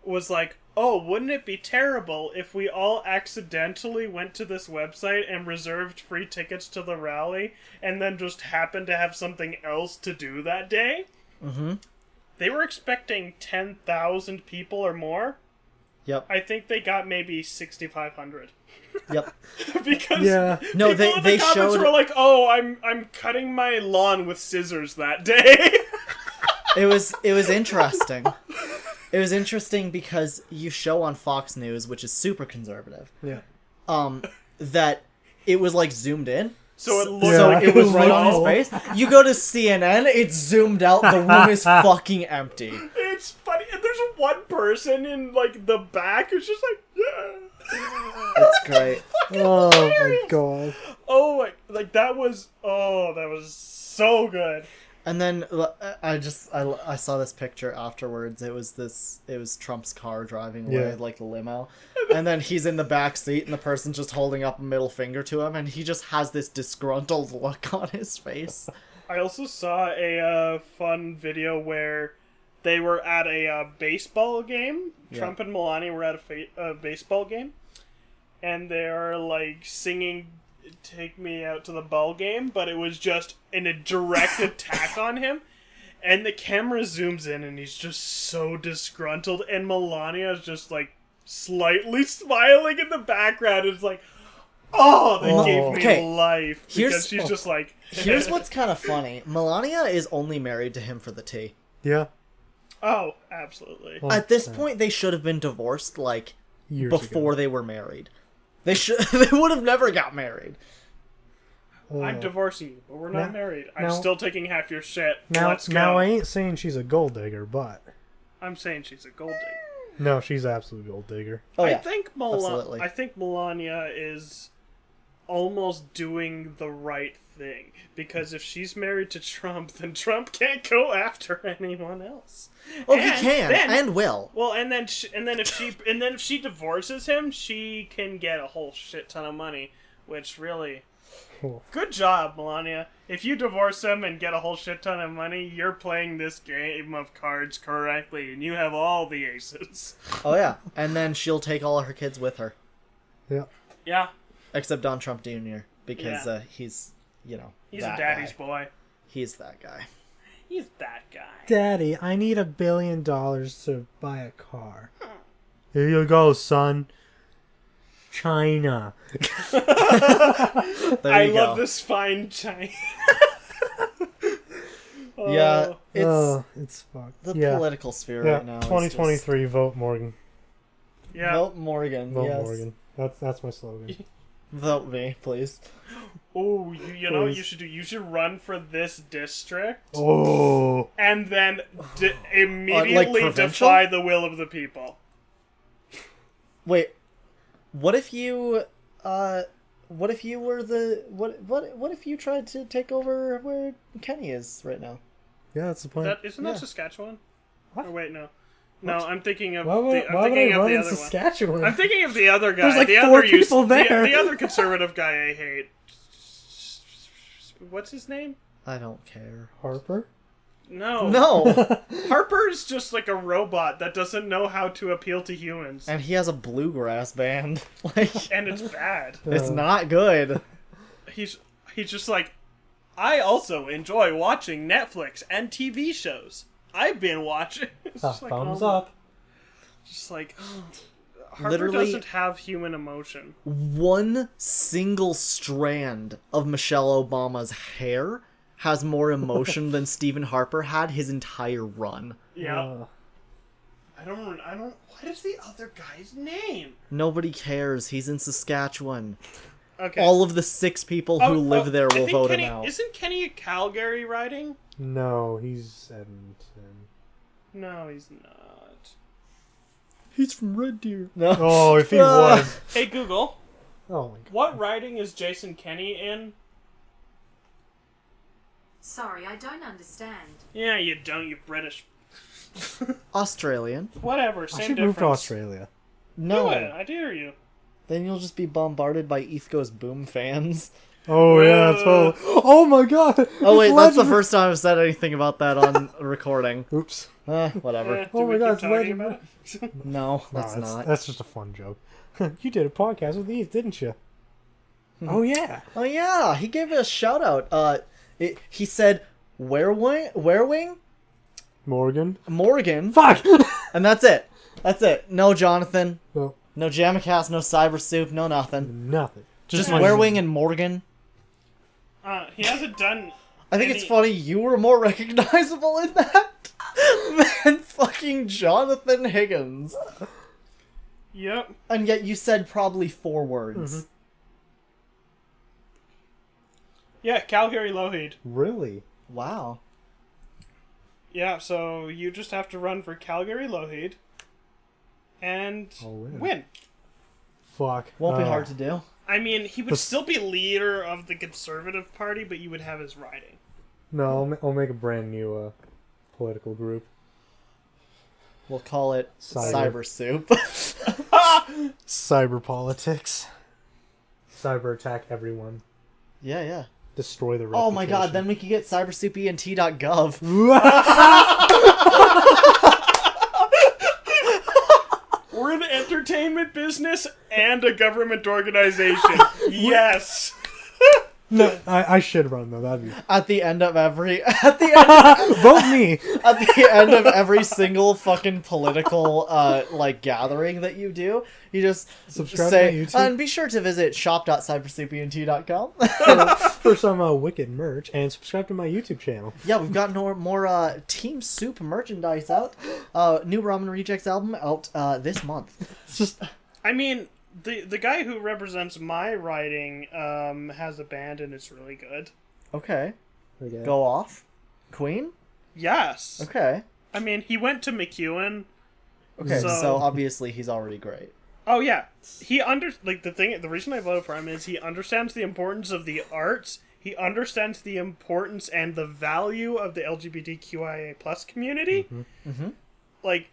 was like, oh, wouldn't it be terrible if we all accidentally went to this website and reserved free tickets to the rally and then just happened to have something else to do that day? Mm-hmm. They were expecting 10,000 people or more. Yep. I think they got maybe 6,500. Yep. Because Yeah. No, people in they the comments showed were like, "Oh, I'm cutting my lawn with scissors that day." it was interesting. It was interesting because you show on Fox News, which is super conservative, Yeah. that it was like zoomed in. So it looked So like it was right on Wow. his face. You go to CNN, it's zoomed out, the room is fucking empty. it's funny. And there's one person in like the back who's just like, yeah. It's great. Oh my hilarious. god. Oh my, like that was so good. And then I saw this picture afterwards. It was Trump's car driving away, Yeah. like the limo. And then he's in the back seat and the person's just holding up a middle finger to him and he just has this disgruntled look on his face. I also saw a fun video where they were at a baseball game. Yeah. Trump and Melania were at a baseball game, and they're like singing "Take Me Out to the Ball Game," but it was just in a direct attack on him. And the camera zooms in, and he's just so disgruntled, and Melania is just like slightly smiling in the background. It's like, oh, they gave me Okay. life, because Here's- she's just like. Here's what's kind of funny. Melania is only married to him for the tea. Yeah. Oh, absolutely. Well, At this point, they should have been divorced, like, years before ago. they were married. They would have never got married. I'm divorcing you, but we're not Now- married. I'm now- still taking half your shit. Now, Let's go. now I ain't saying she's a gold digger, but I'm saying she's a gold digger. no, she's an absolute gold digger. Oh, yeah. I think Melania is almost doing the right thing, because if she's married to Trump, then Trump can't go after anyone else. Oh, And he can then- and will. Well, and then if she divorces him, she can get a whole shit ton of money, which really. Cool. Good job, Melania. If you divorce him and get a whole shit ton of money, you're playing this game of cards correctly, and you have all the aces. Oh yeah, and then she'll take all her kids with her, Yeah. Yeah, except Don Trump Jr. because Yeah. he's he's that a daddy's guy. boy. He's that guy. He's that guy. Daddy, I need $1 billion to buy a car. Here you go, son. China. There I you love go. this fine China. Yeah, it's It's fucked. the yeah. political sphere Yeah. right now. is 2023, vote Morgan. Yeah. Vote Morgan. Vote yes. Morgan. That's my slogan. Vote me, please. Oh, you know what Please. you should do? You should run for this district Oh. and then immediately provincial? defy the will of the people. Wait, what if you were the what if you tried to take over where Kenny is right now? Yeah, that's the plan. Isn't Yeah. that Saskatchewan? What? Or wait, no. No, I'm thinking of Why would I run in other one. Saskatchewan? I'm thinking of the other guy. There's like the 4 other people there. The other conservative guy I hate. What's his name? I don't care. Harper? No. No. Harper's just like a robot that doesn't know how to appeal to humans. And he has a bluegrass band. Like, And it's bad. it's not good. He's just like, I also enjoy watching Netflix and TV shows. I've been watching. It's just like, Thumbs oh, up. Just like, oh, Harper Literally- doesn't have human emotion. One single strand of Michelle Obama's hair has more emotion than Stephen Harper had his entire run. Yeah. I don't. What is the other guy's name? Nobody cares. He's in Saskatchewan. Okay. All of the 6 people who live there I will think vote Kenny, him out. Isn't Kenny a Calgary riding? No, he's Edmonton. No, he's not. He's from Red Deer. No. Oh, if he was. Hey Google, Oh my god. what riding is Jason Kenny in? Sorry, I don't understand. Yeah, you don't, you British. Australian. Whatever, I same should difference. move to Australia. No. Do it, I dare you. Then you'll just be bombarded by East Coast Boom fans. Oh yeah, totally. Oh my god. Oh wait, It's that's the legendary. first time I've said anything about that on a recording. Oops. Whatever. Do Oh we my God, keep it's talking legendary. about it? No, No, that's not. That's just a fun joke. You did a podcast with Eve, didn't you? Oh yeah. Oh yeah, he gave a shout out. He said, Werewing? Morgan. Morgan. Fuck. And that's it. That's it. No Jonathan. No, No JAMAcast, no Cyber Soup, no nothing. nothing. Just my- Werewing and Morgan. He hasn't done. I think it's any- funny you were more recognizable in that than fucking Jonathan Higgins. Yep. And yet you said probably 4 words. Yeah, Calgary Lougheed. Really? Wow. Yeah, so you just have to run for Calgary Lougheed and I'll win. win. Fuck. Won't be hard to do. I mean, he would This- still be leader of the Conservative Party, but you would have his riding. No, I'll make a brand new political group. We'll call it Cyber. Cyber Soup. Cyber politics. Cyber attack everyone. Yeah. Destroy the Oh my god, then we could get cybersoupent.gov. We're in the entertainment business and a government organization. Yes. No, I should run though. That'd be. At the end of every Vote me. at the end of every single fucking political gathering that you do, you just Subscribe say, to my YouTube. and be sure to visit shop.cybersoupent.com. For some wicked merch, and subscribe to my YouTube channel. Yeah, we've got more Team Soup merchandise out. New Ramen Rejects album out this month. It's just I mean, the guy who represents my riding has a band and it's really good. Okay, okay. go off. Queen? Yes. Okay. I mean, he went to McEwen. Okay, So- so obviously he's already great. Oh yeah, the reason I voted for him is he understands the importance of the arts. He understands the importance and the value of the LGBTQIA plus community. Mm-hmm. Like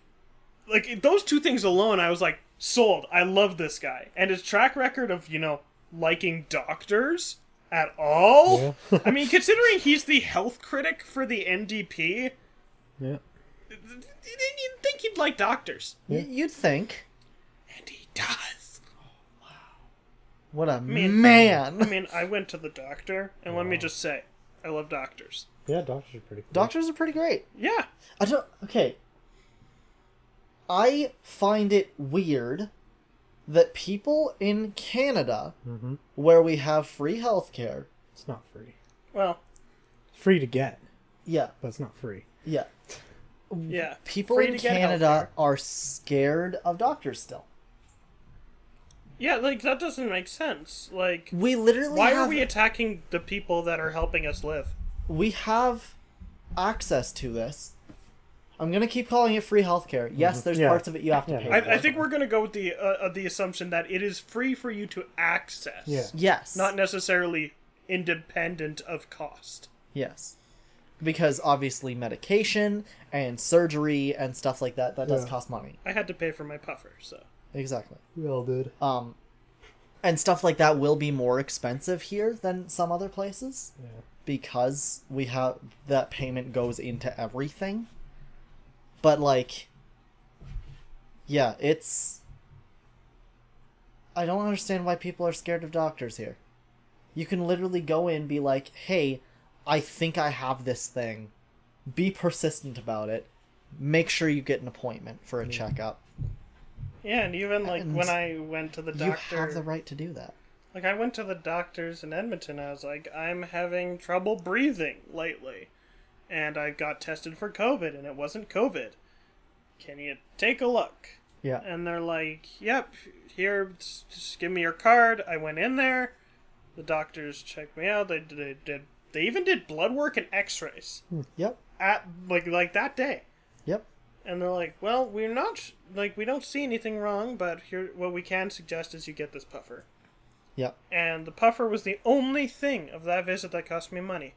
those 2 things alone, I was like, sold. I love this guy, and his track record of liking doctors at all. Yeah. I mean, considering he's the health critic for the NDP, Yeah. you'd think he'd like doctors, You'd think. and he does. What a mean- man. I mean, I went to the doctor, and let me just say, I love doctors. Yeah, doctors are pretty cool. Doctors are pretty great. Yeah. Okay. I find it weird that people in Canada, Mm-hmm. where we have free healthcare, It's not free. Well, Free to get, yeah, but it's not free. yeah, yeah. people Free in to get Canada healthcare. are scared of doctors still. Yeah, like, that doesn't make sense. Like, We literally why have, are we attacking the people that are helping us live? we have access to this. I'm gonna keep calling it free healthcare. Yes, there's Yeah. parts of it you have to Yeah, pay. no, for. I think we're going to go with the assumption that it is free for you to access. Yeah. Yes. Not necessarily independent of cost. Yes. Because obviously medication and surgery and stuff like that does Yeah. cost money. I had to pay for my puffer, so. Exactly. We all did. And stuff like that will be more expensive here than some other places. Yeah. because we have that payment goes into everything. But like, yeah, it's... I don't understand why people are scared of doctors here. You can literally go in and be like, hey, I think I have this thing. Be persistent about it. Make sure you get an appointment for a checkup. Yeah, and even like And when I went to the doctor, You have the right to do that. like I went to the doctors in Edmonton. I was like, I'm having trouble breathing lately, and I got tested for COVID, and it wasn't COVID. Can you take a look? Yeah. And they're like, yep, here, just give me your card. I went in there. The doctors checked me out. They even did blood work and X-rays Yep. at like that day. Yep. And they're like, well, we're not like we don't see anything wrong, but here what we can suggest is you get this puffer. Yep. And the puffer was the only thing of that visit that cost me money.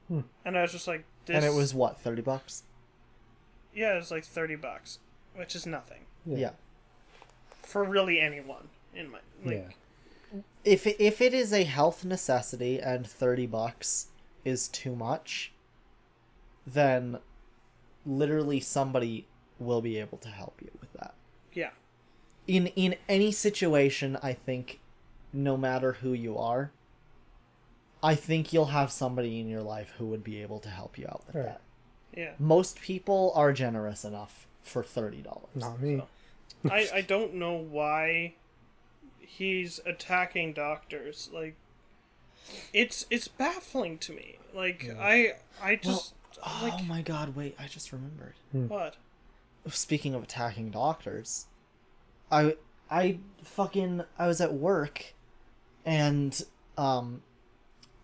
And I was just like, this... And it was what, $30? Yeah, it was like $30, which is nothing Yeah. for really anyone in my like. Yeah. If it is a health necessity and $30 is too much, then literally somebody will be able to help you with that. Yeah. In any situation, I think, no matter who you are, I think you'll have somebody in your life who would be able to help you out with Right. that. Yeah. Most people are generous enough for $30. Not me. I don't know why he's attacking doctors. Like, it's baffling to me. Like, I just Oh my god, wait, I just remembered. what? Speaking of attacking doctors, I was at work, and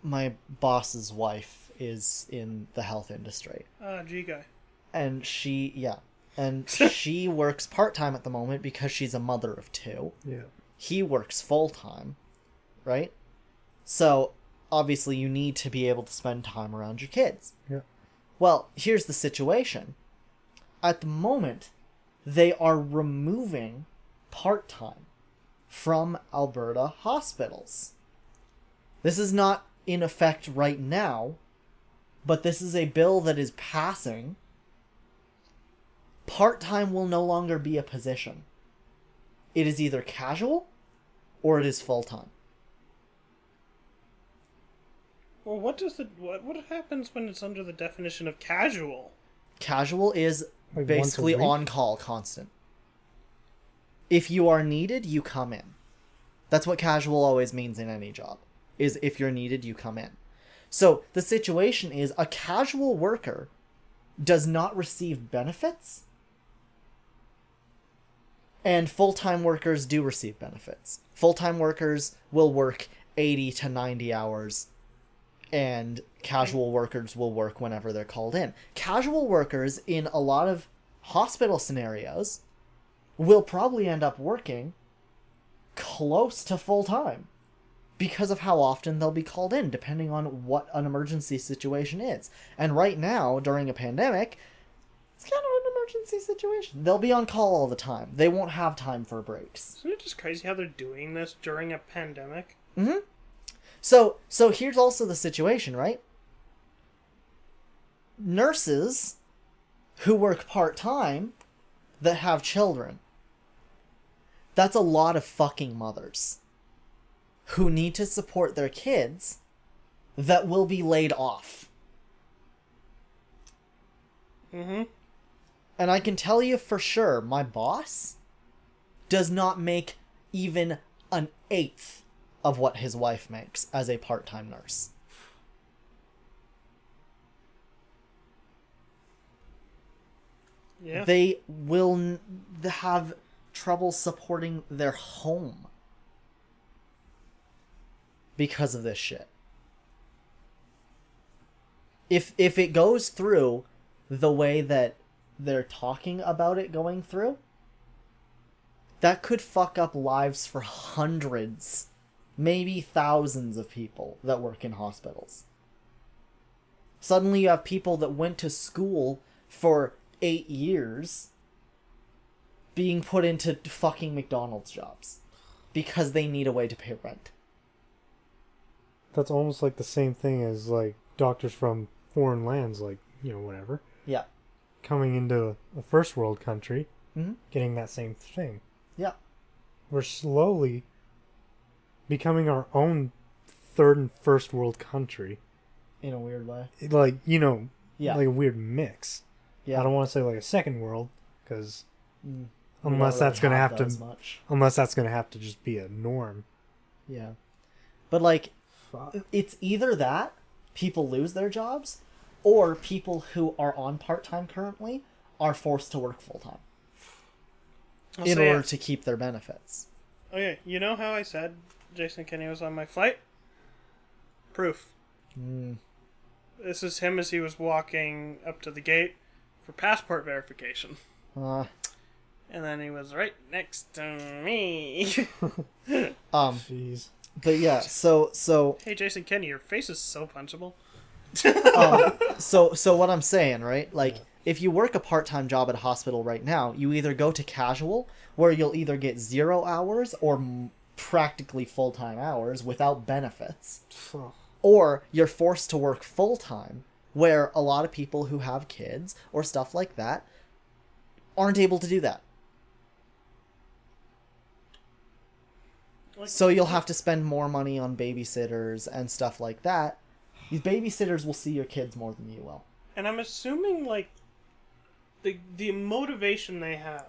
my boss's wife is in the health industry, G guy. and she works part-time at the moment because she's a mother of 2. Yeah. He works full-time, right? So obviously you need to be able to spend time around your kids. Yeah. Well, here's the situation. At the moment, they are removing part-time from Alberta hospitals. This is not in effect right now, but this is a bill that is passing. Part-time will no longer be a position. It is either casual or it is full-time. Well, what happens when it's under the definition of casual? Casual is Like basically once a week? on call, constant. If you are needed, you come in. That's what casual always means in any job, is if you're needed, you come in. So the situation is a casual worker does not receive benefits, and full-time workers do receive benefits. Full-time workers will work 80 to 90 hours, and casual workers will work whenever they're called in. Casual workers, in a lot of hospital scenarios, will probably end up working close to full-time because of how often they'll be called in, depending on what an emergency situation is. And right now, during a pandemic, it's kind of an emergency situation. They'll be on call all the time. They won't have time for breaks. Isn't it just crazy how they're doing this during a pandemic? Mm-hmm. So here's also the situation, right? Nurses who work part-time that have children. That's a lot of fucking mothers who need to support their kids that will be laid off. Mm-hmm. And I can tell you for sure, my boss does not make even an eighth of what his wife makes as a part-time nurse. Yeah. They will have trouble supporting their home because of this shit. If it goes through the way that they're talking about it going through, that could fuck up lives for hundreds, maybe thousands of people that work in hospitals. Suddenly you have people that went to school for 8 years being put into fucking McDonald's jobs because they need a way to pay rent. that's almost like the same thing as like doctors from foreign lands, like, you know, whatever, Yeah. coming into a first world country, Mm-hmm. getting that same thing. Yeah. We're slowly becoming our own third and first world country. In a weird way. Like, you know, Yeah. like a weird mix. Yeah. I don't want to say like a second world, because We unless don't that's really gonna have that to, as much. unless that's gonna have to just be a norm. Yeah. But like, Fuck. it's either that people lose their jobs, or people who are on part-time currently are forced to work full-time in order to keep their benefits. Okay, you know how I said Jason Kenney was on my flight? Proof. This is him as he was walking up to the gate for passport verification. Uh, And then he was right next to me. Jeez. but yeah, so Hey, Jason Kenney, your face is so punchable. so what I'm saying, right? Like, if you work a part-time job at a hospital right now, you either go to casual, where you'll either get 0 hours or practically full-time hours without benefits, or you're forced to work full-time, where a lot of people who have kids or stuff like that aren't able to do that. So you'll have to spend more money on babysitters and stuff like that. These babysitters will see your kids more than you will. And I'm assuming, like, the motivation they have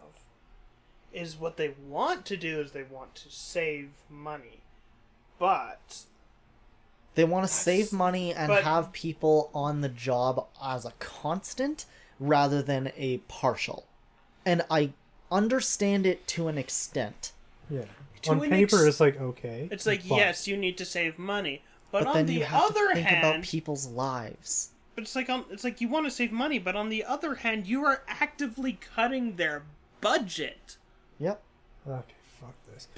is what they want to do is they want to save money. But They want to save money and but- have people on the job as a constant rather than a partial. And I understand it to an extent. Yeah. To On an paper, it's like, okay. it's like, but yes, you need to save money. But But on then the you have other to think about hand, people's lives. but it's like you want to save money, but on the other hand, you are actively cutting their budget. Yep. Okay, fuck this.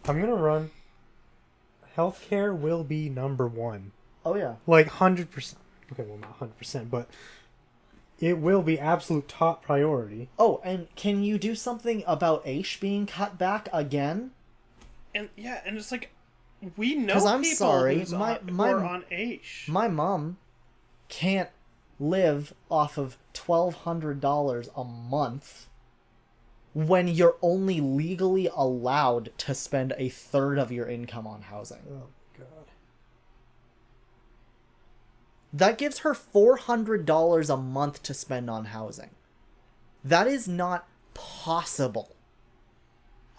I'm gonna run. Healthcare will be number one. Oh yeah. Like 100%. Okay, well, not 100%, but it will be absolute top priority. Oh, and can you do something about Aish being cut back again? And yeah, and it's like we know 'Cause I'm people sorry, who my are on AISH. My mom can't live off of $1,200 a month when you're only legally allowed to spend a third of your income on housing. Oh, God. That gives her $400 a month to spend on housing. That is not possible.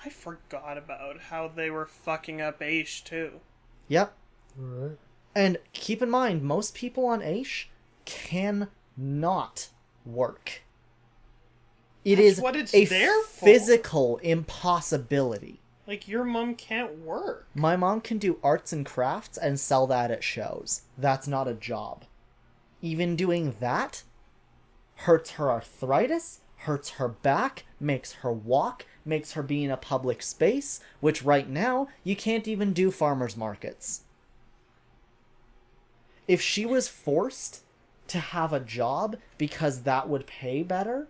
I forgot about how they were fucking up AISH too. Yep. Alright. And keep in mind, most people on Aish cannot work. It That's is what it's a there for. physical impossibility. Like your mom can't work. My mom can do arts and crafts and sell that at shows. That's not a job. Even doing that hurts her arthritis, hurts her back, makes her walk, makes her be in a public space, which right now you can't even do farmers markets. If she was forced to have a job because that would pay better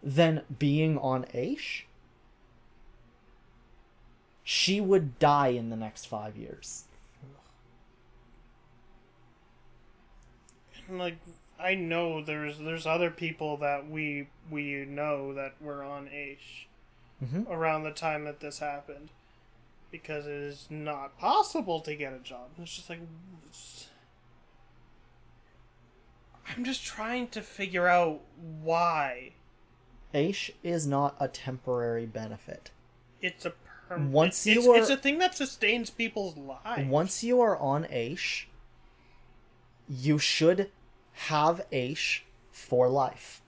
than being on Aish, she would die in the next 5 years. And like I know there's other people that we know that were on AISH Mhm. around the time that this happened. Because it is not possible to get a job. It's just like I'm just trying to figure out why Aish is not a temporary benefit. it's a permanent. Once it's, you are- it's a thing that sustains people's lives. Once you are on Aish, you should have Aish for life.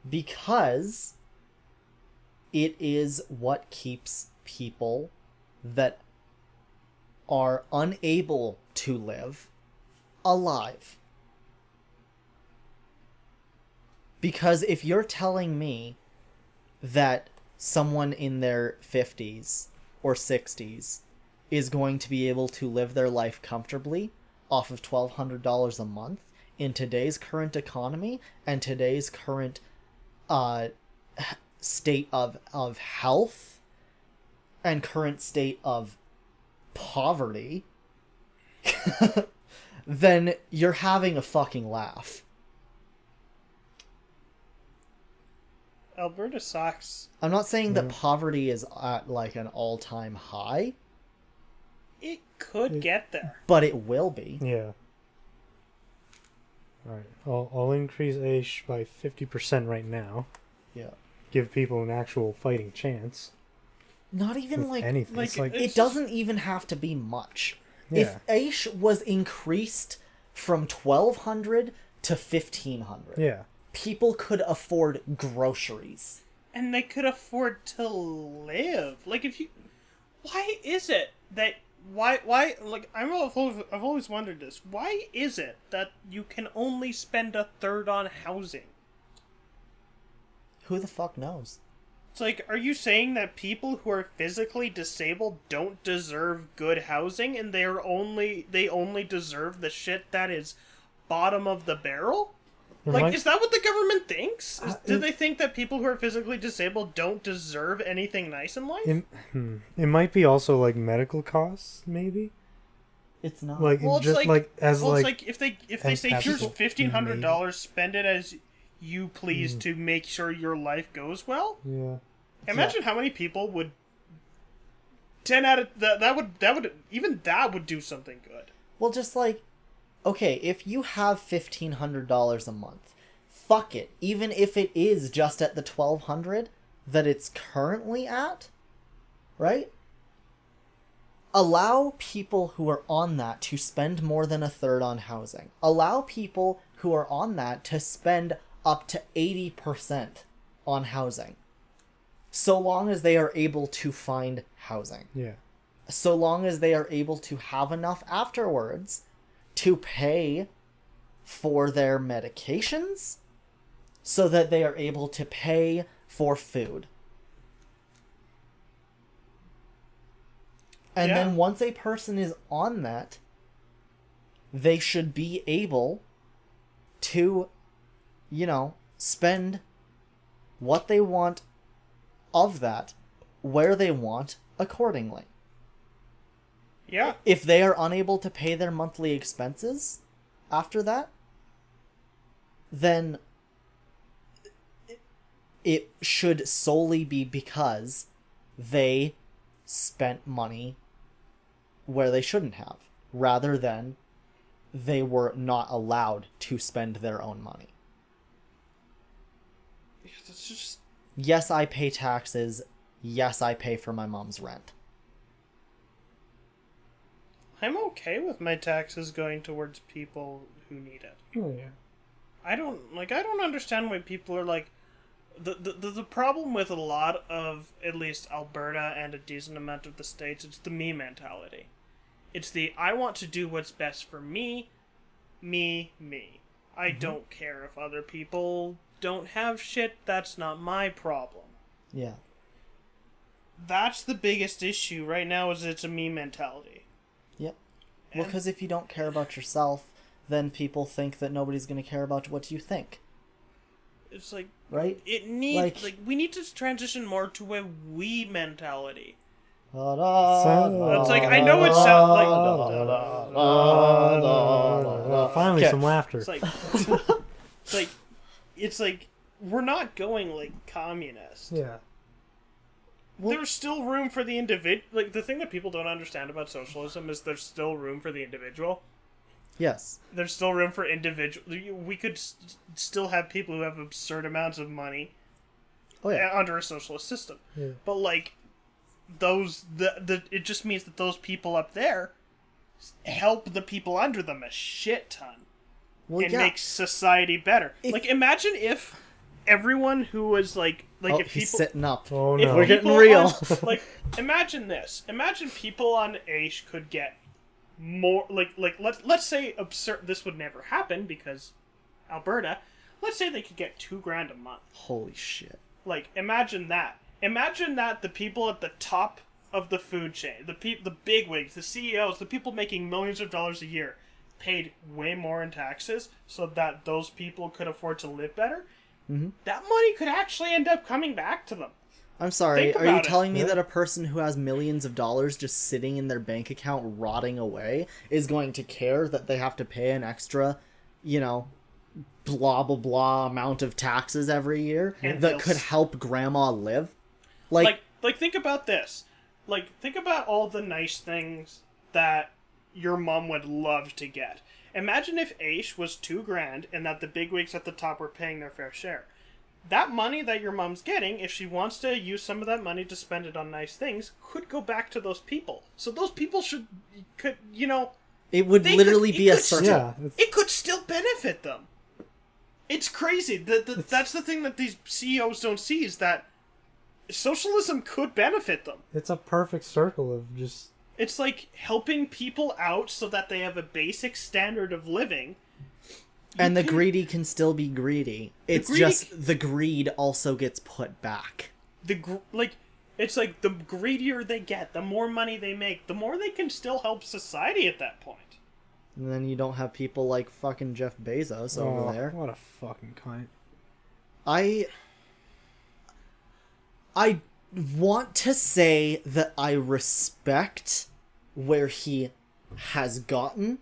Because it is what keeps people that are unable to live alive. Because if you're telling me that someone in their 50s or 60s is going to be able to live their life comfortably off of $1,200 a month in today's current economy and today's current state of health and current state of poverty, then you're having a fucking laugh. Alberta sucks. I'm not saying that poverty is at like an all-time high, It could get there. but it will be. Yeah. Alright, I'll increase age by 50% right now. Yeah. Give people an actual fighting chance. Not even With like anything. like, It's like, it's it doesn't even have to be much. Yeah. If Aish was increased from 1200 to 1500, yeah. people could afford groceries. And they could afford to live. Like, if you... Why is it that... Why, like, I've always wondered this. Why is it that you can only spend a third on housing? Who the fuck knows? It's like, are you saying that people who are physically disabled don't deserve good housing, and they only deserve the shit that is bottom of the barrel? Like, is that what the government thinks? Do they think that people who are physically disabled don't deserve anything nice in life? It might be also like medical costs, maybe. It's not. Like Well, it's just like, as well, like it's like if they say here's absolute $1,500, spend it as you please to make sure your life goes well. yeah. Imagine how many people would 10 out of that would even that would do something good. Well, just like, okay, if you have $1,500 a month, fuck it. Even if it is just at the 1,200 that it's currently at, right? Allow people who are on that to spend more than a third on housing. Allow people who are on that to spend up to 80% on housing. So long as they are able to find housing. Yeah. So long as they are able to have enough afterwards to pay for their medications so that they are able to pay for food. And Yeah. then once a person is on that, they should be able to, spend what they want of that where they want accordingly. Yeah. If they are unable to pay their monthly expenses after that, then it should solely be because they spent money where they shouldn't have, rather than they were not allowed to spend their own money. It's just Yes, I pay taxes. Yes, I pay for my mom's rent. I'm okay with my taxes going towards people who need it. Oh yeah. I don't understand why people are like the problem with a lot of at least Alberta and a decent amount of the states, it's the me mentality. It's the I want to do what's best for me. I don't care if other people don't have shit, that's not my problem. Yeah. That's the biggest issue right now is it's a me mentality. Yep. Well, because if you don't care about yourself, then people think that nobody's going to care about what you think. It's like Right? it needs we need to transition more to a we mentality. It's like I know it sounds like Finally, Okay. some laughter. it's like we're not going like communist. Yeah. There's still room for the individual. Like the thing that people don't understand about socialism is there's still room for the individual. Yes. There's still room for individual. We could still have people who have absurd amounts of money Oh, yeah. under a socialist system. Yeah. But like it just means that those people up there help the people under them a shit ton Well, and yeah. make society better. Like imagine if everyone who was like Oh, if he's people sitting up. Oh if no. We're getting people real. on- like imagine this. Imagine people on Aish could get more let's say absurd. This would never happen because Alberta. Let's say they could get $2,000 a month. Holy shit. Like imagine that. Imagine that the people at the top of the food chain, the bigwigs, the CEOs, the people making millions of dollars a year, paid way more in taxes so that those people could afford to live better. Mm-hmm. That money could actually end up coming back to them. I'm sorry, Think are you about it. telling me Yeah. that a person who has millions of dollars just sitting in their bank account rotting away is going to care that they have to pay an extra, you know, blah blah blah amount of taxes every year And that they'll could s- help grandma live? Like think about this. Like, think about all the nice things that your mom would love to get. Imagine if Aish was $2,000 and that the bigwigs at the top were paying their fair share. That money that your mom's getting, if she wants to use some of that money to spend it on nice things, could go back to those people. So those people could, it would they literally could- be it a could circle. Yeah. it could still benefit them. It's crazy. That's the thing that these CEOs don't see, is that socialism could benefit them. It's a perfect circle of just. It's like helping people out so that they have a basic standard of living. And the greedy can still be greedy. It's greedy just the greed also gets put back. It's like the greedier they get, the more money they make, the more they can still help society at that point. And then you don't have people like fucking Jeff Bezos over there. What a fucking cunt. I want to say that I respect where he has gotten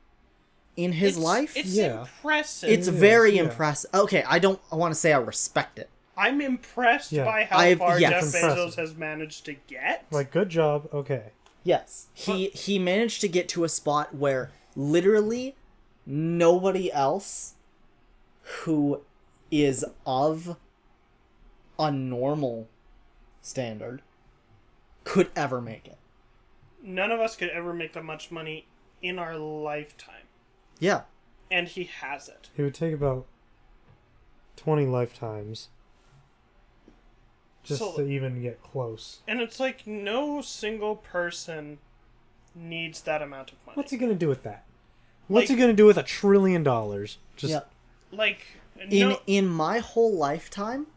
in his life. It's Yeah. impressive. It's very yeah. impressive. Okay, I want to say I respect it. I'm impressed Yeah. by how I've- far yes. Jeff Impressive. Bezos has managed to get. Like, good job. Okay. Yes. He managed to get to a spot where literally nobody else who is of a normal standard could ever make it. None of us could ever make that much money in our lifetime. Yeah. And he has it. It would take about 20 lifetimes just So- to even get close. And it's like no single person needs that amount of money. What's he gonna do with that? What's he Like- gonna do with $1 trillion? Just Yeah. Like, In my whole lifetime,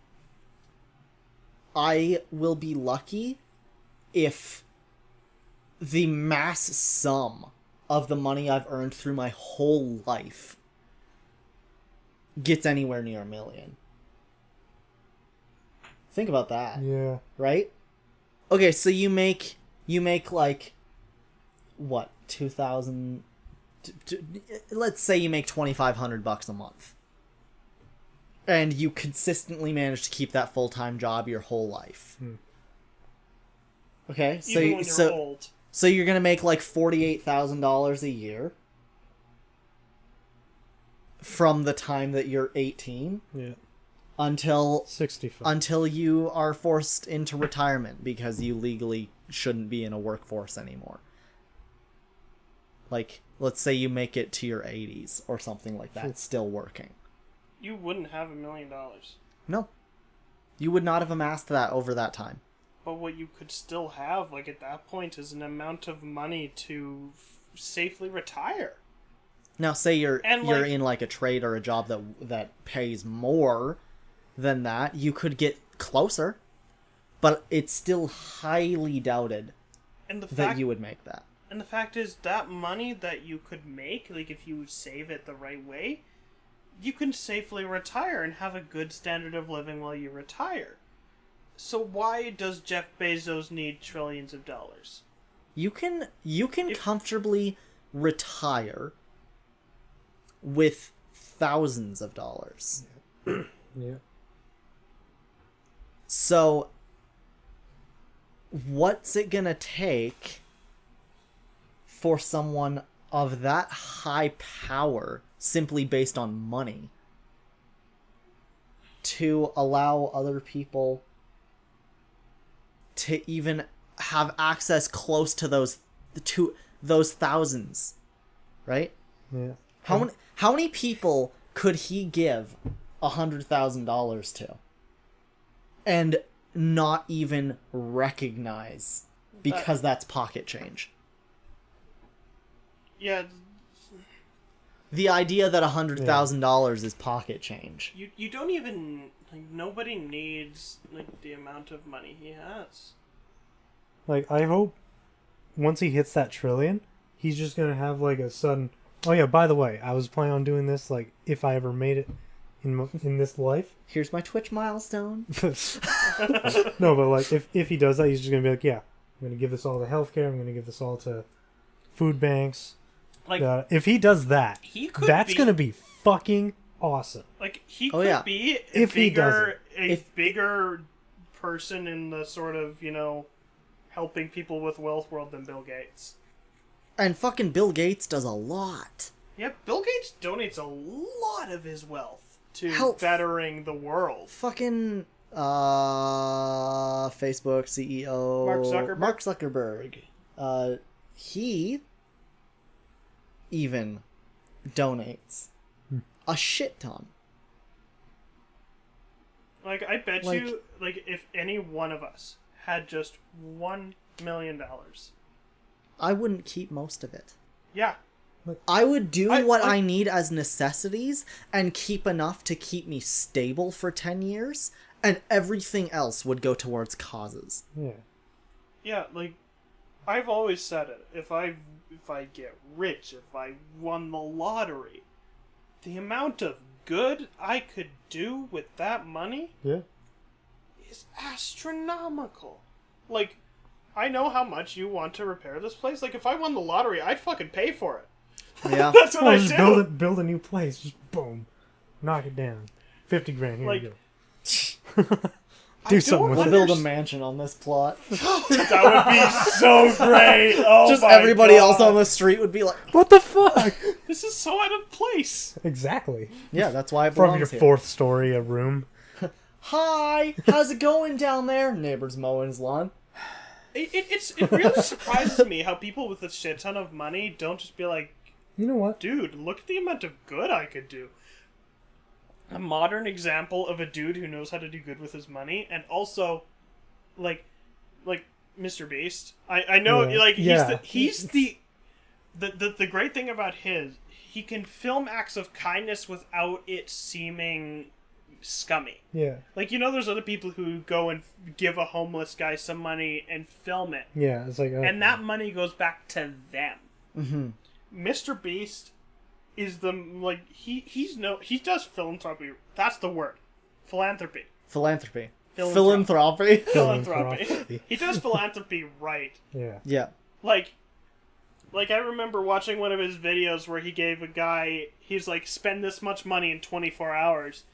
I will be lucky if the mass sum of the money I've earned through my whole life gets anywhere near 1 million. Think about that, yeah. right? Okay, so you make like what, 2,000, let's say you make $2,500 a month. And you consistently manage to keep that full-time job your whole life. Okay, so even when you're old. so you're gonna make like $48,000 a year from the time that you're 18 Yeah. until 65. you are forced into retirement because you legally shouldn't be in a workforce anymore. Like, let's say you make it to your 80s or something like that, still working. You wouldn't have $1 million. No. You would not have amassed that over that time. But what you could still have, like, at that point, is an amount of money to safely retire. Now, say you're And, like- in like a trade or a job that pays more than that, you could get closer, but it's still highly doubted And the that fact you would make that. And the fact is, that money that you could make, like if you save it the right way, you can safely retire and have a good standard of living while you retire. So why does Jeff Bezos need trillions of dollars? You can If- comfortably retire with thousands of dollars. Yeah. So what's it gonna take for someone of that high power, simply based on money, to allow other people to even have access close to those thousands, right? Yeah. How many people could he give $100,000 to and not even recognize because that's pocket change? Yeah, The idea that $100,000 is pocket change. you don't even, like, nobody needs, like, the amount of money he has. Like, I hope once he hits that trillion, he's just gonna have like a sudden, oh yeah, by the way, I was planning on doing this, like, if I ever made it in this life. Here's my Twitch milestone. No, but like if he does that, he's just gonna be like, yeah, I'm gonna give this all to healthcare. I'm gonna give this all to food banks. Like, If he does that, he could that's be, gonna be fucking awesome. like he Oh, could yeah. be If he does a bigger person in the sort of, helping people with wealth world than Bill Gates. And fucking Bill Gates does a lot. Yeah, Bill Gates donates a lot of his wealth to Help. bettering the world. Fucking Facebook CEO Mark Zuckerberg. He even donates a shit ton. Like, I bet Like- you, if any one of us had just $1 million. I wouldn't keep most of it. Yeah. I would do I- what I- I need as necessities and keep enough to keep me stable for 10 years, and everything else would go towards causes. Yeah. Yeah, I've always said it. If I get rich, if I won the lottery, the amount of good I could do with that money Yeah. is astronomical. I know how much you want to repair this place. If I won the lottery, I'd fucking pay for it. Yeah. That's what Well, I just do. build a new place. Just boom, knock it down. 50 grand. Here you go. Do something with We'll it. build a mansion on this plot. That would be so great. Oh Just my everybody God. else on the street would be like, What the fuck? This is so out of place. Exactly. yeah, that's why it From belongs your here. fourth story, a room. Hi, how's it going down there? Neighbor's mowing his lawn. It really surprises me how people with a shit ton of money don't just be like, You know what? dude, look at the amount of good I could do. A modern example of a dude who knows how to do good with his money, and also, like Mr. Beast. I know, Yeah. he's the great thing about he can film acts of kindness without it seeming scummy. Yeah. There's other people who go and give a homeless guy some money and film it, Yeah. It's like. and that money goes back to them. Mm-hmm. Mr. Beast is he does philanthropy. That's the word. Philanthropy. Philanthropy. Philanthropy. Philanthropy. Philanthropy. He does philanthropy right. Yeah. Yeah. Like I remember watching one of his videos where he gave a guy, he's like, spend this much money in 24 hours.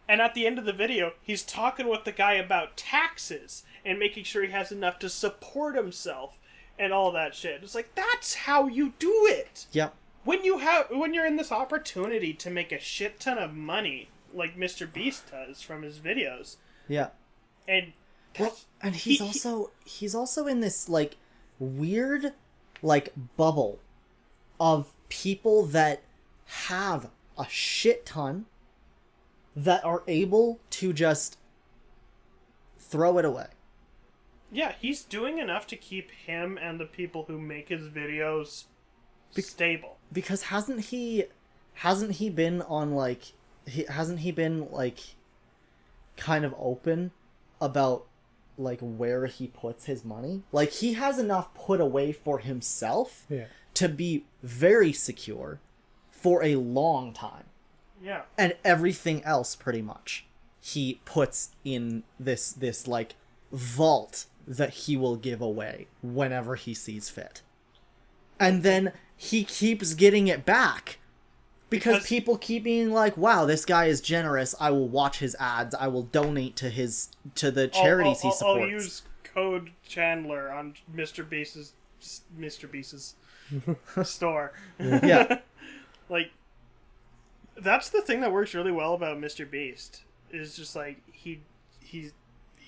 And at the end of the video, he's talking with the guy about taxes and making sure he has enough to support himself and all that shit. It's like, that's how you do it. Yep. When you're in this opportunity to make a shit ton of money, like Mr. Beast does from his videos, Yeah. and Well, and he's also in this weird bubble of people that have a shit ton that are able to just throw it away. yeah, he's doing enough to keep him and the people who make his videos stable. Because hasn't he been on hasn't he been kind of open about where he puts his money? He has enough put away for himself Yeah. to be very secure for a long time. Yeah. And everything else pretty much he puts in this vault that he will give away whenever he sees fit. And then he keeps getting it back because people keep being like, wow, this guy is generous. I will watch his ads. I will donate to the charities he supports. I'll use code Chandler on Mr. Beast's store. Yeah. That's the thing that works really well about Mr. Beast is just he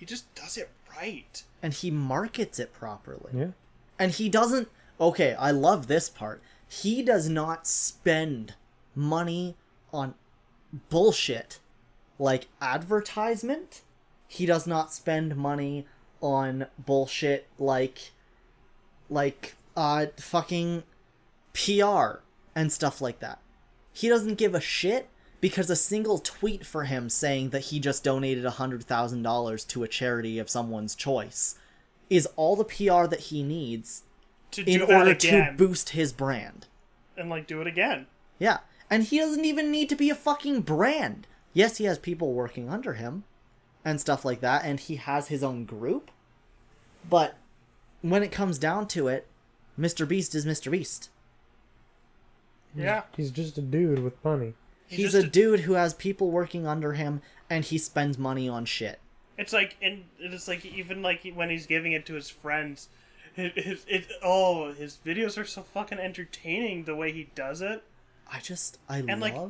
just does it right. And he markets it properly. Yeah. And he doesn't... Okay, I love this part. He does not spend money on bullshit like advertisement. He does not spend money on bullshit like fucking PR and stuff like that. He doesn't give a shit because a single tweet for him saying that he just donated $100,000 to a charity of someone's choice is all the PR that he needs To in do that order again. to boost his brand. And do it again. Yeah. And he doesn't even need to be a fucking brand. Yes, he has people working under him and stuff like that, and he has his own group. But when it comes down to it, Mr. Beast is Mr. Beast. Yeah. He's just a dude with money. He's a dude who has people working under him, and he spends money on shit. It's like, even like when he's giving it to his friends, his videos are so fucking entertaining the way he does it. I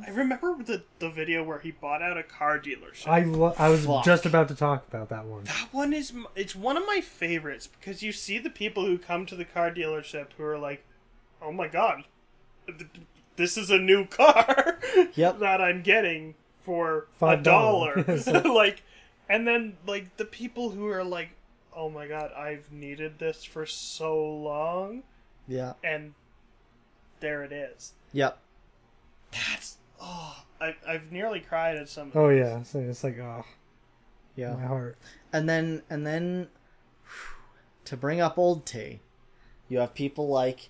remember the video where he bought out a car dealership. I was just about to talk about that one. That one it's one of my favorites because you see the people who come to the car dealership who are like, oh my god, this is a new car that I'm getting for $1. Like, and then like the people who are like, oh my god, I've needed this for so long. Yeah. And there it is. Yep. That's I've nearly cried at some. Oh yeah, so it's like yeah, my heart. And then to bring up old T, you have people like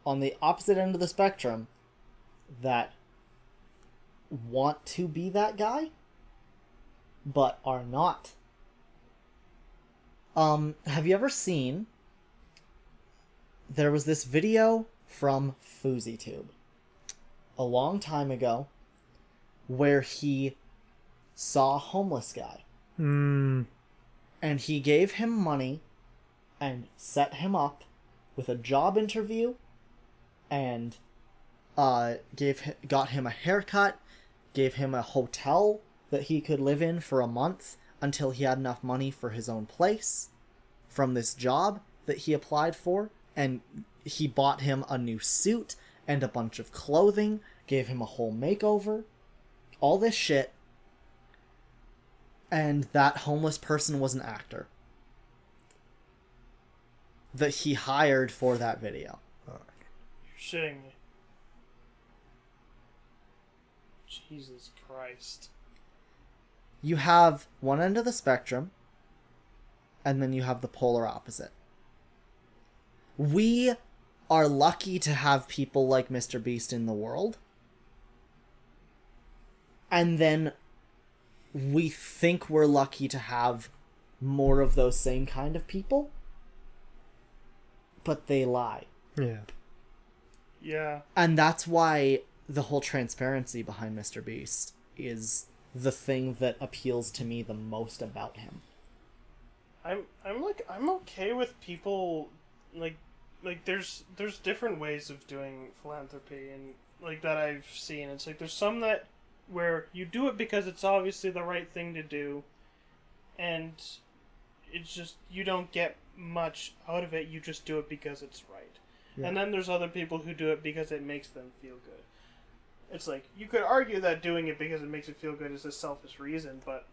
on the opposite end of the spectrum that want to be that guy, but are not. Have you ever seen? There was this video from FouseyTube a long time ago where he saw a homeless guy. And he gave him money and set him up with a job interview and got him a haircut, gave him a hotel that he could live in for a month until he had enough money for his own place from this job that he applied for, and he bought him a new suit and a bunch of clothing, gave him a whole makeover, all this shit, and that homeless person was an actor that he hired for that video. You're shitting me. Jesus Christ. You have one end of the spectrum, and then you have the polar opposite. We are lucky to have people like Mr. Beast in the world. And then we think we're lucky to have more of those same kind of people. But they lie. Yeah. Yeah. And that's why the whole transparency behind Mr. Beast is the thing that appeals to me the most about him. I'm okay with people like there's different ways of doing philanthropy and like that I've seen. It's like there's some that where you do it because it's obviously the right thing to do, and it's just you don't get much out of it. You just do it because it's right. Yeah. And then there's other people who do it because it makes them feel good. It's like you could argue that doing it because it makes it feel good is a selfish reason, but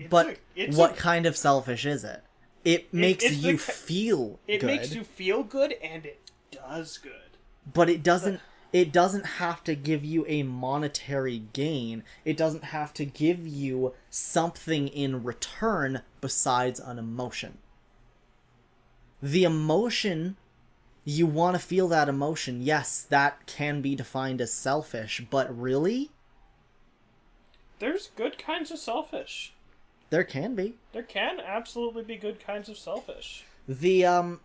what kind of selfish is it? It makes you feel good. It makes you feel good, and it does good. But it doesn't. It doesn't have to give you a monetary gain. It doesn't have to give you something in return besides an emotion. The emotion, you want to feel that emotion. Yes, that can be defined as selfish, but really? There's good kinds of selfish. There can be. There can absolutely be good kinds of selfish. The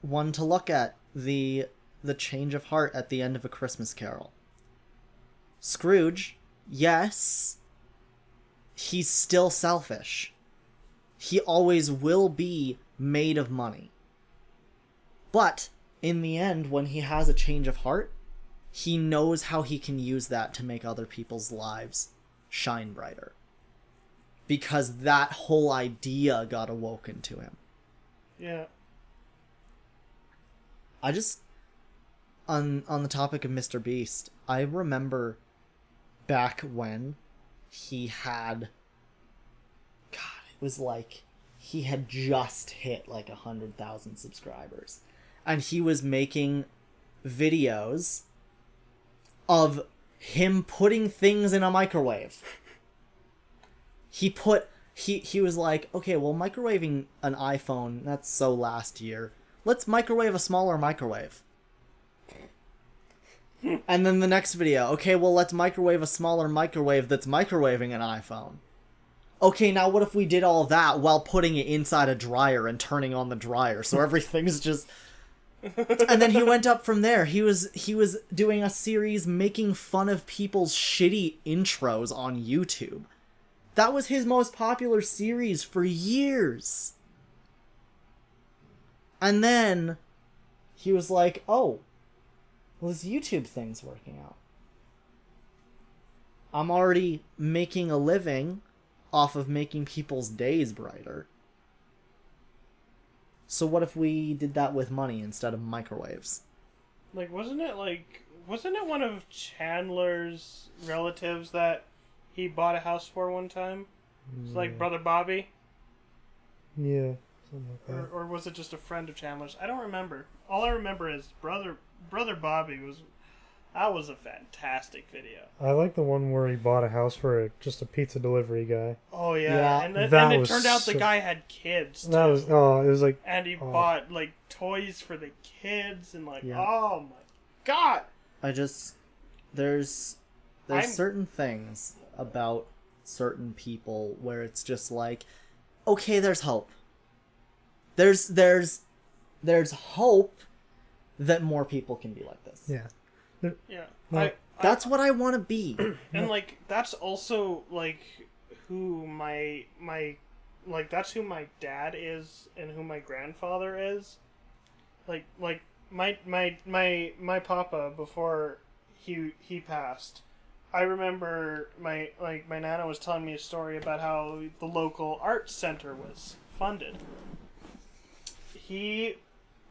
one to look at, the change of heart at the end of A Christmas Carol. Scrooge, yes, he's still selfish. He always will be made of money. But in the end, when he has a change of heart, he knows how he can use that to make other people's lives shine brighter. Because that whole idea got awoken to him. Yeah. I just... On the topic of Mr. Beast, I remember back when he had... God, it was like... He had just hit like 100,000 subscribers. And he was making videos of him putting things in a microwave. He was like, okay, well, microwaving an iPhone, that's so last year. Let's microwave a smaller microwave. And then the next video, okay, well, let's microwave a smaller microwave that's microwaving an iPhone. Okay, now what if we did all that while putting it inside a dryer and turning on the dryer, so everything's just... And then he went up from there. He was doing a series making fun of people's shitty intros on YouTube. That was his most popular series for years. And then he was like, oh, well, this YouTube thing's working out. I'm already making a living off of making people's days brighter. So what if we did that with money instead of microwaves? Like, wasn't it one of Chandler's relatives that he bought a house for one time? It's like Brother Bobby? Yeah, something like that. Or was it just a friend of Chandler's? I don't remember. All I remember is Brother Bobby that was a fantastic video. I like the one where he bought a house for just a pizza delivery guy. Oh yeah, Yeah. and That it was turned out the so- guy had kids too. That was it was like And he bought like toys for the kids and like Yeah. oh my god. There's I'm- certain things about certain people where it's just like, okay, there's hope. There's hope that more people can be like this. yeah. Yeah. No, That's what I want to be. And like that's also like who my that's who my dad is and who my grandfather is. Like my papa before he passed. I remember my nana was telling me a story about how the local arts center was funded. He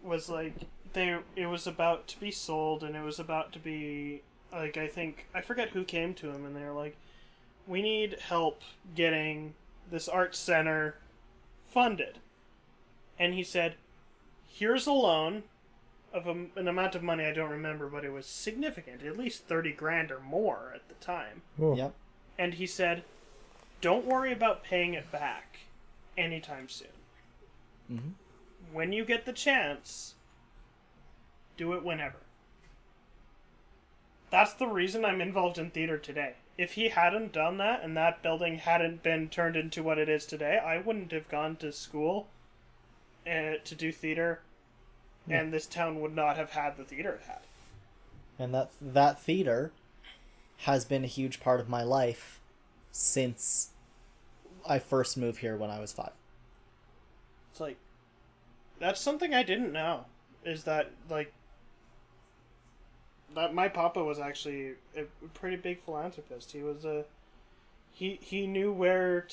was like it was about to be sold and it was about to be like I forget who came to him and they were like, we need help getting this arts center funded. And he said, here's a loan of an amount of money I don't remember, but it was significant, at least 30 grand or more at the time. Cool. Yep. And he said, don't worry about paying it back anytime soon. Mm-hmm. When you get the chance, do it whenever. That's the reason I'm involved in theater today. If he hadn't done that and that building hadn't been turned into what it is today, I wouldn't have gone to school to do theater, and this town would not have had the theater it had. And that theater has been a huge part of my life since I first moved here when I was 5. It's like, that's something I didn't know, is that, like, that my papa was actually a pretty big philanthropist. He was he knew when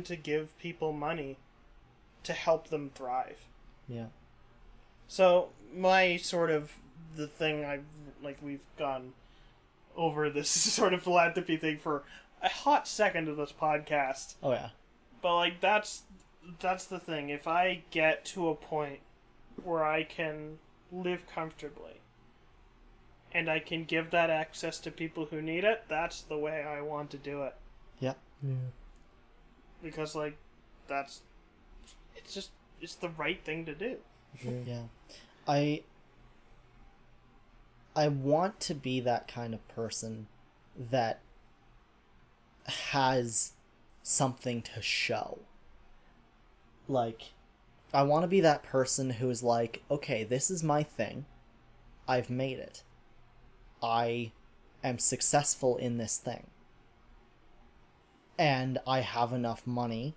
to give people money to help them thrive. Yeah. So my sort of the thing we've gone over this sort of philanthropy thing for a hot second of this podcast. Oh yeah. But like that's the thing. If I get to a point where I can live comfortably and I can give that access to people who need it, that's the way I want to do it. Yeah. Yeah. Because like it's the right thing to do. Yeah. I want to be that kind of person that has something to show. Like, I want to be that person who's like, okay, this is my thing. I've made it. I am successful in this thing. And I have enough money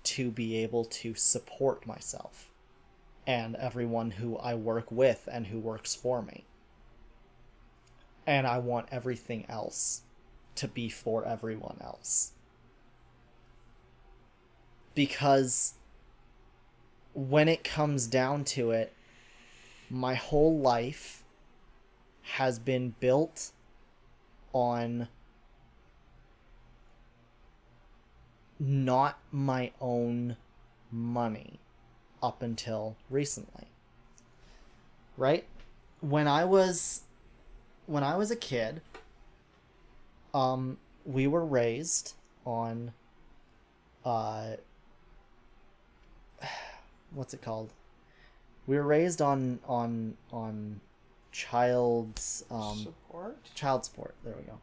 to be able to support myself and everyone who I work with and who works for me. And I want everything else to be for everyone else. Because when it comes down to it, my whole life has been built on not my own money up until recently. Right? When I was a kid, we were raised on what's it called? We were raised on child Support? child support. There we go.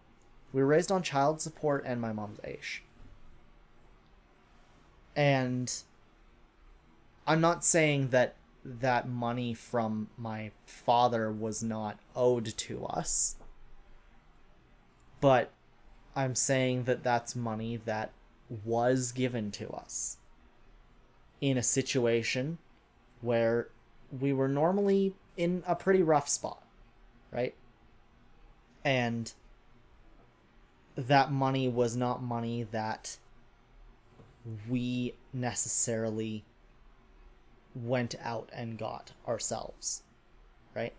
We were raised on child support and my mom's Aish. And I'm not saying that that money from my father was not owed to us, but I'm saying that that's money that was given to us in a situation where we were normally in a pretty rough spot, right? And that money was not money that we necessarily went out and got ourselves, right?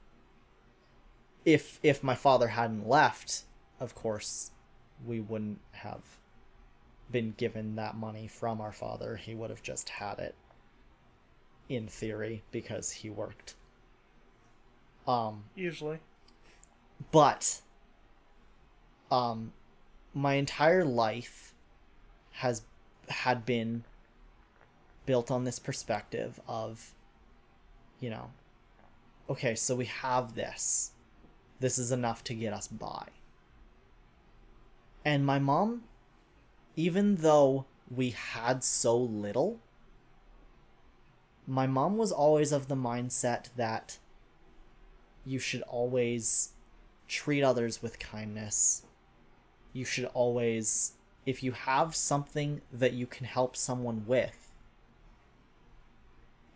If my father hadn't left, of course, we wouldn't have been given that money from our father. He would have just had it in theory because he worked. Usually. But my entire life had been built on this perspective of, okay, so we have this. This is enough to get us by. And my mom, even though we had so little, my mom was always of the mindset that you should always treat others with kindness. You should always, if you have something that you can help someone with,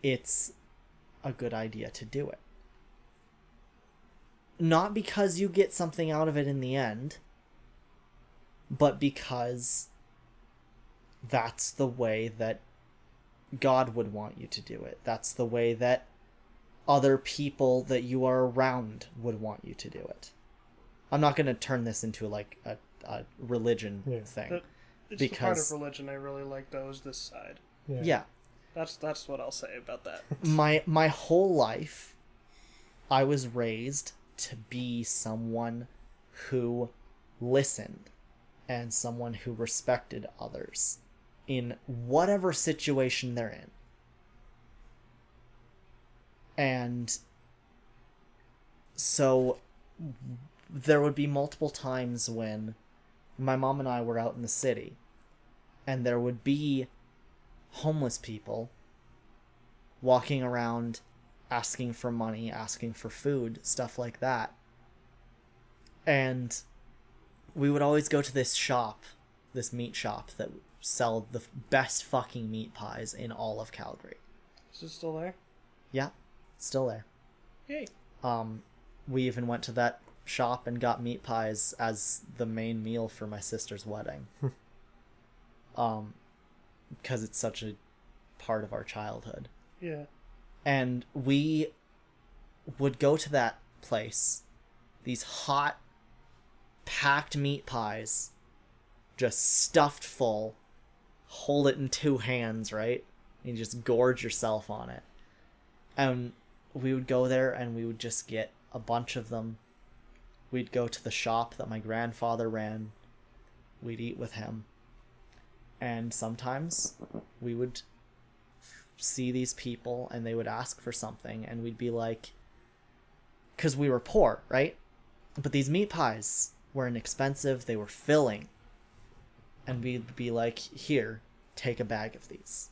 it's a good idea to do it. Not because you get something out of it in the end, but because that's the way that God would want you to do it. That's the way that other people that you are around would want you to do it. I'm not going to turn this into like a religion thing. It's because the part of religion I really like, though, is this side. Yeah. That's what I'll say about that. My whole life, I was raised to be someone who listened and someone who respected others in whatever situation they're in. And so there would be multiple times when my mom and I were out in the city and there would be homeless people walking around asking for money, asking for food, stuff like that. And we would always go to this shop, this meat shop that sell the best fucking meat pies in all of Calgary. Is it still there? Yeah, still there. Yay. We even went to that shop and got meat pies as the main meal for my sister's wedding. Because it's such a part of our childhood. Yeah. And we would go to that place, these hot, packed meat pies, just stuffed full, hold it in two hands, right? And you just gorge yourself on it. And we would go there and we would just get a bunch of them. We'd go to the shop that my grandfather ran. We'd eat with him. And sometimes we would see these people and they would ask for something and we'd be like, because we were poor, right? But these meat pies were inexpensive, they were filling. And we'd be like, here, take a bag of these.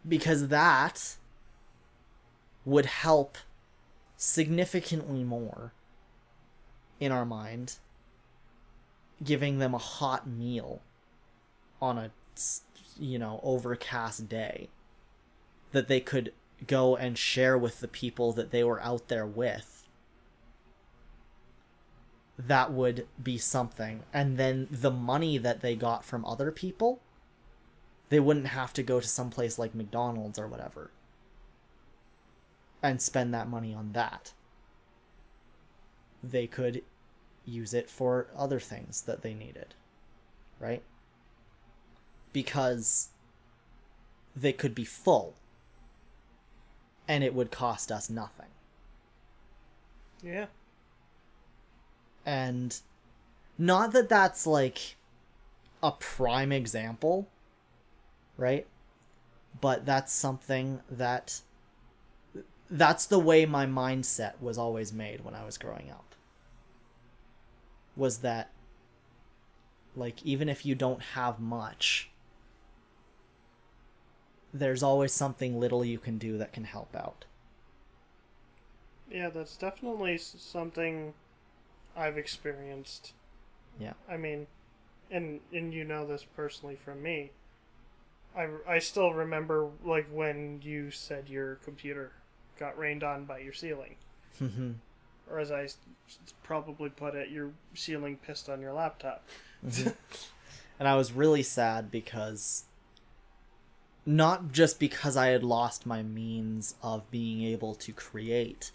Because that would help significantly more in our mind, giving them a hot meal on a, overcast day that they could go and share with the people that they were out there with. That would be something. And then the money that they got from other people, they wouldn't have to go to some place like McDonald's or whatever and spend that money on that. They could use it for other things that they needed, right? Because they could be full and it would cost us nothing. Yeah. And not that that's like a prime example, right? But that's something that that's the way my mindset was always made when I was growing up. Was that, like, even if you don't have much, there's always something little you can do that can help out. Yeah, that's definitely something I've experienced. Yeah. I mean, and you know this personally from me. I still remember, like, when you said your computer got rained on by your ceiling. Mm-hmm. Or as I probably put it, your ceiling pissed on your laptop. Mm-hmm. And I was really sad because... not just because I had lost my means of being able to create,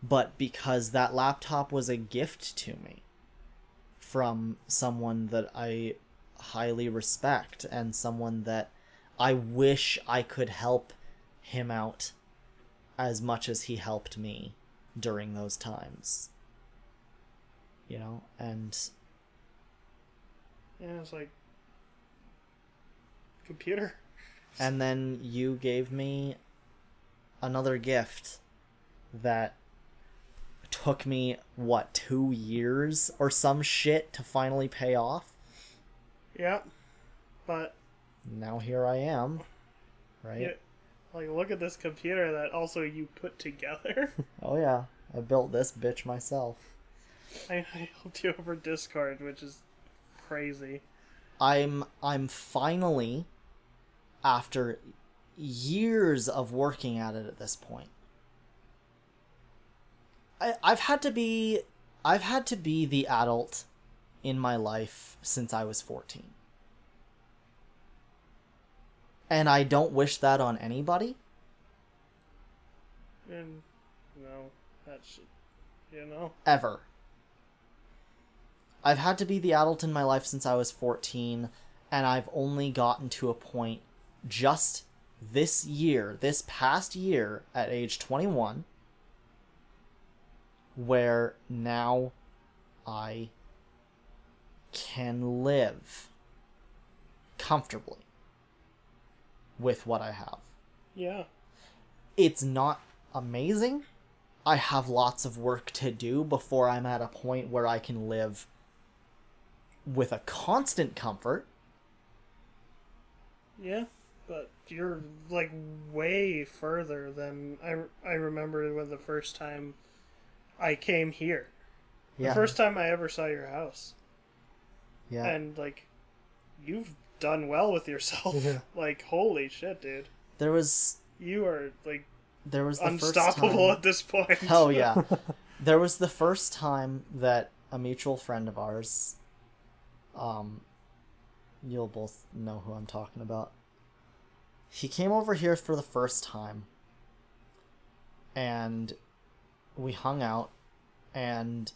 but because that laptop was a gift to me from someone that I highly respect and someone that I wish I could help him out as much as he helped me during those times. You know, and... yeah, it's like... computer. And then you gave me another gift that took me, 2 years or some shit to finally pay off? Yeah, but... now here I am, right? yeah, like, look at this computer that also you put together. Oh yeah, I built this bitch myself. I helped you over Discord, which is crazy. I'm finally, after years of working at it at this point, I've had to be the adult in my life since I was 14. And I don't wish that on anybody. And, no, that's, you know. Ever. I've had to be the adult in my life since I was 14, and I've only gotten to a point just this past year, at age 21, where now I can live comfortably with what I have. Yeah. It's not amazing. I have lots of work to do before I'm at a point where I can live with a constant comfort. Yeah, but you're, like, way further than I remember when the first time I came here. Yeah. The first time I ever saw your house. Yeah. And, like, you've done well with yourself. Yeah. Like, holy shit, dude. There was You are, like, the unstoppable first time... at this point. Oh yeah. There was the first time that a mutual friend of ours, you'll both know who I'm talking about. He came over here for the first time, and we hung out, and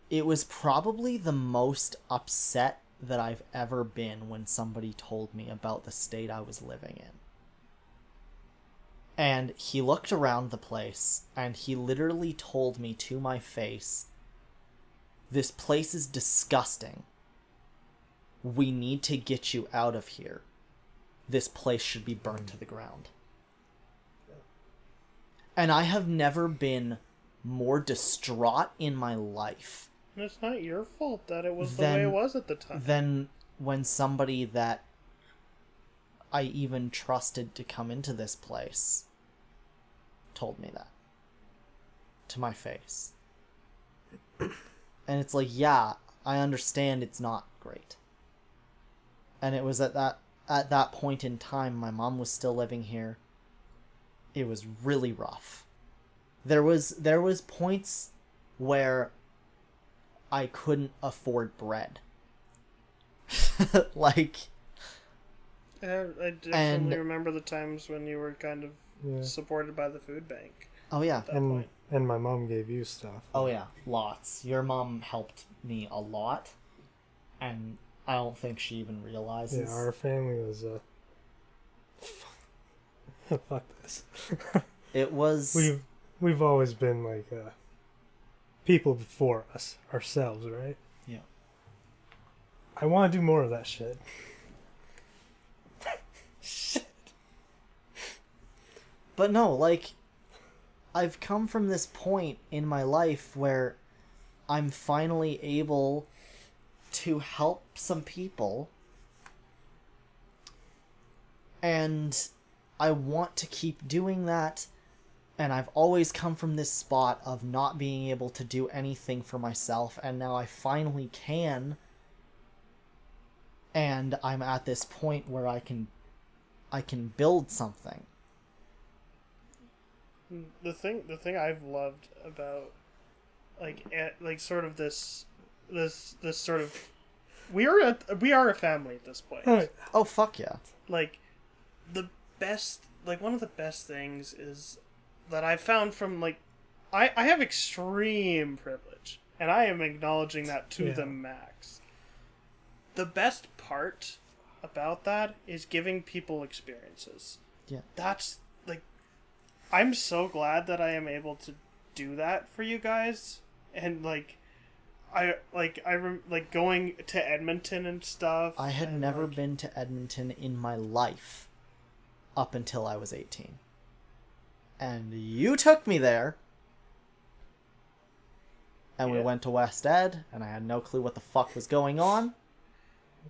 it was probably the most upset that I've ever been when somebody told me about the state I was living in. And he looked around the place, and he literally told me to my face, "This place is disgusting. We need to get you out of here. This place should be burned to the ground." And I have never been more distraught in my life. And it's not your fault that it was the way it was at the time. Than when somebody that I even trusted to come into this place told me that to my face. And it's like, yeah, I understand it's not great. And it was at that point in time, my mom was still living here. It was really rough. There was points where I couldn't afford bread. Like, I definitely remember the times when you were kind of supported by the food bank. oh yeah. At that point. And my mom gave you stuff. Oh yeah, lots. Your mom helped me a lot, and I don't think she even realizes. Yeah, our family was fuck this. It was... We've always been like people before us ourselves, right? Yeah. I want to do more of that shit. But no, like, I've come from this point in my life where I'm finally able to help some people, and I want to keep doing that. And I've always come from this spot of not being able to do anything for myself, and now I finally can. And I'm at this point where I can build something. The thing I've loved about like sort of this sort of we are a family at this point. Right. Oh, fuck yeah. Like the best, like one of the best things is that I found from like I have extreme privilege, and I am acknowledging that to the max. The best part about that is giving people experiences. Yeah. That's like, I'm so glad that I am able to do that for you guys, and like going to Edmonton and stuff. I had and, never like, been to Edmonton in my life up until I was 18. And you took me there. And we Yeah. went to West Ed, and I had no clue what the fuck was going on.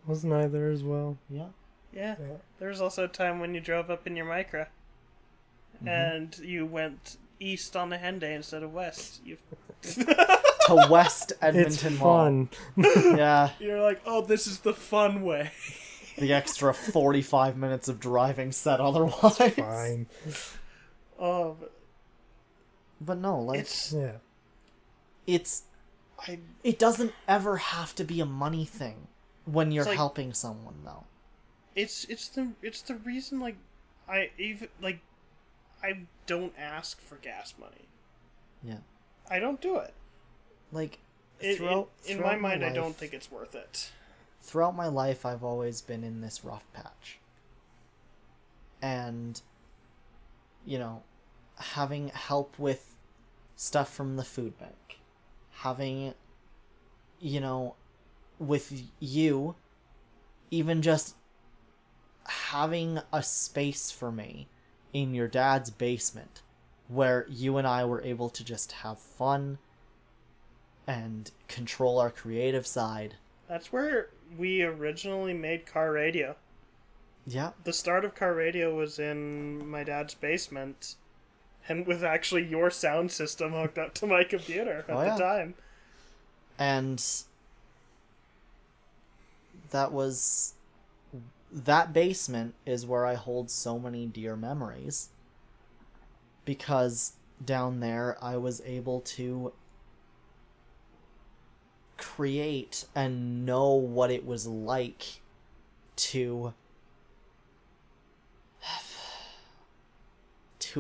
Wasn't I there as well? Yeah. Yeah. Yeah. There was also a time when you drove up in your Micra, and you went east on the Henday instead of west. You To West It's Edmonton Mall. fun. Yeah. You're like, oh, this is the fun way. The extra 45 minutes of driving said otherwise. Fine. Oh, But no, like, it's Yeah. I it doesn't ever have to be a money thing when you're It's like- helping someone, though. it's the reason like I don't ask for gas money. Yeah. I don't do it. Like, In throughout my throughout mind, I life- don't think it's worth it. Throughout my life, I've always been in this rough patch. And, you know, having help with stuff from the food bank, having, you know, with you, even just having a space for me in your dad's basement where you and I were able to just have fun and control our creative side. That's where we originally made car radio. Yeah. The start of car radio was in my dad's basement, and with actually your sound system hooked up to my computer at Oh, yeah. the time. And that basement is where I hold so many dear memories, because down there I was able to create and know what it was like to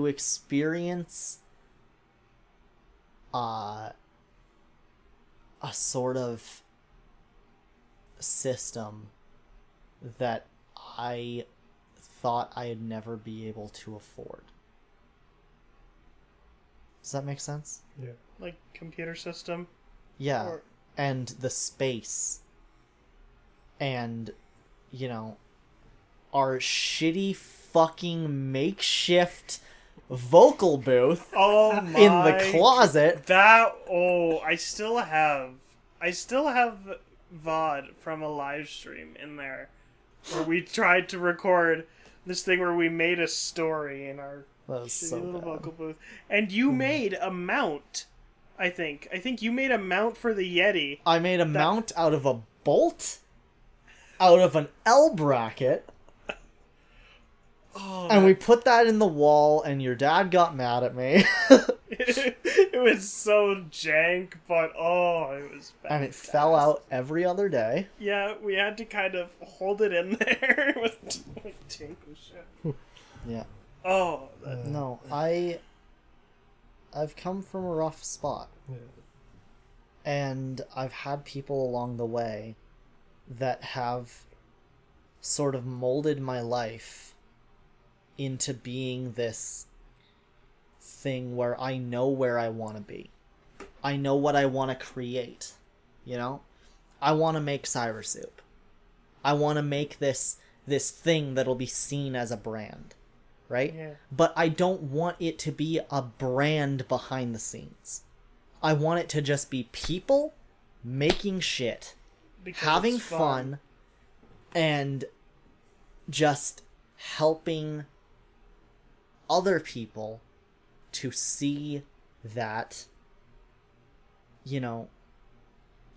experience a sort of system that I thought I'd never be able to afford. Does that make sense? Yeah. Like, computer system. Yeah. Or- And the space. And, you know, our shitty fucking makeshift vocal booth Oh my. in the closet. I still have VOD from a live stream in there where we tried to record this thing where we made a story in our That was shitty so little bad. vocal booth. And you made a mount, I think. I think you made a mount for the Yeti. I made a mount out of a bolt, out of an L bracket, Oh, and we put that in the wall, and your dad got mad at me. it was so jank, but it was fantastic. And it fell out every other day. Yeah, we had to kind of hold it in there with jank and shit. Yeah. Oh, No, I've come from a rough spot. Yeah. And I've had people along the way that have sort of molded my life into being this thing where I know where I want to be. I know what I want to create. You know? I want to make Cyber Soup. I want to make this thing that'll be seen as a brand. right? Yeah. But I don't want it to be a brand behind the scenes. I want it to just be people making shit, Because having it's fun, and just helping other people to see that, you know,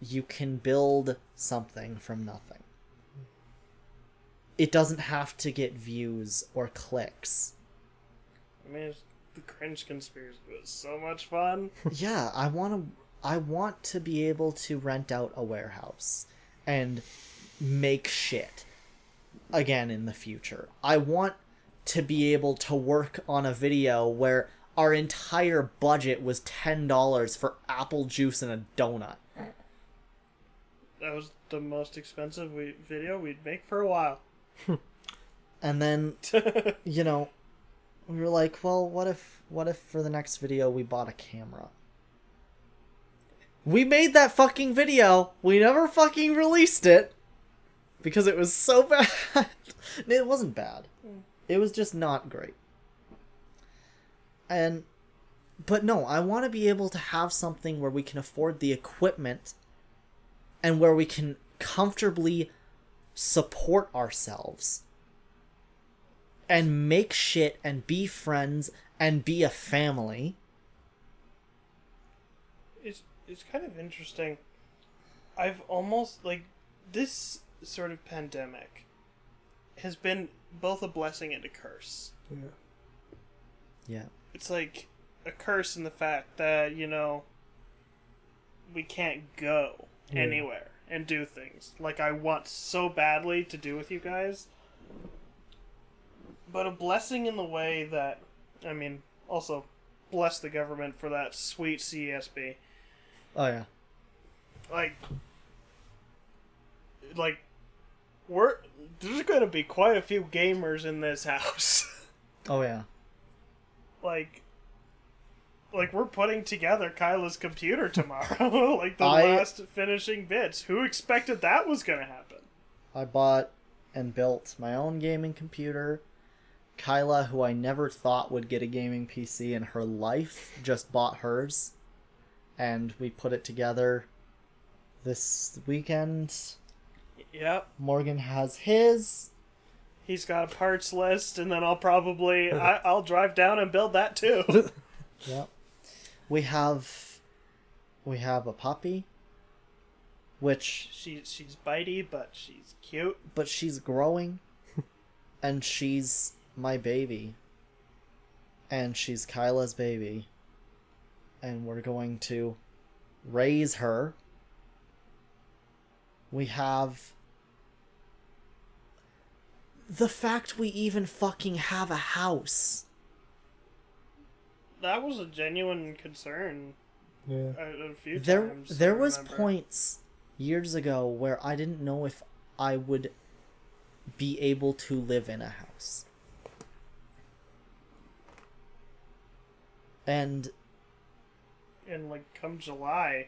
you can build something from nothing. It doesn't have to get views or clicks. I mean, the cringe conspiracy was so much fun. Yeah, I want to be able to rent out a warehouse and make shit again in the future. I want to be able to work on a video where our entire budget was $10 for apple juice and a donut. That was the most expensive video we'd make for a while. And then, you know, we were like, well, what if for the next video we bought a camera? We made that fucking video. We never fucking released it because it was so bad. It wasn't bad. It was just not great. But no, I want to be able to have something where we can afford the equipment and where we can comfortably support ourselves and make shit and be friends and be a family. It's kind of interesting. I've almost, like, this sort of pandemic has been both a blessing and a curse. Yeah. It's like a curse in the fact that, you know, we can't go anywhere and do things like I want so badly to do with you guys. But a blessing in the way that, I mean, also bless the government for that sweet CSB. Oh yeah. Like there's going to be quite a few gamers in this house. Oh yeah. like we're putting together Kyla's computer tomorrow. Like the last finishing bits. Who expected that was going to happen? I bought and built my own gaming computer. Kyla, who I never thought would get a gaming PC in her life, just bought hers. And we put it together this weekend. Yep. Morgan has his. He's got a parts list, and then I'll drive down and build that too. Yep. We have a puppy, which she's bitey, but she's cute. But she's growing, and she's my baby, and she's Kyla's baby, and we're going to raise her. We have the fact we even fucking have a house. That was a genuine concern. Yeah. A few times. There was points years ago where I didn't know if I would be able to live in a house. And like come July,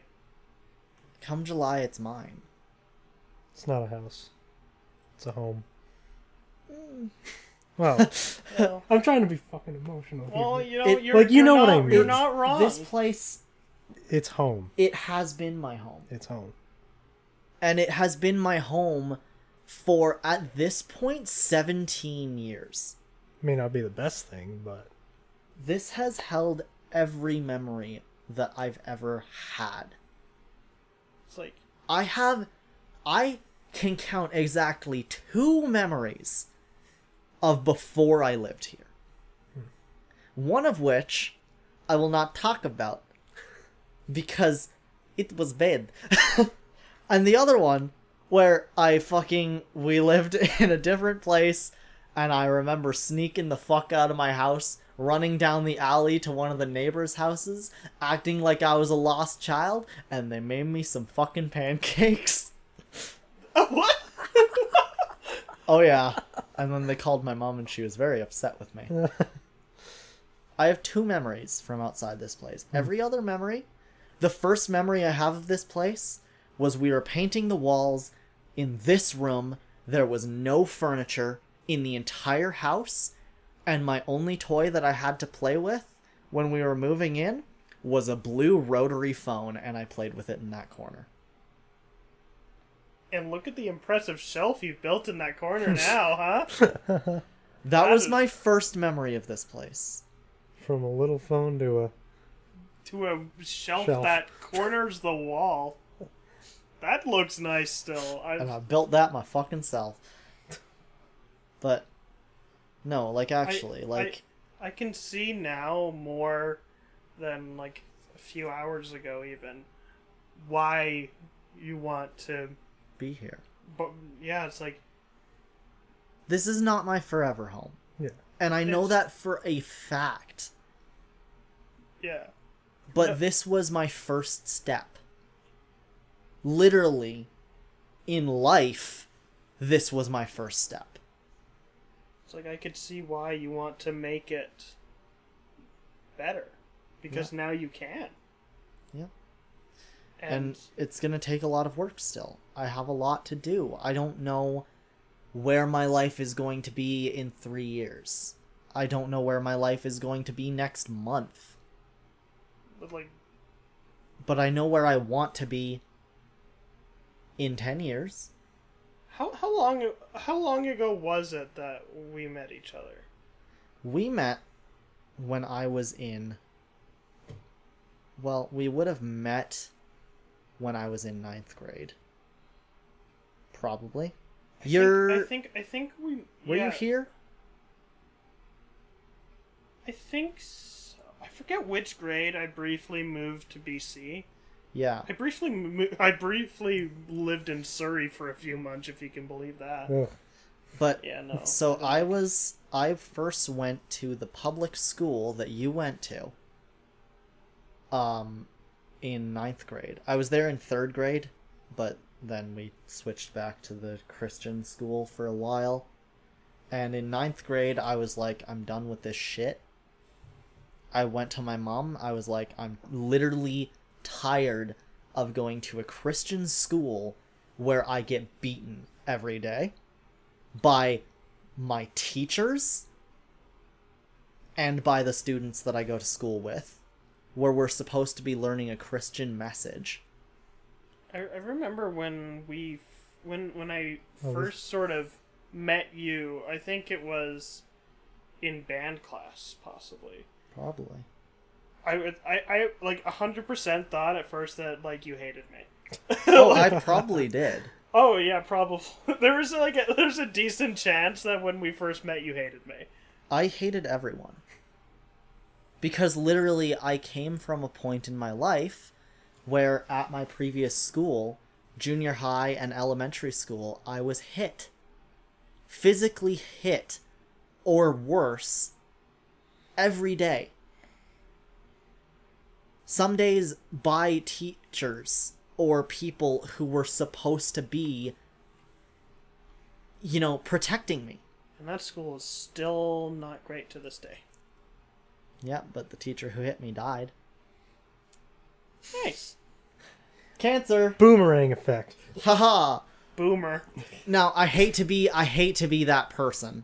it's mine. It's not a house. It's a home. Well, well, I'm trying to be fucking emotional here. well, you know, It- you're like, you you're know what not, I mean. You're not wrong. This place, It's home. it has been my home. It's home. And it has been my home for, at this point, 17 years. May not be the best thing, but This has held every memory that I've ever had. It's like I can count exactly 2 memories of before I lived here. One of which I will not talk about because it was bad. And the other one where we lived in a different place and I remember sneaking the fuck out of my house, running down the alley to one of the neighbors' houses, acting like I was a lost child, and they made me some fucking pancakes. what? Oh yeah. And then they called my mom and she was very upset with me. I have 2 memories from outside this place. Every other memory, the first memory I have of this place was we were painting the walls in this room. There was no furniture in the entire house. And my only toy that I had to play with when we were moving in was a blue rotary phone, and I played with it in that corner. And look at the impressive shelf you've built in that corner now, huh? That was my first memory of this place. From a little phone to a... To a shelf Shelf. that corners the wall. That looks nice still. And I built that my fucking self. But, no, like, actually, I can see now more than, like, a few hours ago even, why you want to... be here. But, yeah, it's like... This is not my forever home. Yeah. And I know that for a fact. Yeah. But No. this was my first step. Literally, in life, this was my first step. It's like I could see why you want to make it better. Because now you can. Yeah. And And it's going to take a lot of work still. I have a lot to do. I don't know where my life is going to be in 3 years. I don't know where my life is going to be next month. but like, But I know where I want to be in 10 years. how long ago was it that we met each other? We met when I was in... Well, we would have met when I was in 9th grade. Probably. I think we... Were yeah, you here? I think so. I forget which grade I briefly moved to BC. Yeah. I briefly lived in Surrey for a few months, if you can believe that. Ugh. But, Yeah, no. so I first went to the public school that you went to, in 9th grade. I was there in 3rd grade, but then we switched back to the Christian school for a while. And in 9th grade, I was like, I'm done with this shit. I went to my mom. I was like, I'm literally tired of going to a Christian school where I get beaten every day by my teachers and by the students that I go to school with, where we're supposed to be learning a Christian message. I remember when I Oh, first sort of met you. I think it was in band class, possibly. Probably. I like 100% thought at first that like you hated me. Oh, I probably did. Oh yeah, probably. There's a decent chance that when we first met, you hated me. I hated everyone. Because literally, I came from a point in my life where at my previous school, junior high and elementary school, I was hit. Physically hit, or worse, every day. Some days by teachers or people who were supposed to be, protecting me. And that school is still not great to this day. Yeah, but the teacher who hit me died. Nice. Cancer! Boomerang effect. Haha! Boomer. Now, I hate to be that person.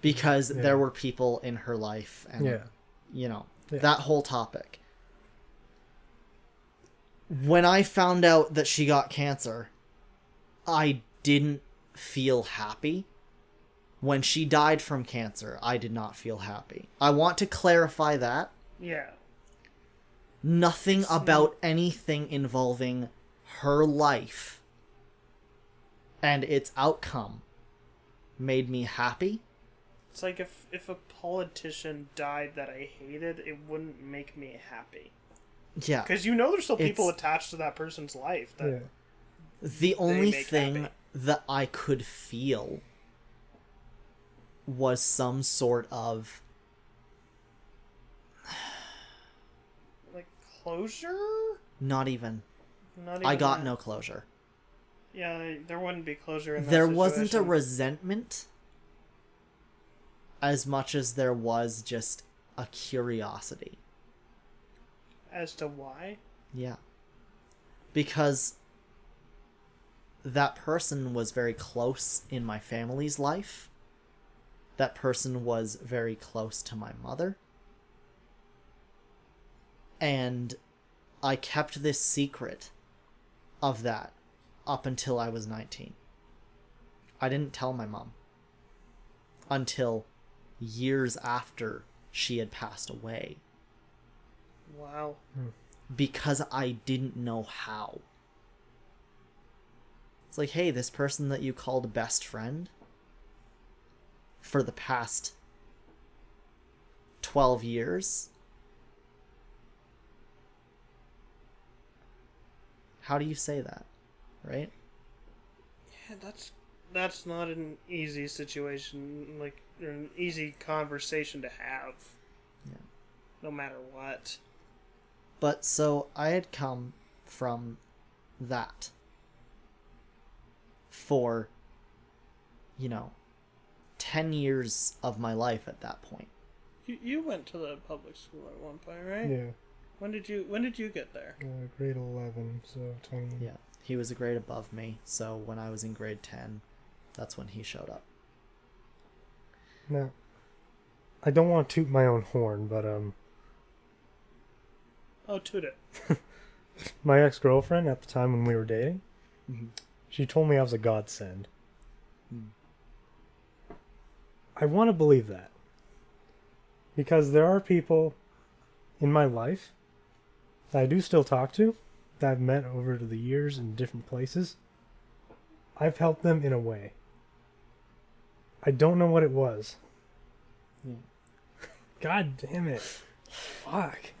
Because there were people in her life and, Yeah. that whole topic. When I found out that she got cancer, I didn't feel happy. When she died from cancer, I did not feel happy. I want to clarify that. Yeah. Nothing about anything involving her life and its outcome made me happy. It's like if a politician died that I hated, it wouldn't make me happy. Yeah. Because there's still people attached to that person's life. That Yeah. The only make thing happy. that I could feel was some sort of Like closure? not even. Not even I got that. no closure. Yeah, there wouldn't be closure in that There wasn't a situation. resentment as much as there was just a curiosity. As to why? Yeah. Because that person was very close in my family's life. that person was very close to my mother. And I kept this secret of that up until I was 19. I didn't tell my mom until years after she had passed away. Wow. Because I didn't know how. It's like, hey, this person that you called a best friend for the past 12 years, how do you say that, right? Yeah, that's not an easy situation, like, or an easy conversation to have. Yeah. No matter what. But so I had come from that for, 10 years of my life at that point. You went to the public school at one point, right? Yeah. When did you get there? Grade 11, so 20. Yeah, he was a grade above me, so when I was in grade 10, that's when he showed up. Now, I don't want to toot my own horn, but Oh, toot it. my ex-girlfriend at the time when we were dating, Mhm. she told me I was a godsend. Mm. I want to believe that. Because there are people in my life that I do still talk to, that I've met over the years in different places. I've helped them in a way. I don't know what it was. Yeah. God damn it. Fuck.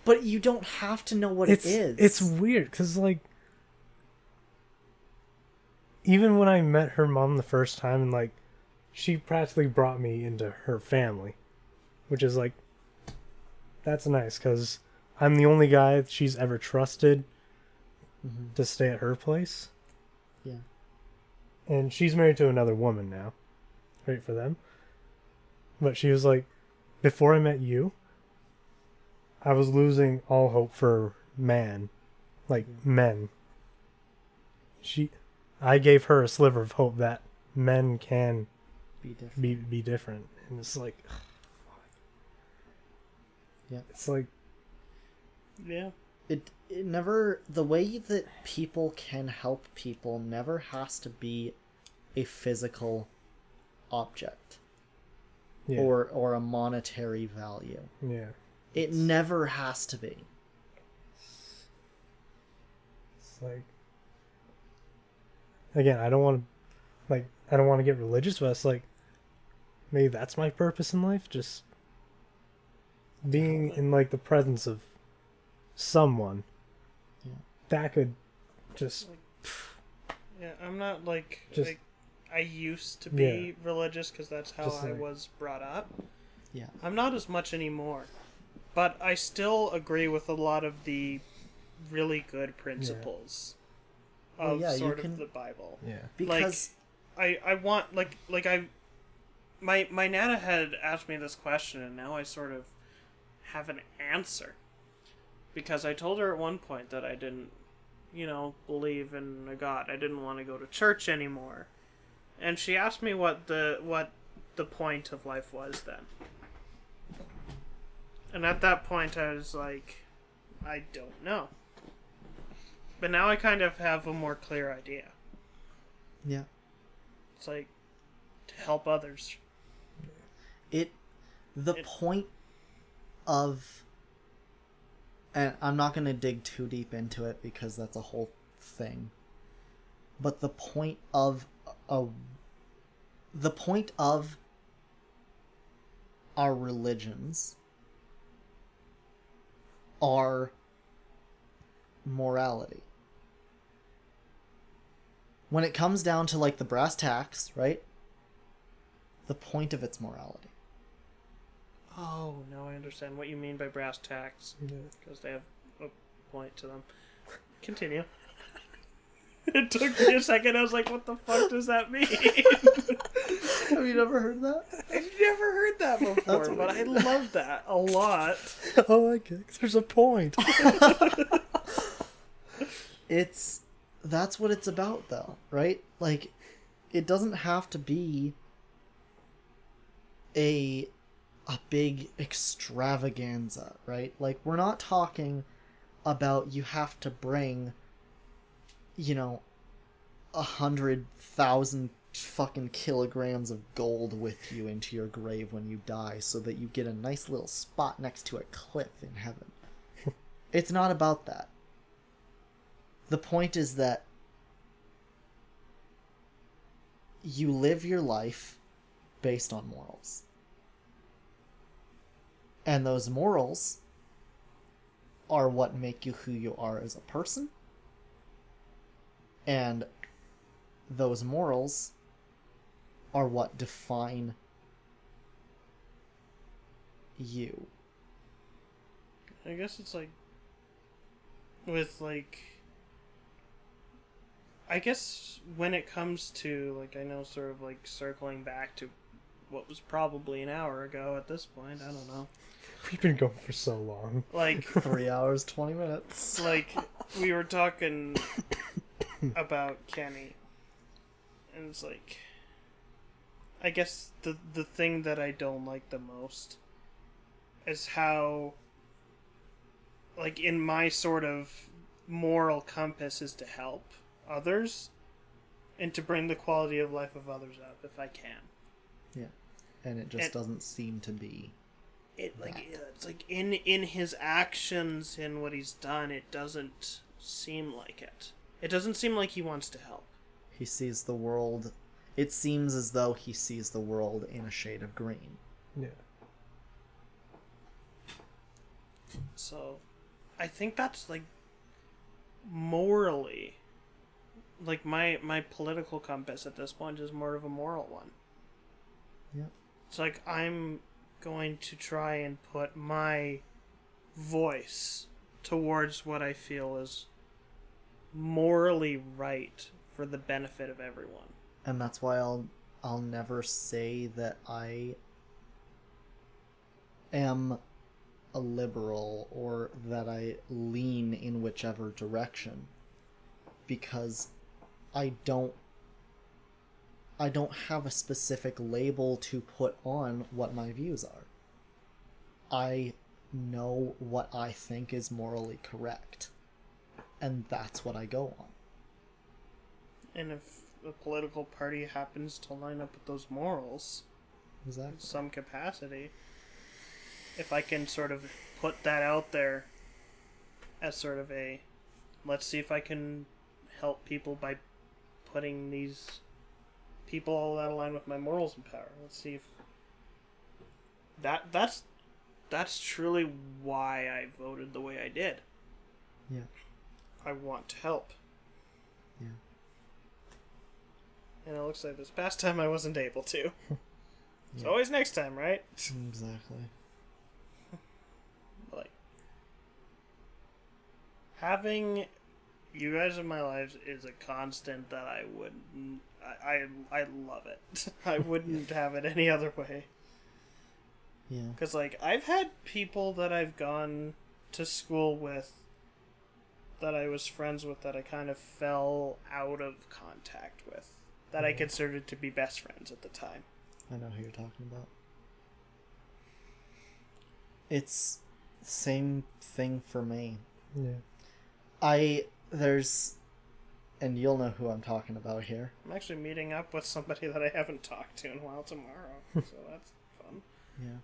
But you don't have to know what it is. It's weird, because, like, even when I met her mom the first time, and, like, she practically brought me into her family, which is, like, that's nice, because I'm the only guy she's ever trusted to stay at her place. Yeah. And she's married to another woman now. Great for them. But she was like, before I met you, I was losing all hope for men. I gave her a sliver of hope that men can Be different. be different. And it's like, ugh, Yeah. it's like, Yeah. It never, the way that people can help people never has to be a physical object yeah, or a monetary value. yeah. It never has to be. It's like, again, I don't want to get religious, but it's like, maybe that's my purpose in life, just being in, like, the presence of someone that could just Yeah, I'm not like Just- I used to be religious because that's how Just I like- was brought up. Yeah. I'm not as much anymore, but I still agree with a lot of the really good principles of yeah, you sort can- of the Bible. yeah. Because I want my Nana had asked me this question, and now I sort of have an answer, because I told her at one point that I didn't, believe in a God. I didn't want to go to church anymore, and she asked me what the point of life was then. And at that point, I was like, I don't know. But now I kind of have a more clear idea. yeah, It's like to help others. the point of, and I'm not going to dig too deep into it because that's a whole thing, but the point of our religions are morality. When it comes down to, like, the brass tacks, right? The point of it's morality. Oh, now I understand what you mean by brass tacks. Because they have a point to them. Continue. It took me a second. I was like, what the fuck does that mean? Have you never heard that? I've never heard that before, but I love that a lot. Oh, I get it. There's a point. That's what it's about, though, right? Like, it doesn't have to be a big extravaganza, right? Like, we're not talking about you have to bring, 100,000 fucking kilograms of gold with you into your grave when you die so that you get a nice little spot next to a cliff in heaven. It's not about that. The point is that you live your life based on morals. And those morals are what make you who you are as a person. And those morals are what define you. I guess it's like with like I guess when it comes to like I know sort of like circling back to what was probably an hour ago at this point, I don't know. We've been going for so long. Like 3 hours, 20 minutes. like we were talking about Kenny. And it's like I guess the thing that I don't like the most is how like in my sort of moral compass is to help others and to bring the quality of life of others up if I can. Yeah. And it just doesn't seem to be it like it's like in his actions, in what he's done, it doesn't seem like it. It doesn't seem like he wants to help. He sees the world. It seems as though he sees the world in a shade of green. Yeah. So, I think that's like morally, like my political compass at this point is more of a moral one. Yeah. It's like I'm going to try and put my voice towards what I feel is morally right for the benefit of everyone. And that's why I'll never say that I am a liberal or that I lean in whichever direction, because I don't have a specific label to put on what my views are. I know what I think is morally correct, and that's what I go on. And if a political party happens to line up with those morals Exactly. in some capacity, if I can sort of put that out there as sort of a, let's see if I can help people by putting these people that align with my morals in power. Let's see if that's truly why I voted the way I did. Yeah. I want to help. Yeah. And it looks like this past time I wasn't able to. It's Yeah. always next time, right? Exactly. Like, having you guys in my life is a constant that I wouldn't. I love it. I wouldn't have it any other way. Yeah. Because, like, I've had people that I've gone to school with, that I was friends with, that I kind of fell out of contact with, that I considered to be best friends at the time. I know who you're talking about. It's the same thing for me. Yeah. And you'll know who I'm talking about here. I'm actually meeting up with somebody that I haven't talked to in a while tomorrow, so that's fun. Yeah.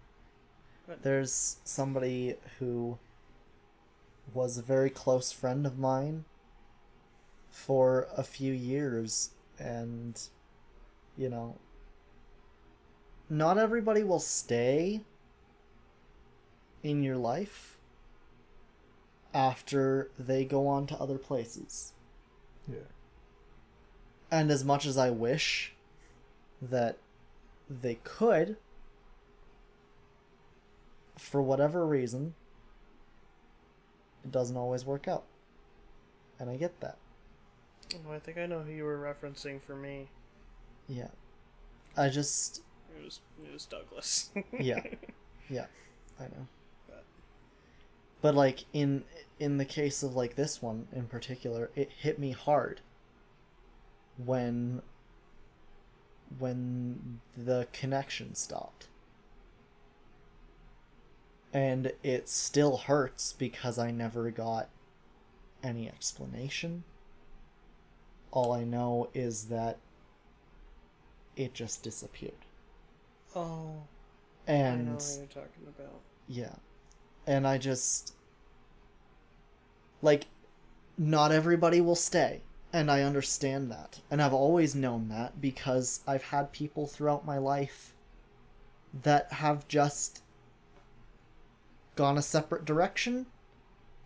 But There's somebody who was a very close friend of mine for a few years, and, not everybody will stay in your life after they go on to other places. Yeah. And as much as I wish that they could, for whatever reason, it doesn't always work out. And I get that. oh, I think I know who you were referencing for me. Yeah. I just... It was Douglas. Yeah. Yeah. I know. But- But, like, in the case of, like, this one in particular, it hit me hard when the connection stopped. And it still hurts because I never got any explanation. All I know is that it just disappeared. Oh. And I know what you're talking about. yeah. And I just... Like, not everybody will stay. And I understand that. And I've always known that because I've had people throughout my life that have just gone a separate direction,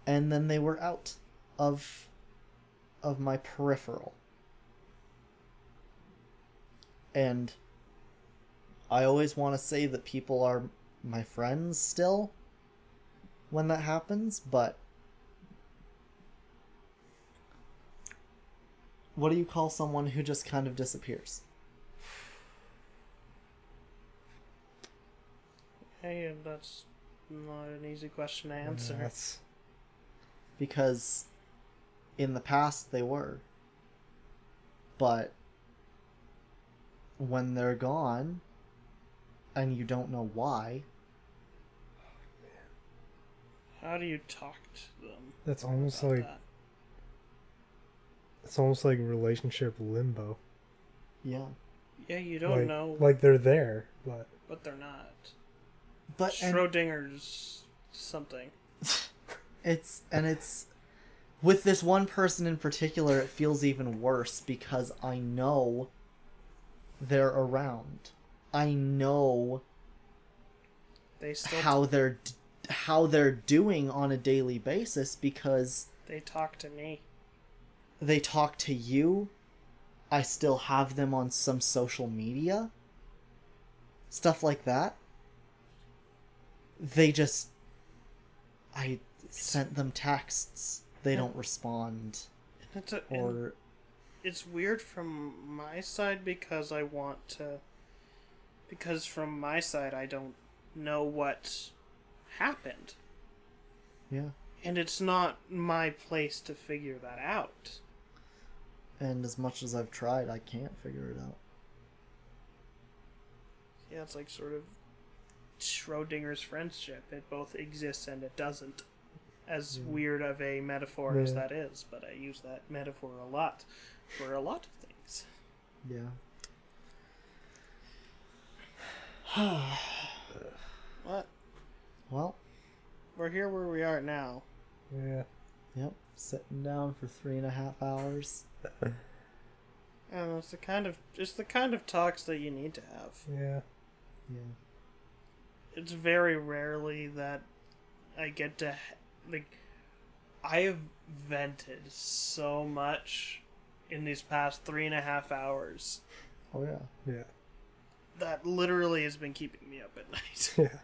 and then they were out of my peripheral. And I always want to say that people are my friends still when that happens, but what do you call someone who just kind of disappears? Hey, that's not an easy question to answer. That's... Because in the past they were. But when they're gone and you don't know why, How do you talk to them? That's almost about like... that? It's almost like relationship limbo. yeah. Yeah, you don't know, Like they're there, but... but they're not. But Schrodinger's something. it's with this one person in particular, it feels even worse because I know they're around. I know They still how they're doing on a daily basis because they talk to me. they talk to you. I still have them on some social media. Stuff like that. I sent them texts. They don't respond. And it's weird from my side because I want to. Because from my side, I don't know what happened. Yeah. And it's not my place to figure that out. And as much as I've tried, I can't figure it out. Yeah, it's like sort of Schrodinger's friendship. It both exists and it doesn't. As weird of a metaphor as that is, but I use that metaphor a lot for a lot of things. Yeah. What? Well, We're here where we are now. Yeah. yep. Sitting down for 3.5 hours. And it's the kind of talks that you need to have. Yeah. Yeah. It's very rarely that I get to I have vented so much in these past 3.5 hours Oh yeah. Yeah. that literally has been keeping me up at night. Yeah.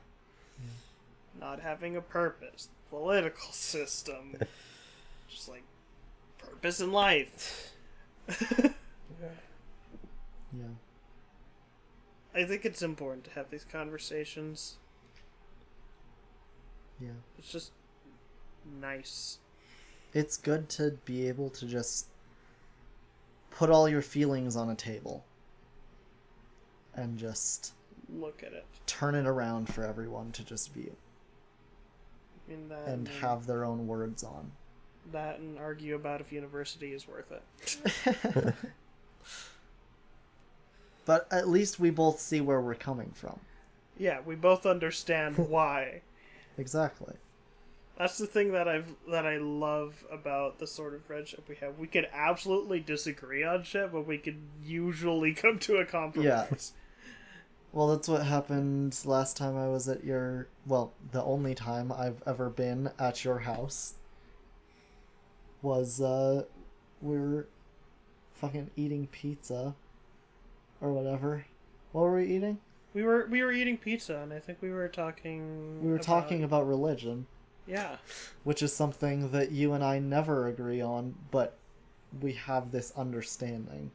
Not having a purpose, political system, just like purpose in life. Yeah. I think it's important to have these conversations. Yeah. It's just nice. It's good to be able to just put all your feelings on a table and just Look at it. turn it around for everyone to just view In that and have their own words on. that and argue about if university is worth it. But at least we both see where we're coming from. Yeah, we both understand why. Exactly. That's the thing that I love about the sort of friendship we have. We could absolutely disagree on shit, but we could usually come to a compromise. Well, that's what happened last time I was at your... Well, the only time I've ever been at your house was, we were fucking eating pizza. Or whatever. What were we eating? We were eating pizza, and I think we were talking... We were talking about religion. Yeah. Which is something that you and I never agree on, but we have this understanding.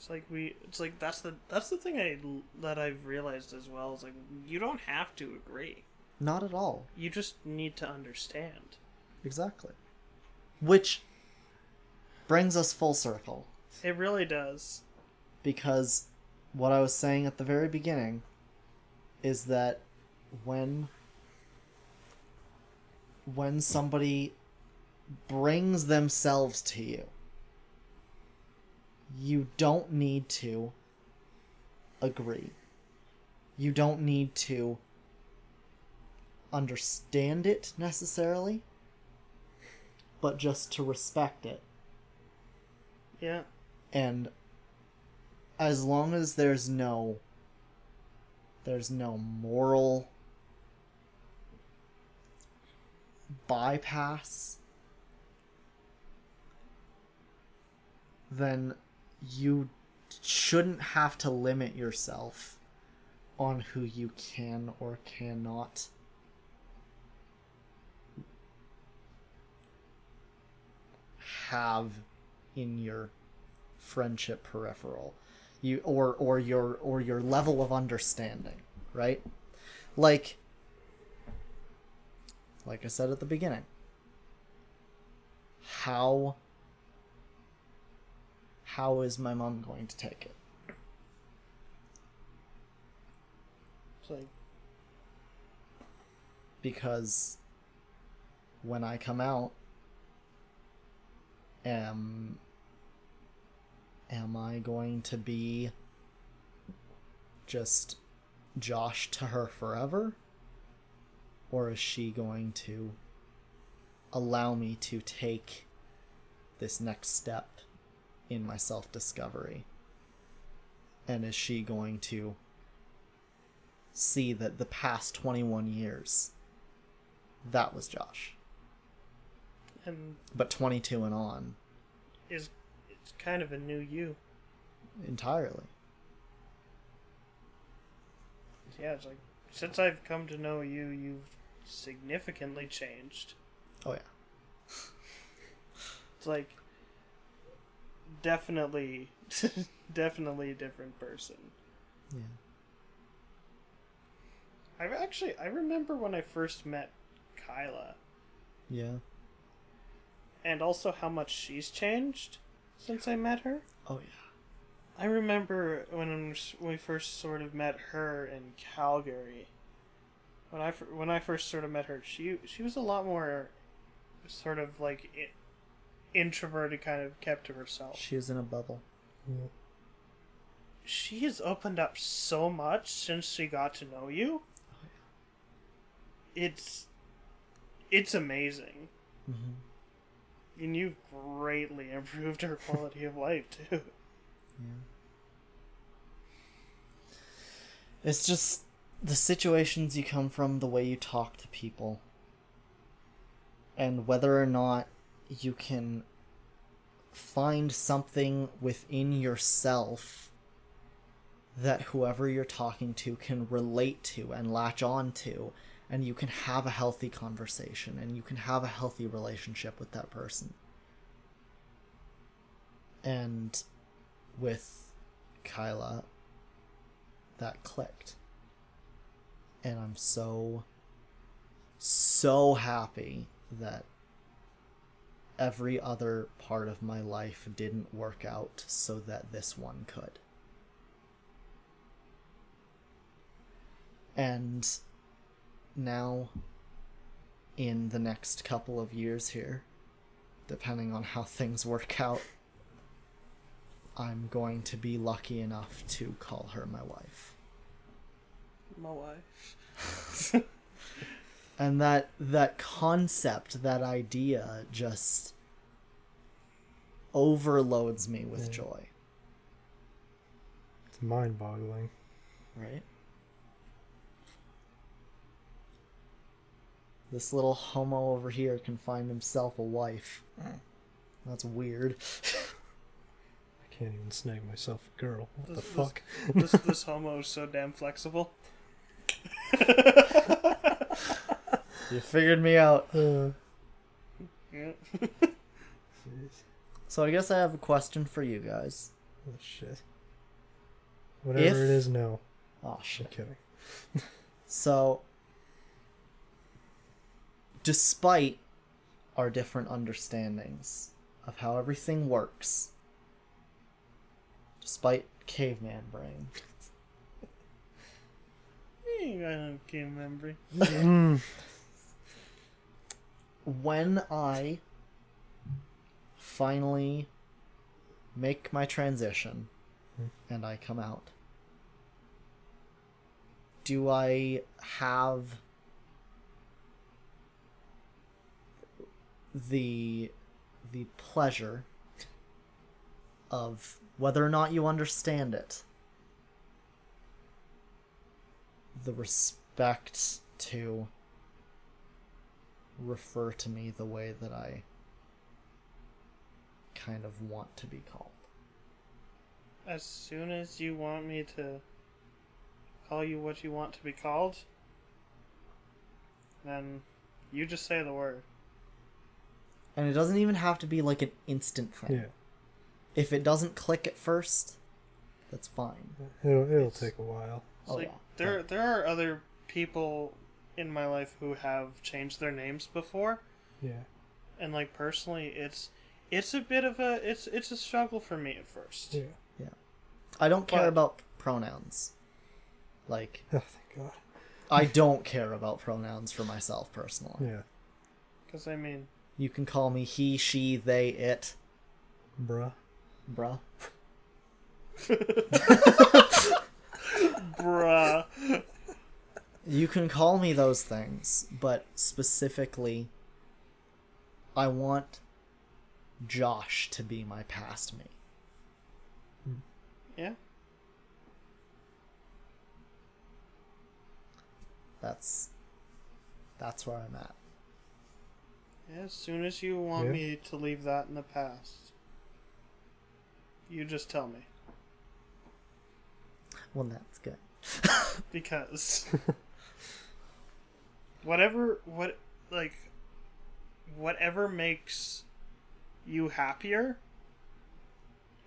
It's like that's the thing that I've realized as well, is like you don't have to agree. Not at all. You just need to understand. Exactly. Which brings us full circle. It really does. Because what I was saying at the very beginning is that when somebody brings themselves to you, you don't need to agree. You don't need to understand it necessarily, but just to respect it. Yeah. And as long as there's no moral bypass, then you shouldn't have to limit yourself on who you can or cannot have in your friendship peripheral, you or your level of understanding, right? Like I said at the beginning, how is my mom going to take it? It's like, Because when I come out, am I going to be just Josh to her forever? Or is she going to allow me to take this next step in my self-discovery? And is she going to see that the past 21 years, that was Josh? and But 22 and on, it's kind of a new you. entirely. Yeah, it's like, since I've come to know you, you've significantly changed. Oh yeah. It's like, definitely definitely a different person. Yeah. I remember when I first met Kyla, Yeah. and also how much she's changed since I met her. Oh yeah. I remember when we first sort of met her in Calgary. When I first sort of met her, she was a lot more sort of like introverted, kind of kept to herself. She was in a bubble. Yeah. She has opened up so much since she got to know you. It's amazing. Mm-hmm. And you've greatly improved her quality of life too. Yeah. It's just the situations you come from, the way you talk to people, and whether or not you can find something within yourself that whoever you're talking to can relate to and latch on to, and you can have a healthy conversation and you can have a healthy relationship with that person. And with Kyla, that clicked. And I'm so happy that every other part of my life didn't work out so that this one could. And now, in the next couple of years here, depending on how things work out, I'm going to be lucky enough to call her my wife. My wife. And that concept, that idea, just overloads me with joy. It's mind-boggling. Right? This little homo over here can find himself a wife. That's weird. I can't even snag myself a girl. What the This- fuck? This homo is so damn flexible. You figured me out. Yeah. So I guess I have a question for you guys. Oh, shit. Whatever it is, no. Oh, I'm shit. kidding. So, despite our different understandings of how everything works, despite caveman brain, I can't remember. When I finally make my transition and I come out, do I have the pleasure of, whether or not you understand it, the respect to refer to me the way that I kind of want to be called? As soon as you want me to call you what you want to be called, then you just say the word. And it doesn't even have to be like an instant thing. Yeah. If it doesn't click at first, that's fine. It'll take a while. It's Oh, like, yeah. there are other people in my life who have changed their names before, Yeah. and like personally, it's a bit of a it's a struggle for me at first. Yeah. I don't care But- about pronouns. Like, Oh, thank God. I don't care about pronouns for myself personally. Yeah. Because I mean, You can call me he, she, they, it, Bruh. bruh. bruh. You can call me those things, but specifically, I want Josh to be my past me. Yeah. That's where I'm at. Yeah, as soon as you want Yeah. me to leave that in the past, you just tell me. Well, that's good. Because whatever makes you happier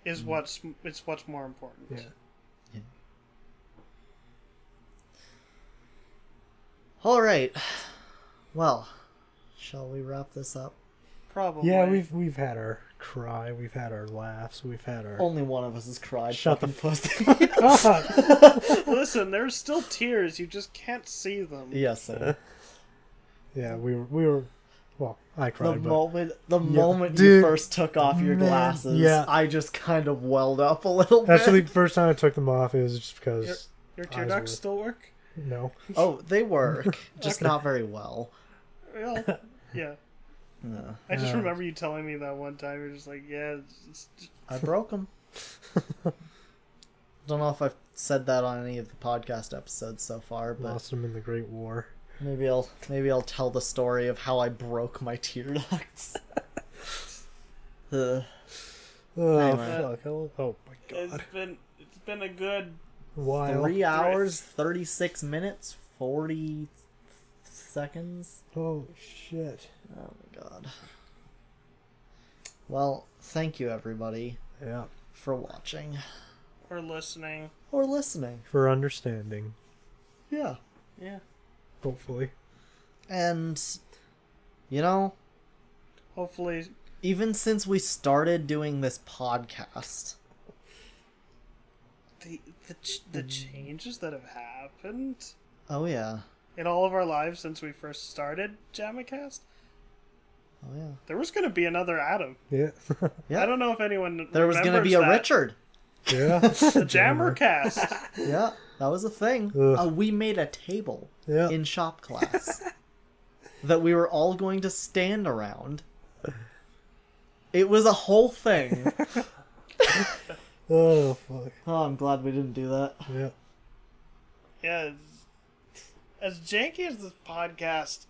is what's more important. Yeah. All right. Well, shall we wrap this up? Probably. Yeah, we've had our cry, we've had our laughs, we've had our. Only one of us has cried. Shut the pussy. God. Listen, there's still tears. You just can't see them. Yes, sir. Yeah, we were. Well, I cried, The but moment you dude, first took off your man, glasses, yeah. I just kind of welled up a little bit. actually, the first time I took them off, it was just because. Your tear eyes ducts were- still work? No. Oh, they work, just Okay. not very well. Well, yeah. Yeah. I just Uh. remember you telling me that one time. You're just like, yeah, it's I broke them. Don't know if I've said that on any of the podcast episodes so far, but Lost them in the Great War. maybe I'll tell the story of how I broke my tear ducts. Oh, Anyway. fuck. Oh, my God. it's been a good Wild. 3 hours, 36 minutes, 40 seconds. Oh, shit. Oh my god. Well, thank you everybody Yeah. for watching for listening. or listening. For understanding, Yeah. Yeah. hopefully. And, you know, Hopefully, even since we started doing this podcast, the changes that have happened oh yeah, in all of our lives since we first started JAMAcast, oh yeah, there was going to be another Adam. Yeah. yeah. I don't know if anyone There was going to remembers be a that. Richard. Yeah. The JAMAcast. Yeah, that was a thing. Ugh. We made a table Yeah. in shop class that we were all going to stand around. It was a whole thing. Oh, fuck. Oh, I'm glad we didn't do that. Yeah. Yeah, as janky as this podcast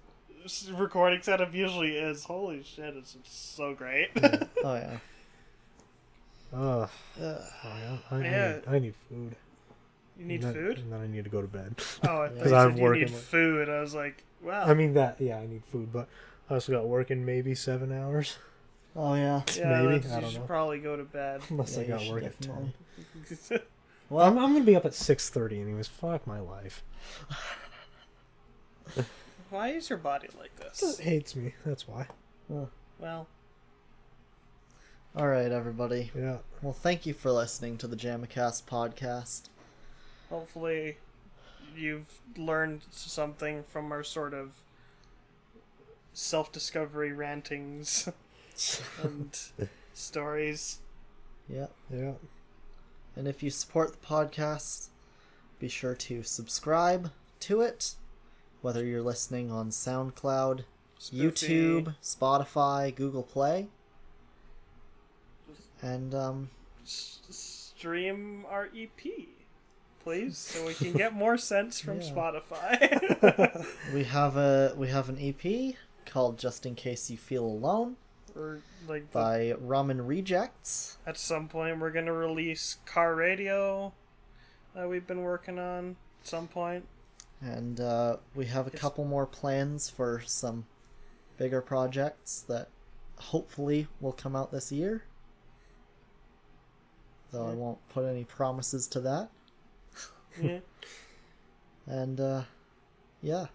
recording setup usually is, holy shit, it's so great. Oh yeah. Oh, Ugh. Yeah. I need food. You need And then- food? And then I need to go to bed. Oh, I thought Because you I'm said you working need with- food. I was like, wow. I mean, I need food, but I also got work in maybe 7 hours. Oh yeah. yeah, maybe, that's- I you don't should know. probably go to bed. Unless Yeah, I you got should work at definitely. 10. Well, I'm going to be up at 6:30 anyways. Fuck my life. Why is your body like It this? hates me. That's why. Well, all right, everybody. Yeah. Well, thank you for listening to the JAMAcast podcast. hopefully you've learned something from our sort of self-discovery rantings and stories. Yeah. Yeah. And if you support the podcast, be sure to subscribe to it, whether you're listening on SoundCloud, Spoofy. YouTube, Spotify, Google Play. And Stream our EP, please, so we can get more sense from Yeah. Spotify. we have an EP called Just In Case You Feel Alone Or like by Ramen Rejects. at some point we're gonna release Car Radio that we've been working on at some point. And we have a couple more plans for some bigger projects that hopefully will come out this year. Though I won't put any promises to that. Yeah. And yeah.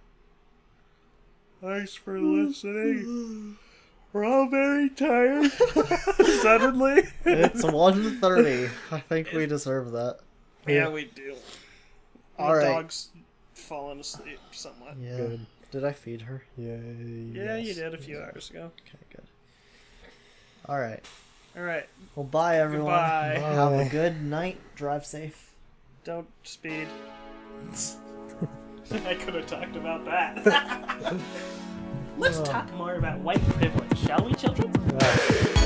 Thanks for listening. We're all very tired. Suddenly. It's 1:30. I think we deserve that. Yeah, we do. All The right. dog's fallen asleep somewhat. Yeah. Good. Did I feed her? Yeah. Yeah, you did a few hours ago. Okay, good. All right. All right. Well, bye everyone. Goodbye. Have a Bye. good night. Drive safe. Don't speed. I could have talked about that. Let's talk more about white privilege, shall we, children? Yeah.